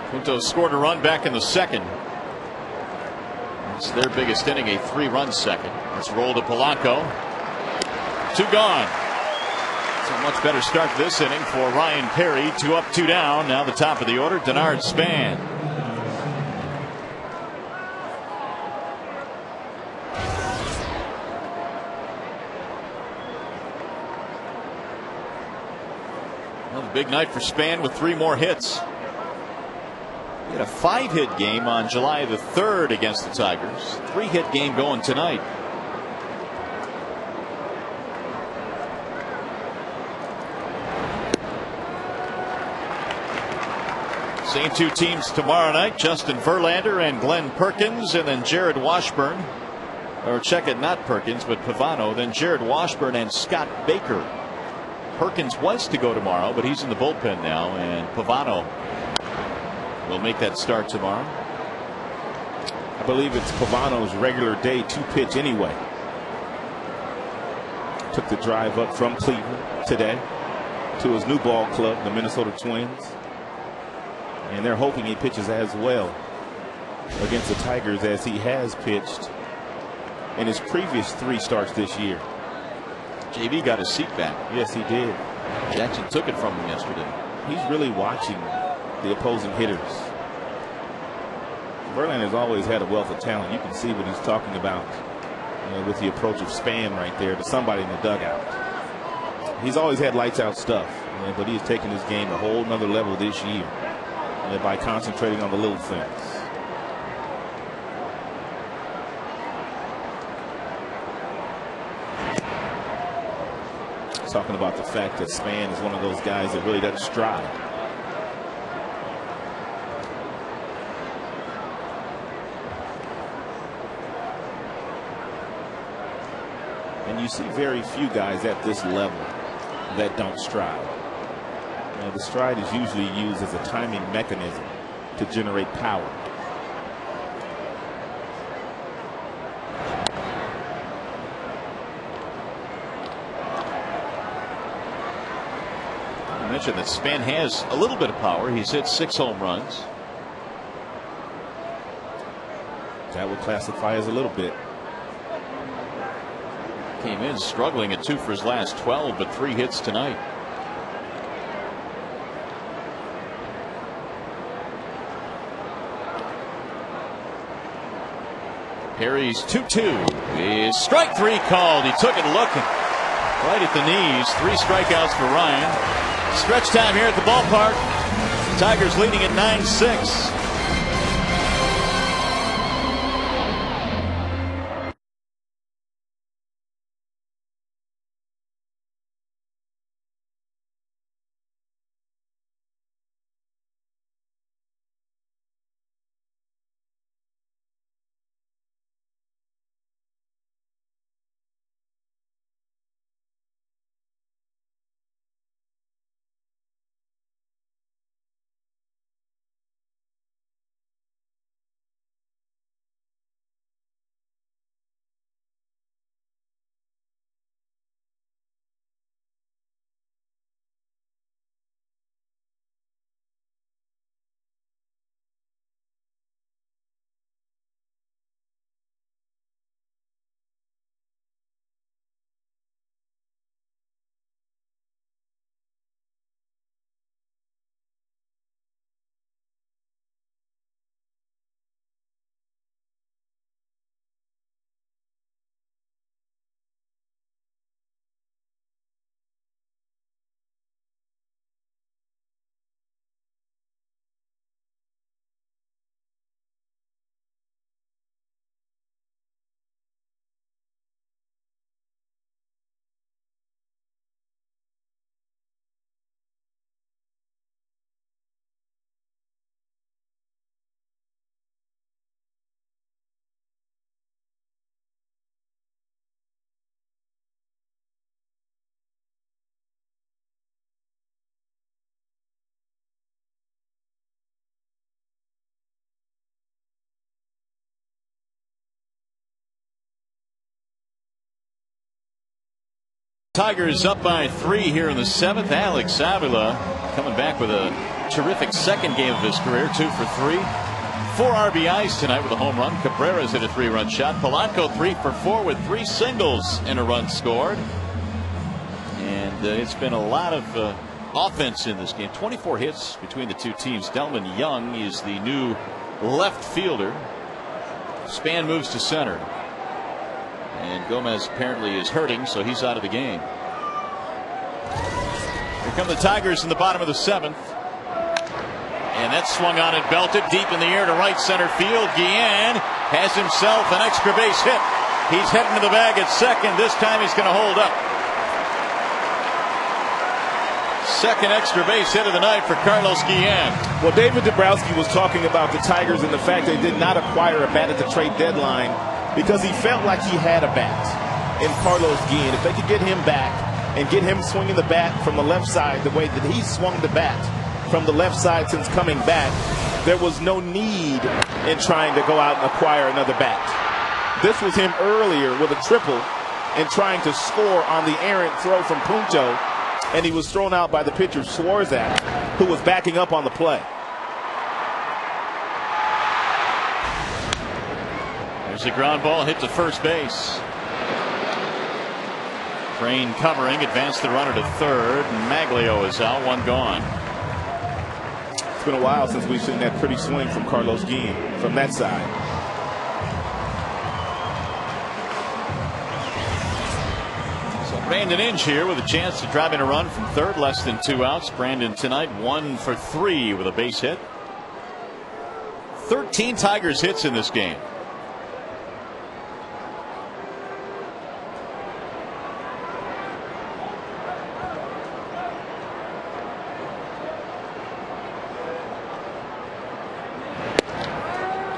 Punto scored a run back in the second. It's their biggest inning, a 3-run second. Let's roll to Polanco. 2 gone. It's a much better start to this inning for Ryan Perry. 2 up, 2 down. Now the top of the order, Denard Span. Another big night for Span with 3 more hits. He had a 5-hit game on July the 3rd against the Tigers. 3-hit game going tonight. Same 2 teams tomorrow night. Justin Verlander and Glenn Perkins, and then Jared Washburn. Or check it, not Perkins, but Pavano. Then Jared Washburn and Scott Baker. Perkins was to go tomorrow, but he's in the bullpen now, and Pavano will make that start tomorrow.
I believe it's Pavano's regular day 2-pitch anyway. Took the drive up from Cleveland today to his new ball club, the Minnesota Twins. And they're hoping he pitches as well against the Tigers as he has pitched in his previous 3 starts this year.
JV got his seat back.
Yes, he did.
Jackson took it from him yesterday.
He's really watching the opposing hitters. Verlander's always had a wealth of talent. You can see what he's talking about with the approach of Span right there to somebody in the dugout. He's always had lights out stuff, but he's taken his game a whole nother level this year by concentrating on the little things. Talking about the fact that Span is one of those guys that really doesn't stride. And you see very few guys at this level that don't stride. The stride is usually used as a timing mechanism to generate power.
I mentioned that Span has a little bit of power. He's hit 6 home runs.
That would classify as a little bit.
Came in struggling at 2 for his last 12, but 3 hits tonight. Perry's 2-2 is strike 3 called. He took it looking right at the knees. 3 strikeouts for Ryan. Stretch time here at the ballpark. Tigers leading at 9-6. Tigers up by 3 here in the 7th. Alex Avila coming back with a terrific second game of his career, 2 for 3. 4 RBIs tonight with a home run. Cabrera's hit a 3-run shot. Polanco 3 for 4 with 3 singles and a run scored. And it's been a lot of offense in this game. 24 hits between the two teams. Delman Young is the new left fielder. Span moves to center. And Gomez apparently is hurting, so he's out of the game. Here come the Tigers in the bottom of the 7th. And that's swung on and belted deep in the air to right center field. Guillen has himself an extra base hit. He's heading to the bag at second. This time he's going to hold up. Second extra base hit of the night for Carlos Guillen.
Well, David Dabrowski was talking about the Tigers and the fact they did not acquire a bat at the trade deadline because he felt like he had a bat in Carlos Guillen. If they could get him back and get him swinging the bat from the left side the way that he swung the bat from the left side since coming back, there was no need in trying to go out and acquire another bat. This was him earlier with a triple and trying to score on the errant throw from Punto, and he was thrown out by the pitcher Swarzak, who was backing up on the play.
There's a ground ball hit to first base. Crane covering, advanced the runner to third, and Maglio is out, 1 gone.
It's been a while since we've seen that pretty swing from Carlos Guillen from that side.
So Brandon Inge here with a chance to drive in a run from third, less than 2 outs. Brandon tonight 1 for 3 with a base hit. 13 Tigers hits in this game.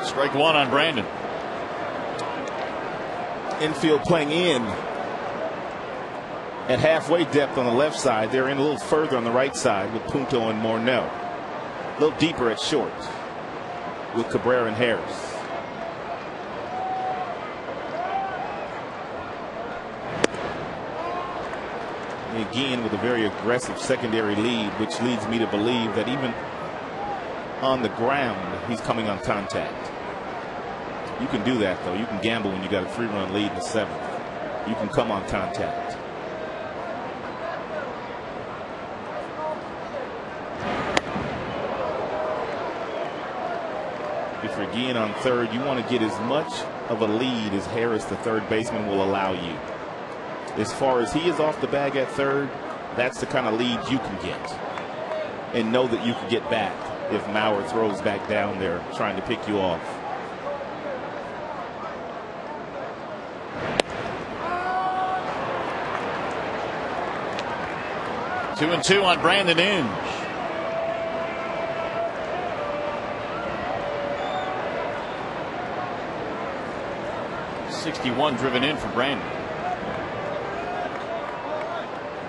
Strike 1 on Brandon.
Infield playing in at halfway depth on the left side. They're in a little further on the right side with Punto and Morneau. A little deeper at short with Cabrera and Harris. Again with a very aggressive secondary lead, which leads me to believe that even on the ground he's coming on contact. You can do that, though. You can gamble when you got a 3-run lead in the 7th. You can come on contact. If you're Guillen on third, you want to get as much of a lead as Harris, the third baseman, will allow you. As far as he is off the bag at third, that's the kind of lead you can get. And know that you can get back if Mauer throws back down there trying to pick you off.
Two and 2 on Brandon Inge. .61 driven in for Brandon.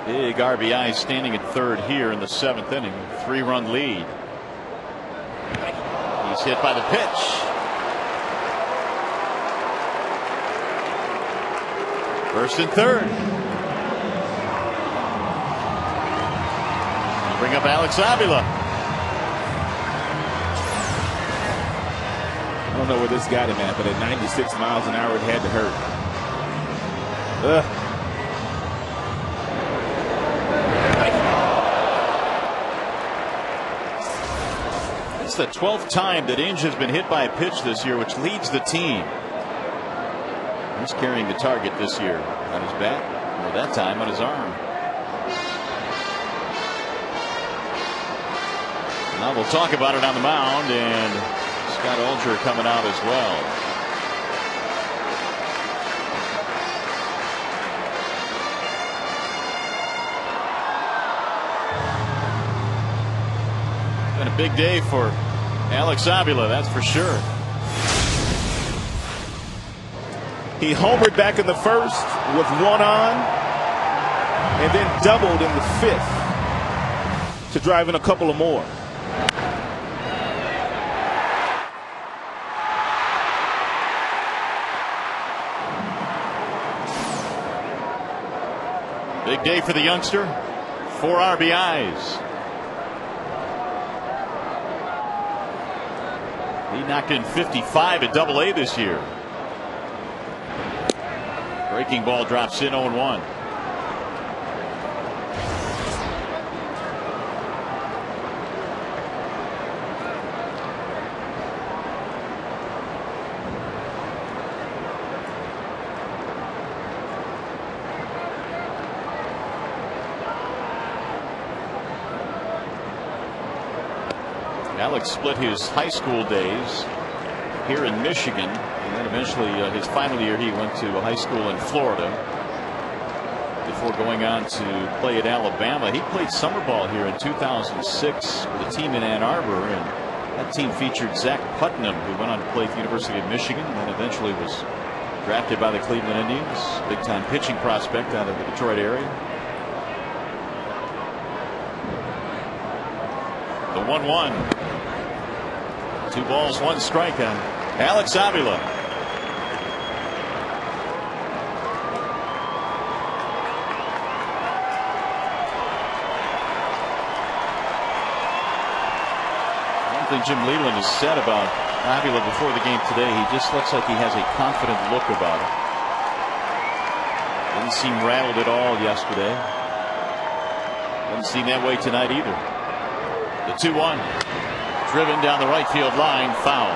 Big RBI standing at third here in the 7th inning. 3-run lead. He's hit by the pitch. First and third. Bring up Alex Avila.
I don't know where this got him at, but at 96 miles an hour, it had to hurt.
It's the 12th time that Inge has been hit by a pitch this year, which leads the team. He's carrying the target this year on his bat, or that time on his arm. Now we'll talk about it on the mound, and Scott Alger coming out as well. It's been a big day for Alex Avila, that's for sure.
He homered back in the first with 1 on, and then doubled in the 5th to drive in a couple of more.
Big day for the youngster. 4 RBIs. He knocked in 55 at AA this year. Breaking ball drops in 0-1. Alex split his high school days here in Michigan, and then eventually his final year he went to a high school in Florida before going on to play at Alabama. He played summer ball here in 2006 with a team in Ann Arbor, and that team featured Zach Putnam, who went on to play at the University of Michigan and then eventually was drafted by the Cleveland Indians. Big time pitching prospect out of the Detroit area. The 1-1. 2 balls, 1 strike on Alex Avila. One thing Jim Leland has said about Avila before the game today, he just looks like he has a confident look about it. Didn't seem rattled at all yesterday. Doesn't seem that way tonight either. The 2-1. Driven down the right field line, foul.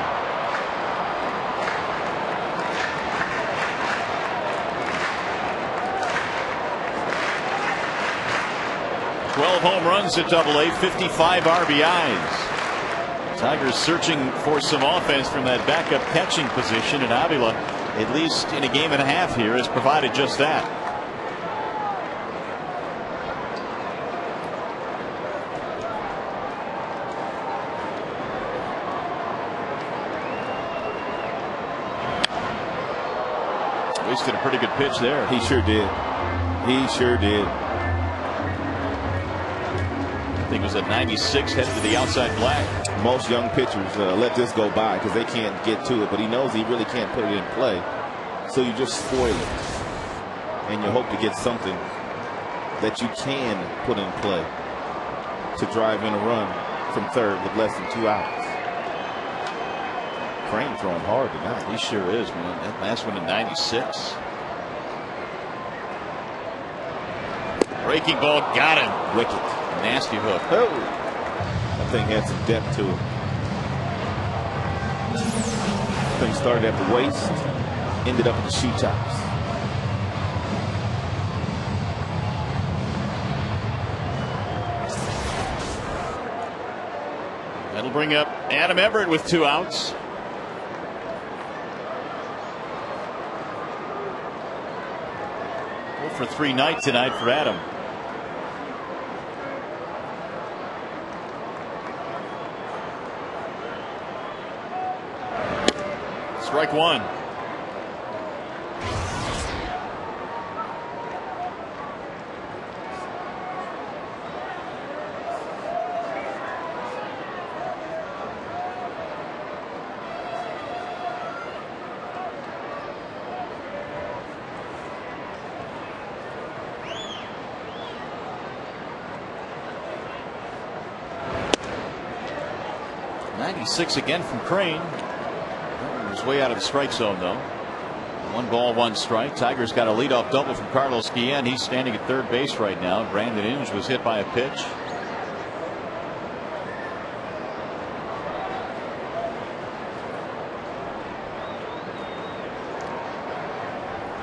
"12 home runs at AA, 55 RBIs. Tigers searching for some offense from that backup catching position, and Avila, at least in a game and a half here, has provided just that. Wasted a pretty good pitch there.
He sure did. He sure did.
I think it was at 96, headed to the outside black.
Most young pitchers let this go by because they can't get to it, but he knows he really can't put it in play. So you just spoil it. And you hope to get something that you can put in play to drive in a run from third with less than 2 outs. Crane throwing hard tonight.
He sure is, man. That last one in 96. Breaking ball, got him.
Wicked.
Nasty hook.
Oh, that thing had some depth to it. Thing started at the waist, ended up at the shoe tops.
That'll bring up Adam Everett with 2 outs. For 3 night tonight for Adam. Strike 1. Six again from Crane. He was way out of the strike zone though. 1 ball, 1 strike. Tigers got a leadoff double from Carlos Guillen. He's standing at third base right now. Brandon Inge was hit by a pitch.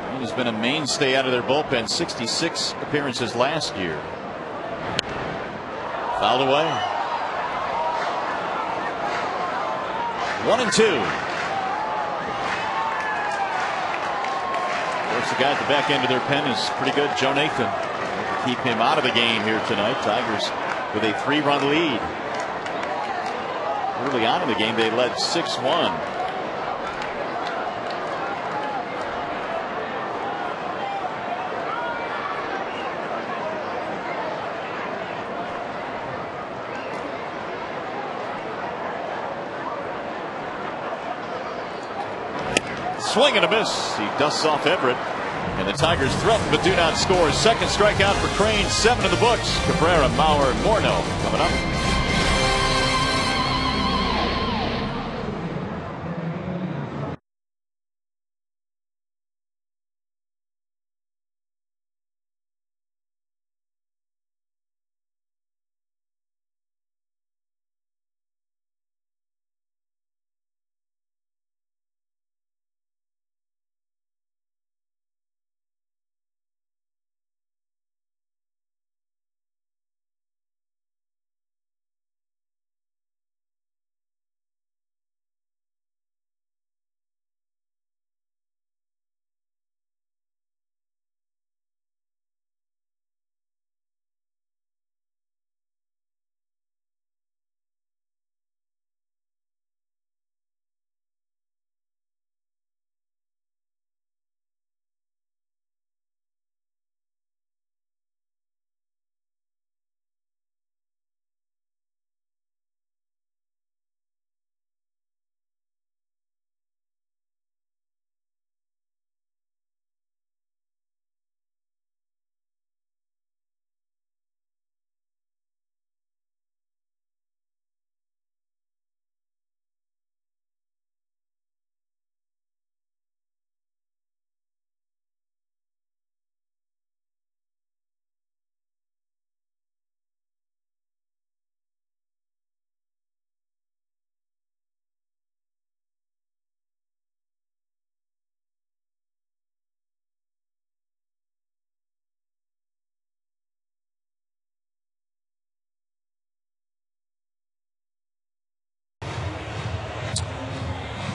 Crane has been a mainstay out of their bullpen. 66 appearances last year. Fouled away. 1-2. Of course, the guy at the back end of their pen is pretty good. Joe Nathan. Keep him out of the game here tonight. Tigers with a 3-run lead. Early on in the game, they led 6-1. Swing and a miss. He dusts off Everett, And the Tigers threaten but do not score. Second strikeout for Crane. 7 in the books. Cabrera, Mauer, Morneau coming up.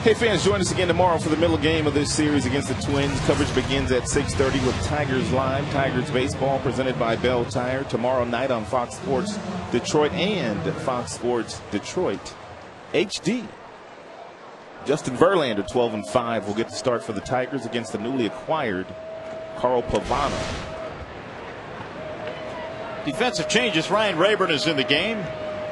Hey fans, join us again tomorrow for the middle game of this series against the Twins. Coverage begins at 6:30 with Tigers Live. Tigers baseball presented by Bell Tire tomorrow night on Fox Sports Detroit and Fox Sports Detroit HD. Justin Verlander, 12-5, will get the start for the Tigers against the newly acquired Carl Pavano.
Defensive changes. Ryan Rayburn is in the game.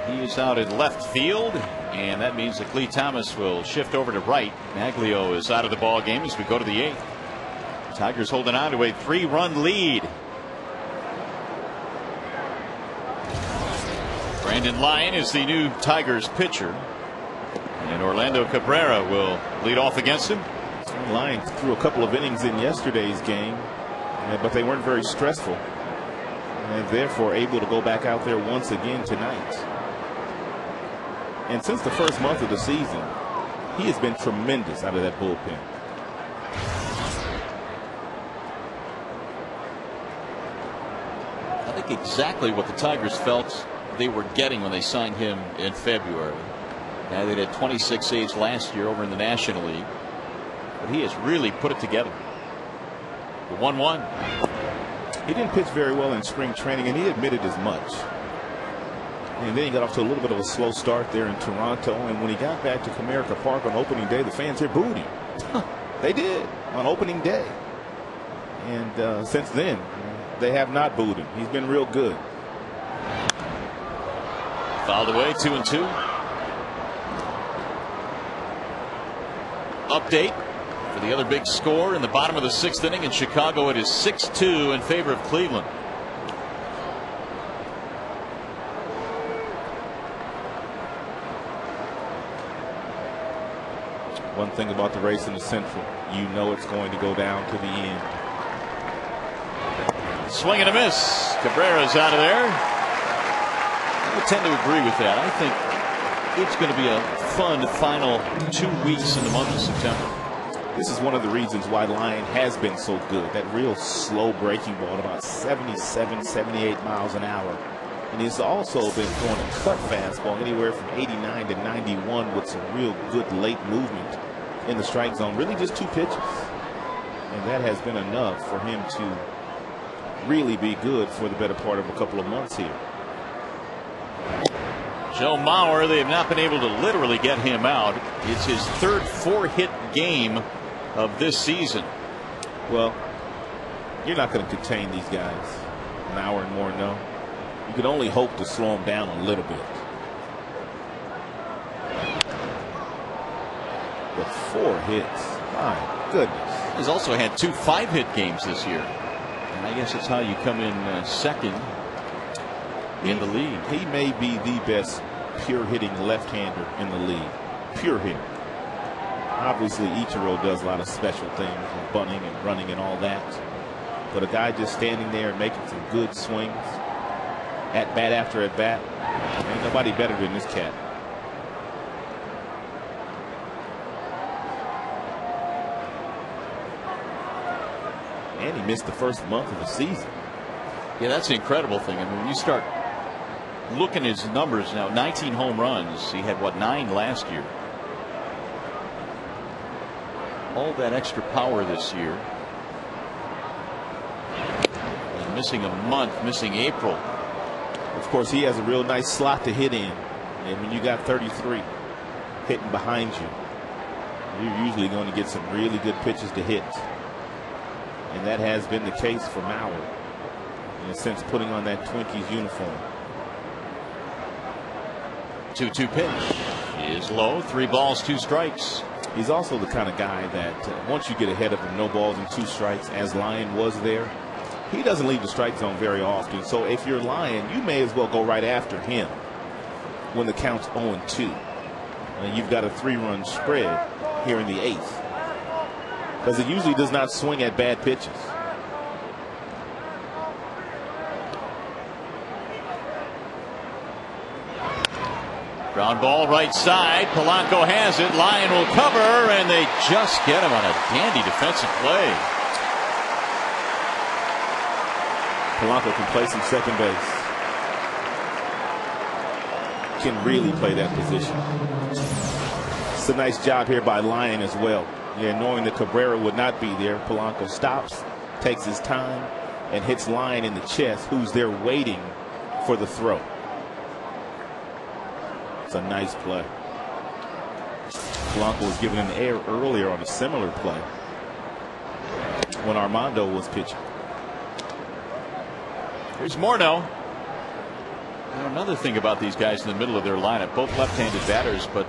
He is out in left field, and that means that Clee Thomas will shift over to right. Maglio is out of the ball game as we go to the 8th. Tigers holding on to a 3-run lead. Brandon Lyon is the new Tigers pitcher, and Orlando Cabrera will lead off against him.
Lyon threw a couple of innings in yesterday's game, but they weren't very stressful, and therefore able to go back out there once again tonight. And since the first month of the season, he has been tremendous out of that bullpen.
I think exactly what the Tigers felt they were getting when they signed him in February. Now they had 26 saves last year over in the National League, but he has really put it together. The 1-1.
He didn't pitch very well in spring training, and he admitted as much. And then he got off to a little bit of a slow start there in Toronto. And when he got back to Comerica Park on opening day, the fans here booed him. They did on opening day. And since then, they have not booed him. He's been real good.
Fouled away, 2-2. Update for the other big score in the bottom of the 6th inning in Chicago. It is 6-2 in favor of Cleveland.
One thing about the race in the Central, you know it's going to go down to the end.
Swing and a miss. Cabrera's out of there. I would tend to agree with that. I think it's going to be a fun final 2 weeks in the month of September.
This is one of the reasons why Lyon has been so good. That real slow breaking ball at about 77, 78 miles an hour. And he's also been throwing a cut fastball anywhere from 89 to 91 with some real good late movement in the strike zone. Really just 2 pitches. And that has been enough for him to really be good for the better part of a couple of months here.
Joe Mauer, they have not been able to literally get him out. It's his 3rd 4-hit game of this season.
Well, you're not going to contain these guys, Mauer and Morneau. You can only hope to slow them down a little bit. But 4 hits, my goodness.
He's also had 2 5-hit games this year. And I guess it's how you come in second in the league.
He may be the best pure hitting left-hander in the league. Pure hitting. Obviously, Ichiro does a lot of special things, and bunting and running and all that. But a guy just standing there and making some good swings, at bat after at bat, ain't nobody better than this cat. And he missed the first month of the season.
Yeah, that's the incredible thing. I mean, when you start looking at his numbers now, 19 home runs. He had, what, 9 last year. All that extra power this year. And missing a month, missing April.
Of course, he has a real nice slot to hit in. And when you got 33 hitting behind you, you're usually going to get some really good pitches to hit. And that has been the case for Mauer, since putting on that Twinkies uniform.
2-2 pitch is low. 3 balls, 2 strikes.
He's also the kind of guy that once you get ahead of him, no balls and 2 strikes, as Lyon was there, he doesn't leave the strike zone very often. So if you're Lyon, you may as well go right after him when the count's 0-2. And you've got a 3-run spread here in the 8th. Because it usually does not swing at bad pitches.
Ground ball right side. Polanco has it. Lyon will cover, and they just get him on a dandy defensive play.
Polanco can play some second base. Can really play that position. It's a nice job here by Lyon as well. Yeah, knowing that Cabrera would not be there, Polanco stops, takes his time, and hits Lyon in the chest, who's there waiting for the throw. It's a nice play. Polanco was given an error earlier on a similar play when Armando was pitching.
Here's Morneau. Another thing about these guys in the middle of their lineup, both left-handed batters, but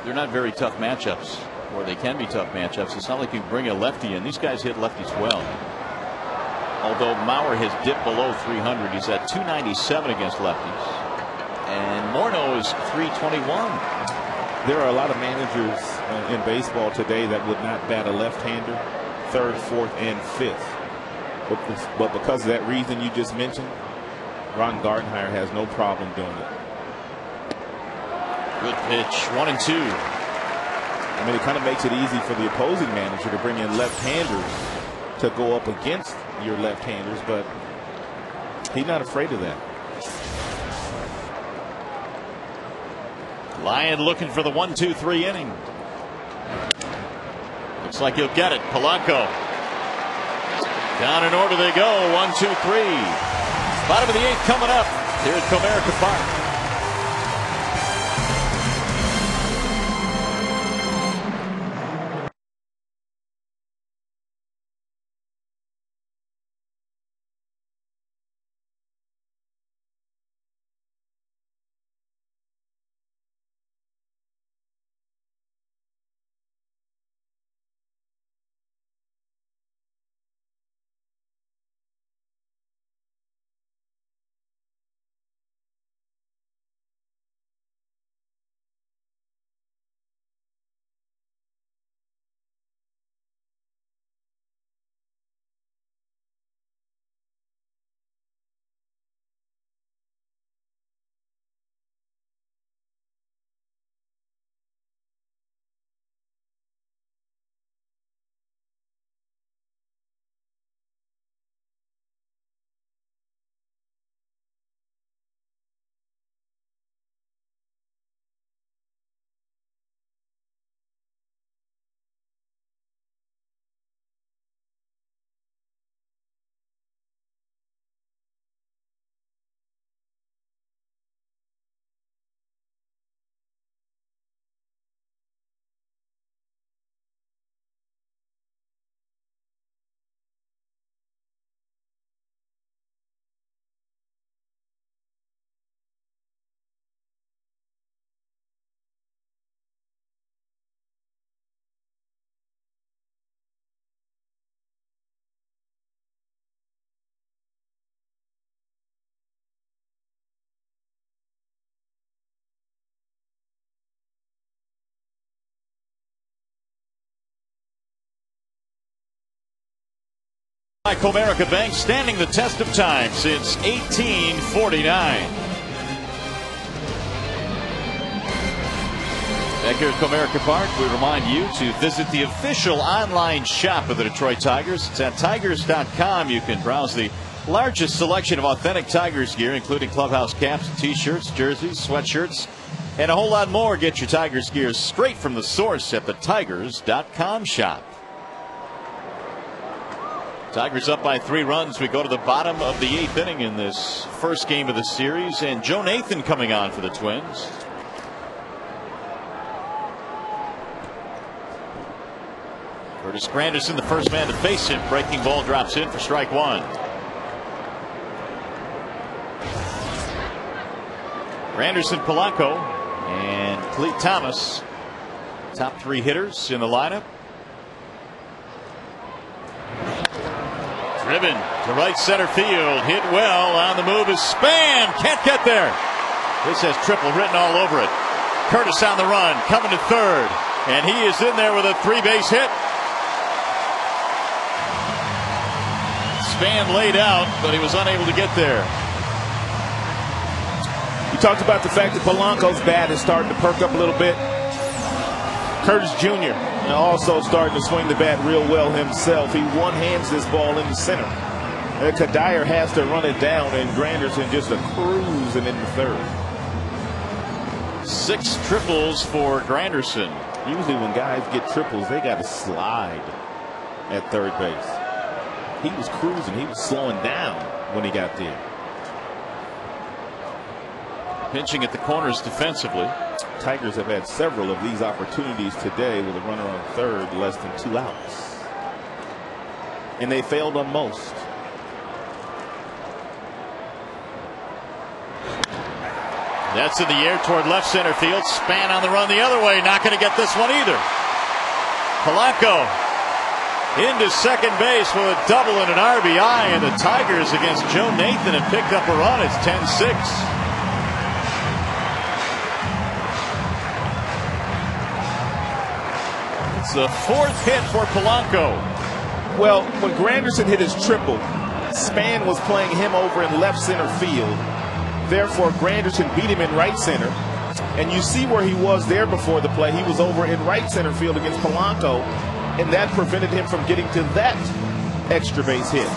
they're not very tough matchups, or they can be tough matchups. It's not like you bring a lefty in. These guys hit lefties well. Although Mauer has dipped below 300, he's at 297 against lefties. And Morneau is 321.
There are a lot of managers in baseball today that would not bat a left-hander 3rd, 4th, and 5th. But because of that reason you just mentioned, Ron Gardenhire has no problem doing it.
Good pitch, 1-2.
I mean, it kind of makes it easy for the opposing manager to bring in left-handers to go up against your left-handers, but he's not afraid of that.
Lyon looking for the 1-2-3 inning. Looks like he'll get it. Polanco. Down in order they go. 1-2-3. Bottom of the 8th coming up here at Comerica Park. by Comerica Bank, standing the test of time since 1849. Back here at Comerica Park, we remind you to visit the official online shop of the Detroit Tigers. It's at tigers.com. You can browse the largest selection of authentic Tigers gear, including clubhouse caps, t-shirts, jerseys, sweatshirts, and a whole lot more. Get your Tigers gear straight from the source at the tigers.com shop. Tigers up by 3 runs. We go to the bottom of the 8th inning in this first game of the series, and Joe Nathan coming on for the Twins. Curtis Granderson, the first man to face him. Breaking ball drops in for strike 1. Granderson, Polanco, and Clete Thomas, top 3 hitters in the lineup. Driven to right center field. Hit well. On the move is Span. Can't get there. This has triple written all over it. Curtis on the run, coming to third. And he is in there with a 3-base hit. Span laid out, but he was unable to get there.
You talked about the fact that Polanco's bat is starting to perk up a little bit. Curtis Jr. also starting to swing the bat real well himself. He one-hands this ball in the center. Kadire has to run it down, and Granderson just a cruising in the third.
6 triples for Granderson.
Usually when guys get triples, they got to slide at third base. He was cruising. He was slowing down when he got there.
Pinching at the corners defensively.
Tigers have had several of these opportunities today with a runner on third, less than 2 outs. And they failed on most.
That's in the air toward left center field. Span on the run the other way. Not going to get this one either. Polanco into second base with a double and an RBI. And the Tigers against Joe Nathan have picked up a run. It's 10-6. It's the 4th hit for Polanco.
Well, when Granderson hit his triple, Span was playing him over in left center field. Therefore, Granderson beat him in right center. And you see where he was there before the play. He was over in right center field against Polanco, and that prevented him from getting to that extra base hit.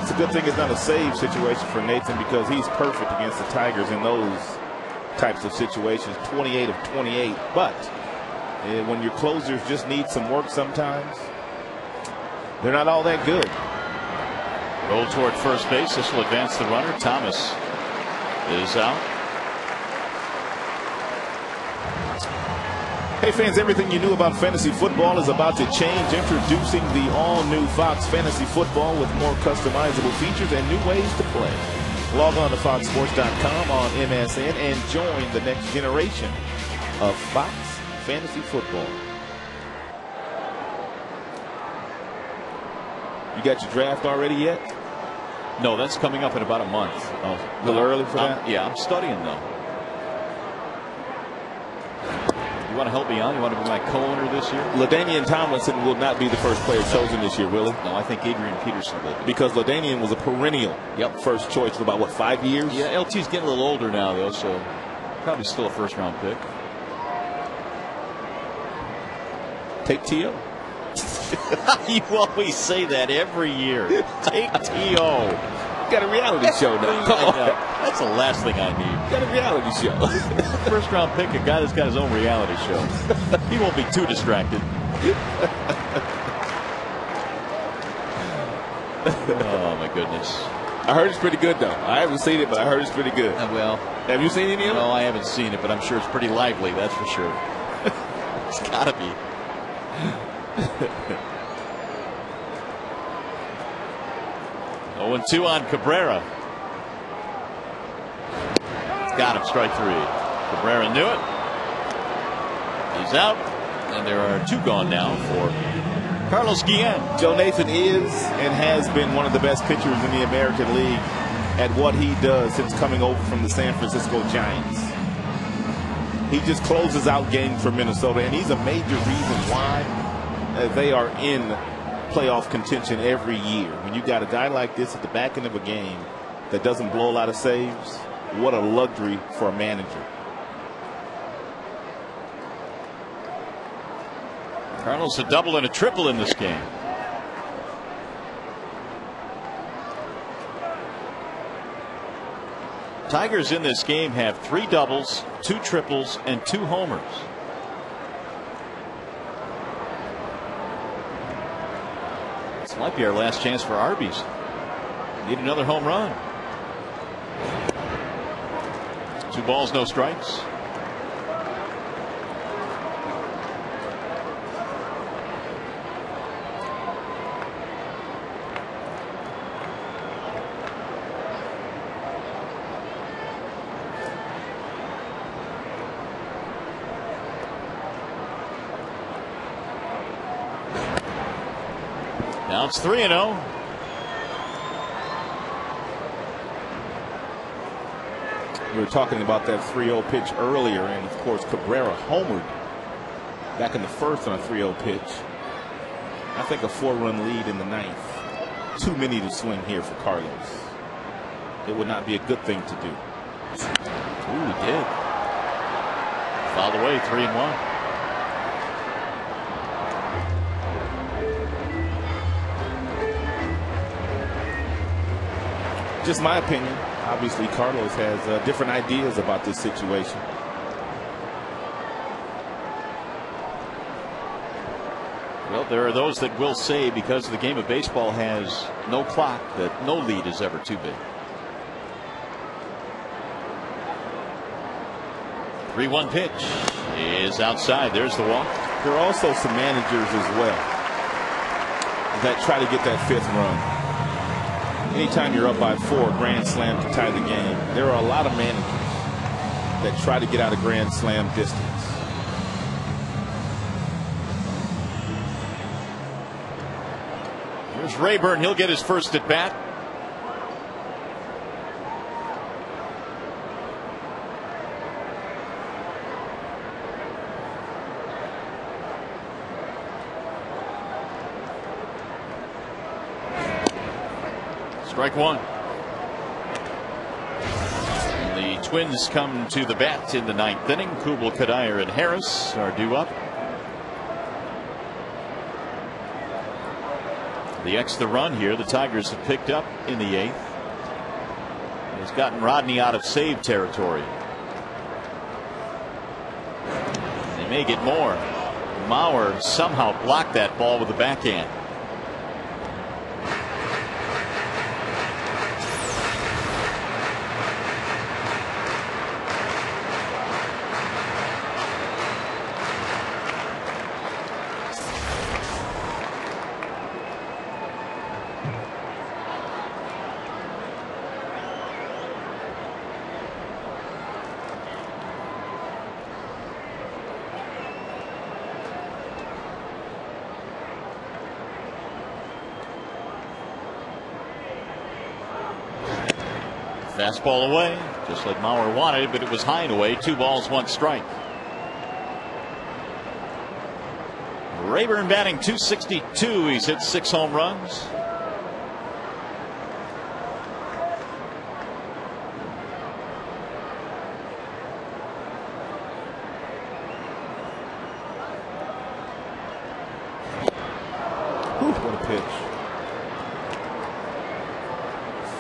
It's a good thing it's not a save situation for Nathan, because he's perfect against the Tigers in those types of situations. 28 of 28. But when your closers just need some work sometimes, they're not all that good.
Roll toward first base. This will advance the runner. Thomas is out.
Hey fans, everything you knew about fantasy football is about to change. Introducing the all-new Fox Fantasy Football with more customizable features and new ways to play. Log on to foxsports.com on MSN and join the next generation of Fox Fantasy Football. You got your draft already yet?
No, that's coming up in about a month.
Oh, a little early for that?
Yeah, I'm studying though. You want to help me out? You want to be my co-owner this year?
LaDainian Tomlinson will not be the first player chosen this year, will he?
No, I think Adrian Peterson will.
Because LaDainian was a perennial first choice for about, what, 5 years?
Yeah, LT's getting a little older now, though, so probably still a first-round pick.
Take T.O.
You always say that every year. Take T.O.
Got a reality show now. Come on.
That's the last thing I need.
Got a reality show.
First-round pick, a guy that's got his own reality show. He won't be too distracted. Oh, my goodness.
I heard it's pretty good, though. I haven't seen it, but I heard it's pretty good.
Well,
have you seen any of it?
No, I haven't seen it, but I'm sure it's pretty lively, that's for sure. It's got to be. 0-2 on Cabrera. Got him, strike 3. Cabrera knew it. He's out, and there are 2 gone now for Carlos Guillen.
Joe Nathan is and has been one of the best pitchers in the American League at what he does since coming over from the San Francisco Giants. He just closes out games for Minnesota, and he's a major reason why they are in playoff contention every year. When you got a guy like this at the back end of a game that doesn't blow a lot of saves, what a luxury for a manager.
Cardinals a double and a triple in this game. Tigers in this game have 3 doubles, 2 triples, and 2 homers. This might be our last chance for Arby's. Need another home run. 2 balls, no strikes. Now it's 3-0.
We were talking about that 3-0 pitch earlier, and of course Cabrera homered back in the first on a 3-0 pitch. I think a 4-run lead in the 9th. Too many to swing here for Carlos. It would not be a good thing to do.
Ooh, he did. Fouled away, 3-1.
Just my opinion. Obviously, Carlos has different ideas about this situation.
Well, there are those that will say because the game of baseball has no clock that no lead is ever too big. 3-1 pitch is outside. There's the walk.
There are also some managers as well that try to get that 5th run. Anytime you're up by 4, grand slam to tie the game. There are a lot of managers that try to get out of grand slam distance.
Here's Rayburn. He'll get his first at bat. Strike 1. And the Twins come to the bat in the 9th inning. Kubel, Kadire, and Harris are due up. The extra run here the Tigers have picked up in the 8th has gotten Rodney out of save territory. They may get more. Mauer somehow blocked that ball with the backhand. Fastball away, just like Mauer wanted, but it was high and away. 2 balls, 1 strike. Rayburn batting .262. He's hit 6 home runs.
Ooh, what a pitch.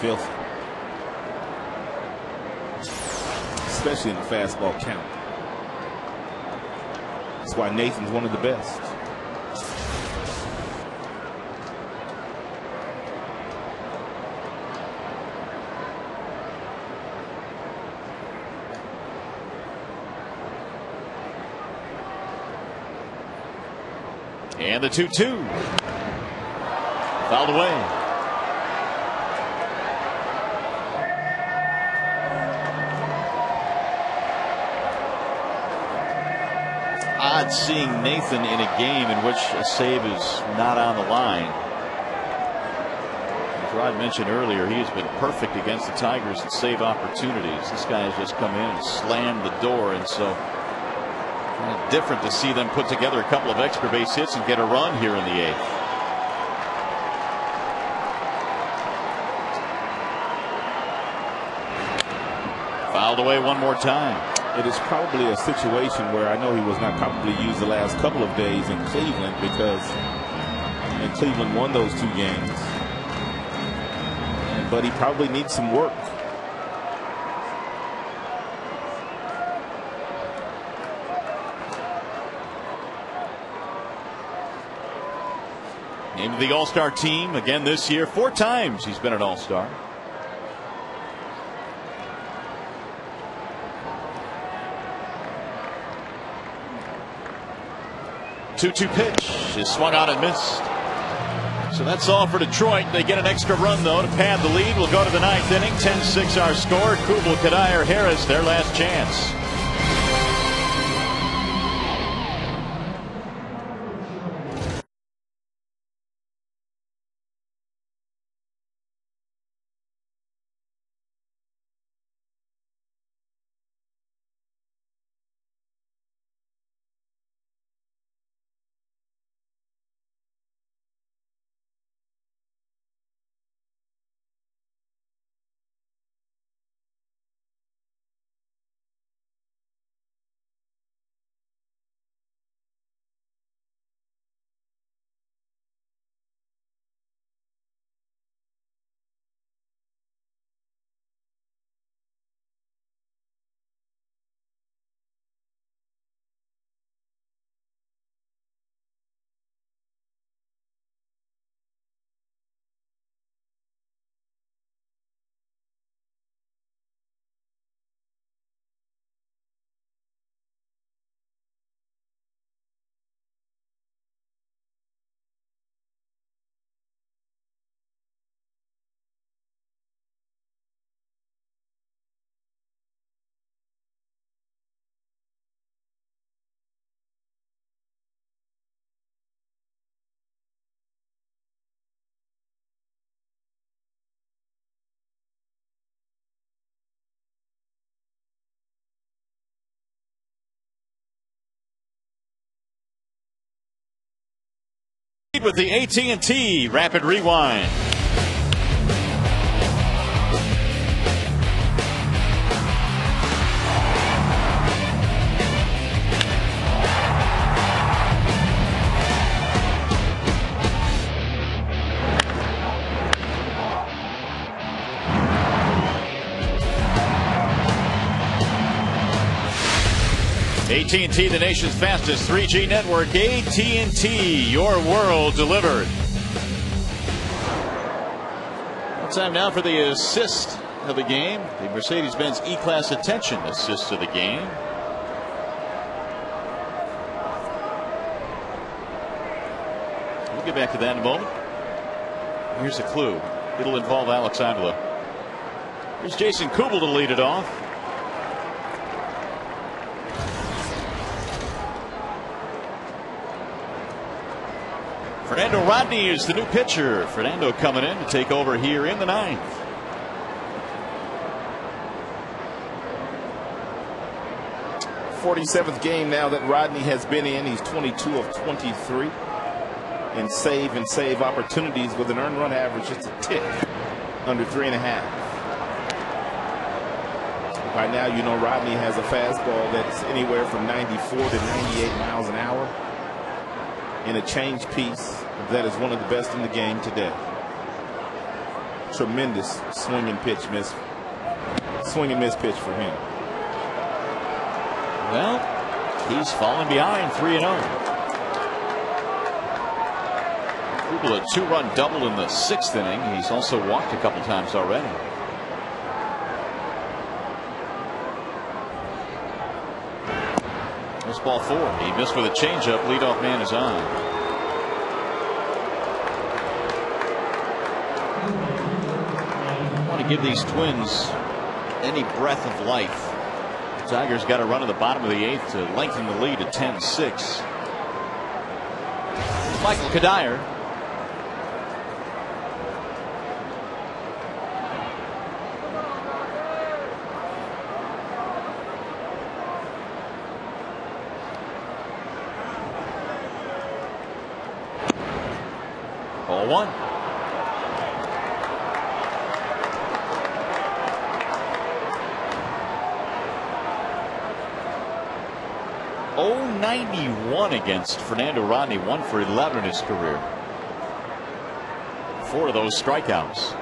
Filthy. Especially in the fastball count. That's why Nathan's one of the best.
And the 2-2. Fouled away. Odd seeing Nathan in a game in which a save is not on the line. As Rod mentioned earlier, he has been perfect against the Tigers at save opportunities. This guy has just come in and slammed the door, and so kind of different to see them put together a couple of extra base hits and get a run here in the 8th. Fouled away one more time.
It is probably a situation where I know he was not probably used the last couple of days in Cleveland because Cleveland won those 2 games. But he probably needs some work.
Named the All-Star team again this year. 4 times he's been an All-Star. 2-2 pitch is swung on and missed. So that's all for Detroit. They get an extra run, though, to pad the lead. We'll go to the 9th inning. 10-6 our score. Kubel, Kadire, Harris, their last chance. With the AT Rapid Rewind. AT&T, the nation's fastest 3G network. AT&T, your world delivered. Time now for the assist of the game. The Mercedes-Benz E-Class Attention assist of the game. We'll get back to that in a moment. Here's a clue. It'll involve Alex Avila. Here's Jason Kubel to lead it off. Fernando Rodney is the new pitcher. Fernando coming in to take over here in the 9th.
'47th game now that Rodney has been in. He's 22 of 23 in save opportunities with an earned run average just a tick under 3.5. By now, you know Rodney has a fastball that's anywhere from 94 to 98 miles an hour. In a change piece that is one of the best in the game today. Tremendous swing and miss pitch for him.
Well, he's falling behind 3-0. Kubel, a 2-run double in the 6th inning. He's also walked a couple times already. That's ball 4. He missed with a changeup. Leadoff man is on. I want to give these Twins any breath of life. The Tigers got a run in the bottom of the 8th to lengthen the lead to 10-6. Michael Kadire. Ball 1. .491 against Fernando Rodney, 1 for 11 in his career. 4 of those strikeouts.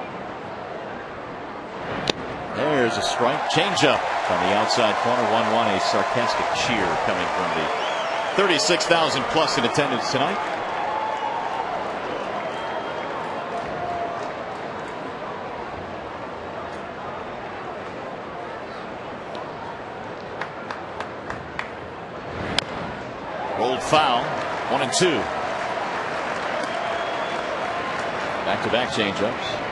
There's a strike. Changeup from the outside corner. 1-1. A sarcastic cheer coming from the 36,000 plus in attendance tonight. Rolled foul. 1-2. Back-to-back changeups.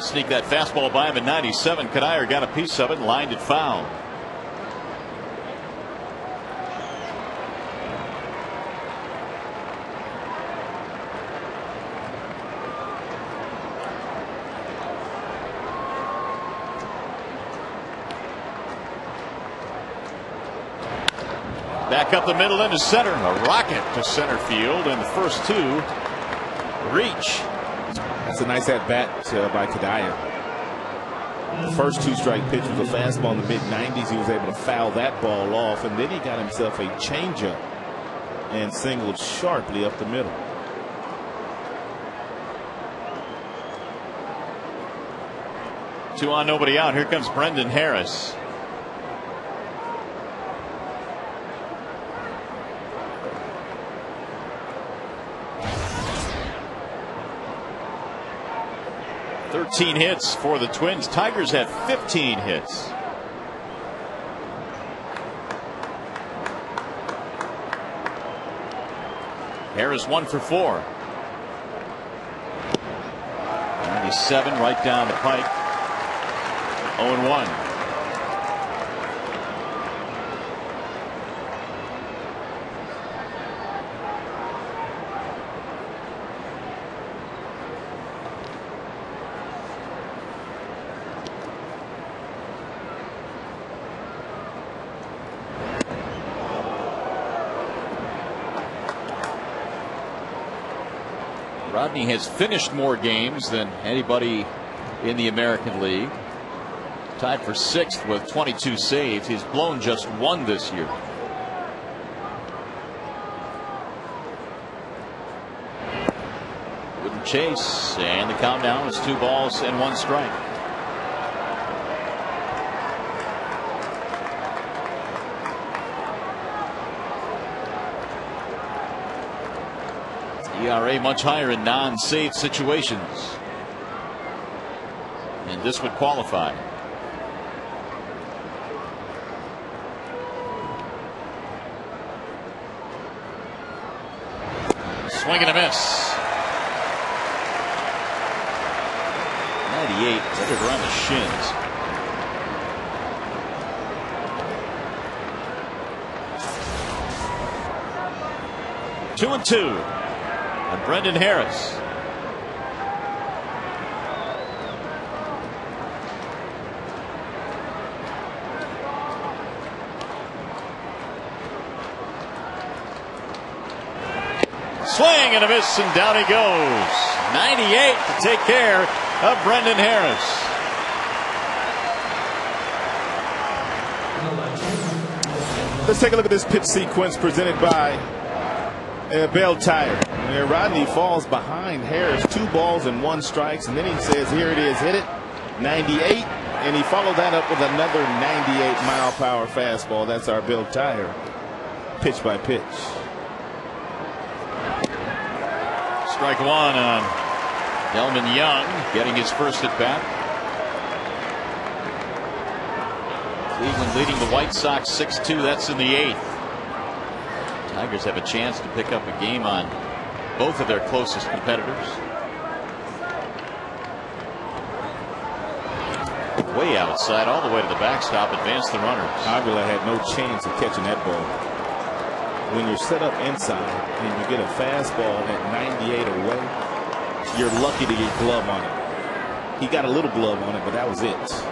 Sneak that fastball by him at 97. Kadire got a piece of it and lined it foul. Back up the middle into center. A rocket to center field, and the first 2 reach.
That's a nice at bat by Kadire. The first 2-strike pitch was a fastball in the mid-90s. He was able to foul that ball off, and then he got himself a changeup and singled sharply up the middle.
Two on, nobody out. Here comes Brendan Harris. $13 hits for the Twins. Tigers have 15 hits. Harris 1 for 4. 97 right down the pike. 0-1. Rodney has finished more games than anybody in the American League. Tied for 6th with 22 saves. He's blown just 1 this year. Wouldn't chase, and the count down is 2 balls and 1 strike. ERA much higher in non-save situations, and this would qualify. Swing and a miss. 98 hit around the shins. Two and 2. And Brendan Harris. Swing and a miss, and down he goes. 98 to take care of Brendan Harris.
Let's take a look at this pitch sequence presented by Bell Tire. Rodney falls behind Harris, 2 balls and 1 strikes, and then he says, here it is, hit it. 98, and he followed that up with another 98-mile-per-hour fastball. That's our Bell Tire pitch by pitch.
Strike 1 on Delman Young, getting his first at bat. Cleveland leading the White Sox 6-2. That's in the 8th. Tigers have a chance to pick up a game on both of their closest competitors. Way outside, all the way to the backstop, advance the runners.
Avila had no chance of catching that ball. When you're set up inside and you get a fastball at 98 away, you're lucky to get glove on it. He got a little glove on it, but that was it.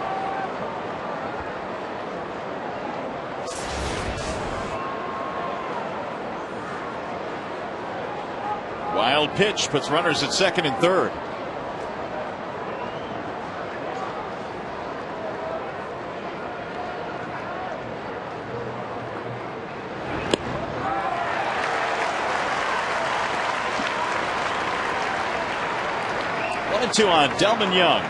Wild pitch puts runners at second and third. One and two on Delman Young.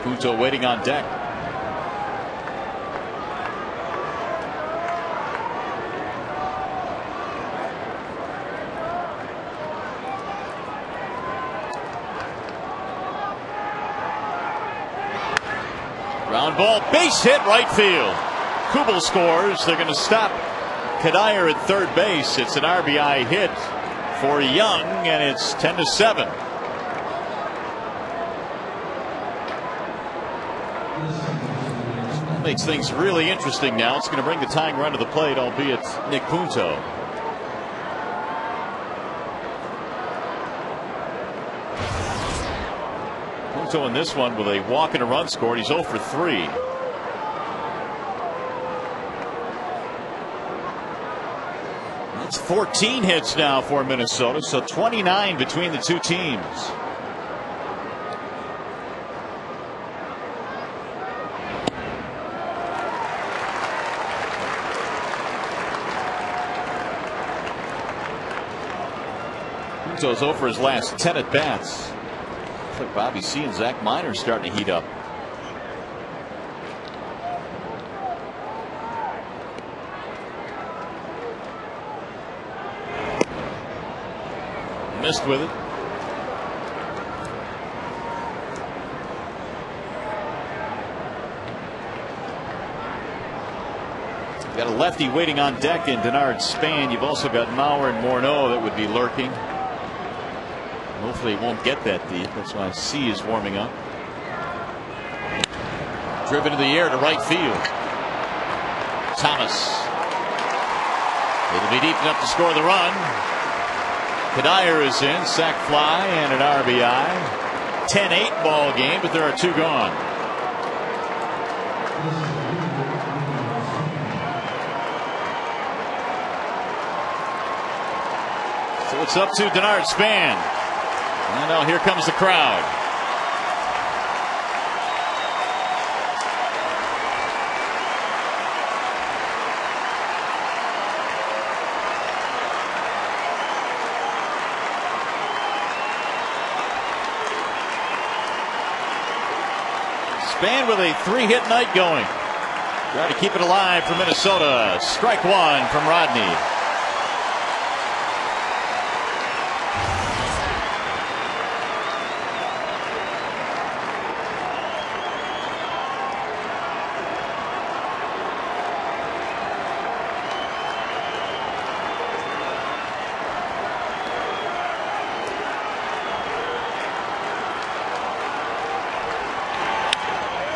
Punto waiting on deck. Ground ball, base hit, right field. Kubel scores. They're going to stop Kadire at third base. It's an RBI hit for Young, and it's 10-7. That makes things really interesting now. It's going to bring the tying run to the plate, albeit Nick Punto. Punto in this one with a walk and a run scored. He's 0 for 3. That's 14 hits now for Minnesota, so 29 between the two teams. Punto's 0 for his last 10 at bats. Looks like Bobby C and Zach Miner's starting to heat up. Missed with it. You've got a lefty waiting on deck in Denard Span. You've also got Mauer and Morneau that would be lurking. Hopefully he won't get that deep. That's why C is warming up. Driven to the air to right field. Thomas. It'll be deep enough to score the run. Kadire is in, sac fly and an RBI. 10-8 ball game, but there are two gone. So it's up to Denard Span. And now here comes the crowd. Span with a 3-hit night going. Trying to keep it alive for Minnesota. Strike one from Rodney.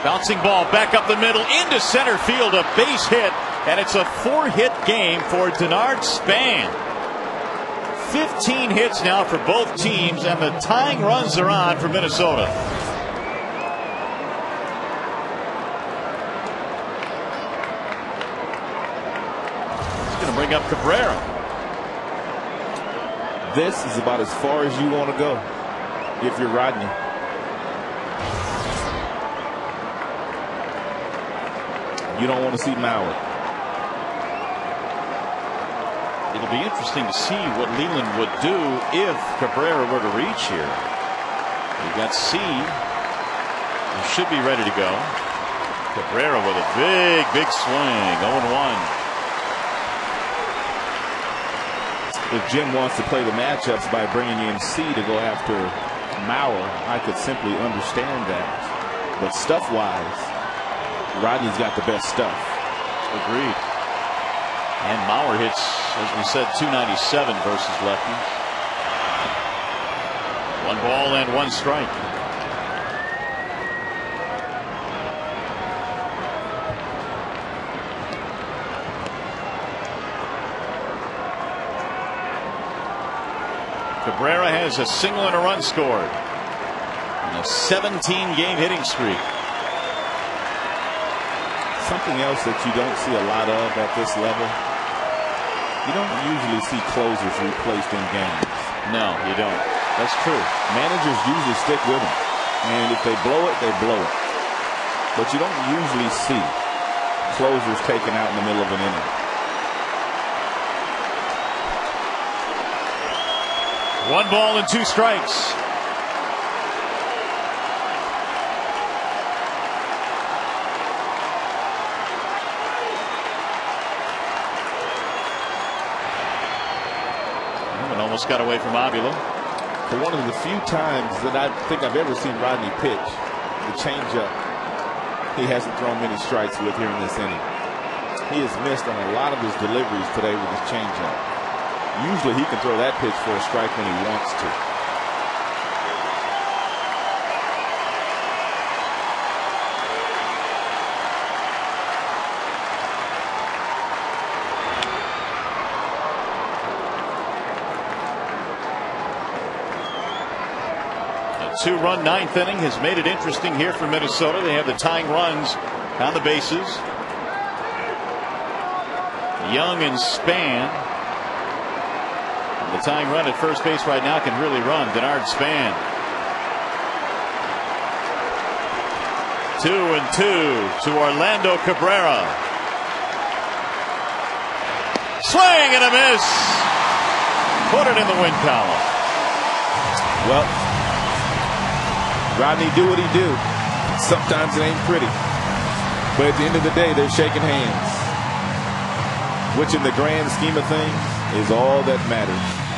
Bouncing ball back up the middle into center field, a base hit, and it's a 4-hit game for Denard Span. 15 hits now for both teams, and the tying runs are on for Minnesota. It's going to bring up Cabrera.
This is about as far as you want to go if you're Rodney. You don't want to see Mauer.
It'll be interesting to see what Leland would do if Cabrera were to reach here. You've got C, who should be ready to go. Cabrera with a big swing. 0-1.
If Jim wants to play the matchups by bringing in C to go after Mauer, I could simply understand that. But stuff-wise, Rodney's got the best stuff.
Agreed. And Mauer hits, as we said, 297 versus lefties. 1 ball and 1 strike. Cabrera has a single and a run scored in a 17-game hitting streak.
Something else that you don't see a lot of at this level, you don't usually see closers replaced in games.
No, you don't. That's true.
Managers usually stick with them, and if they blow it, they blow it. But you don't usually see closers taken out in the middle of an inning.
1 ball and 2 strikes. Almost got away from Avila.
For one of the few times that I think I've ever seen Rodney pitch, the changeup, he hasn't thrown many strikes with here in this inning. He has missed on a lot of his deliveries today with his changeup. Usually he can throw that pitch for a strike when he wants to.
Two-run 9th inning has made it interesting here for Minnesota. They have the tying runs on the bases. Young and Span. The tying run at first base right now can really run. Denard Span. 2-2 to Orlando Cabrera. Swing and a miss. Put it in the win column.
Well, Rodney do what he do. Sometimes it ain't pretty. But at the end of the day, they're shaking hands. Which in the grand scheme of things is all that matters.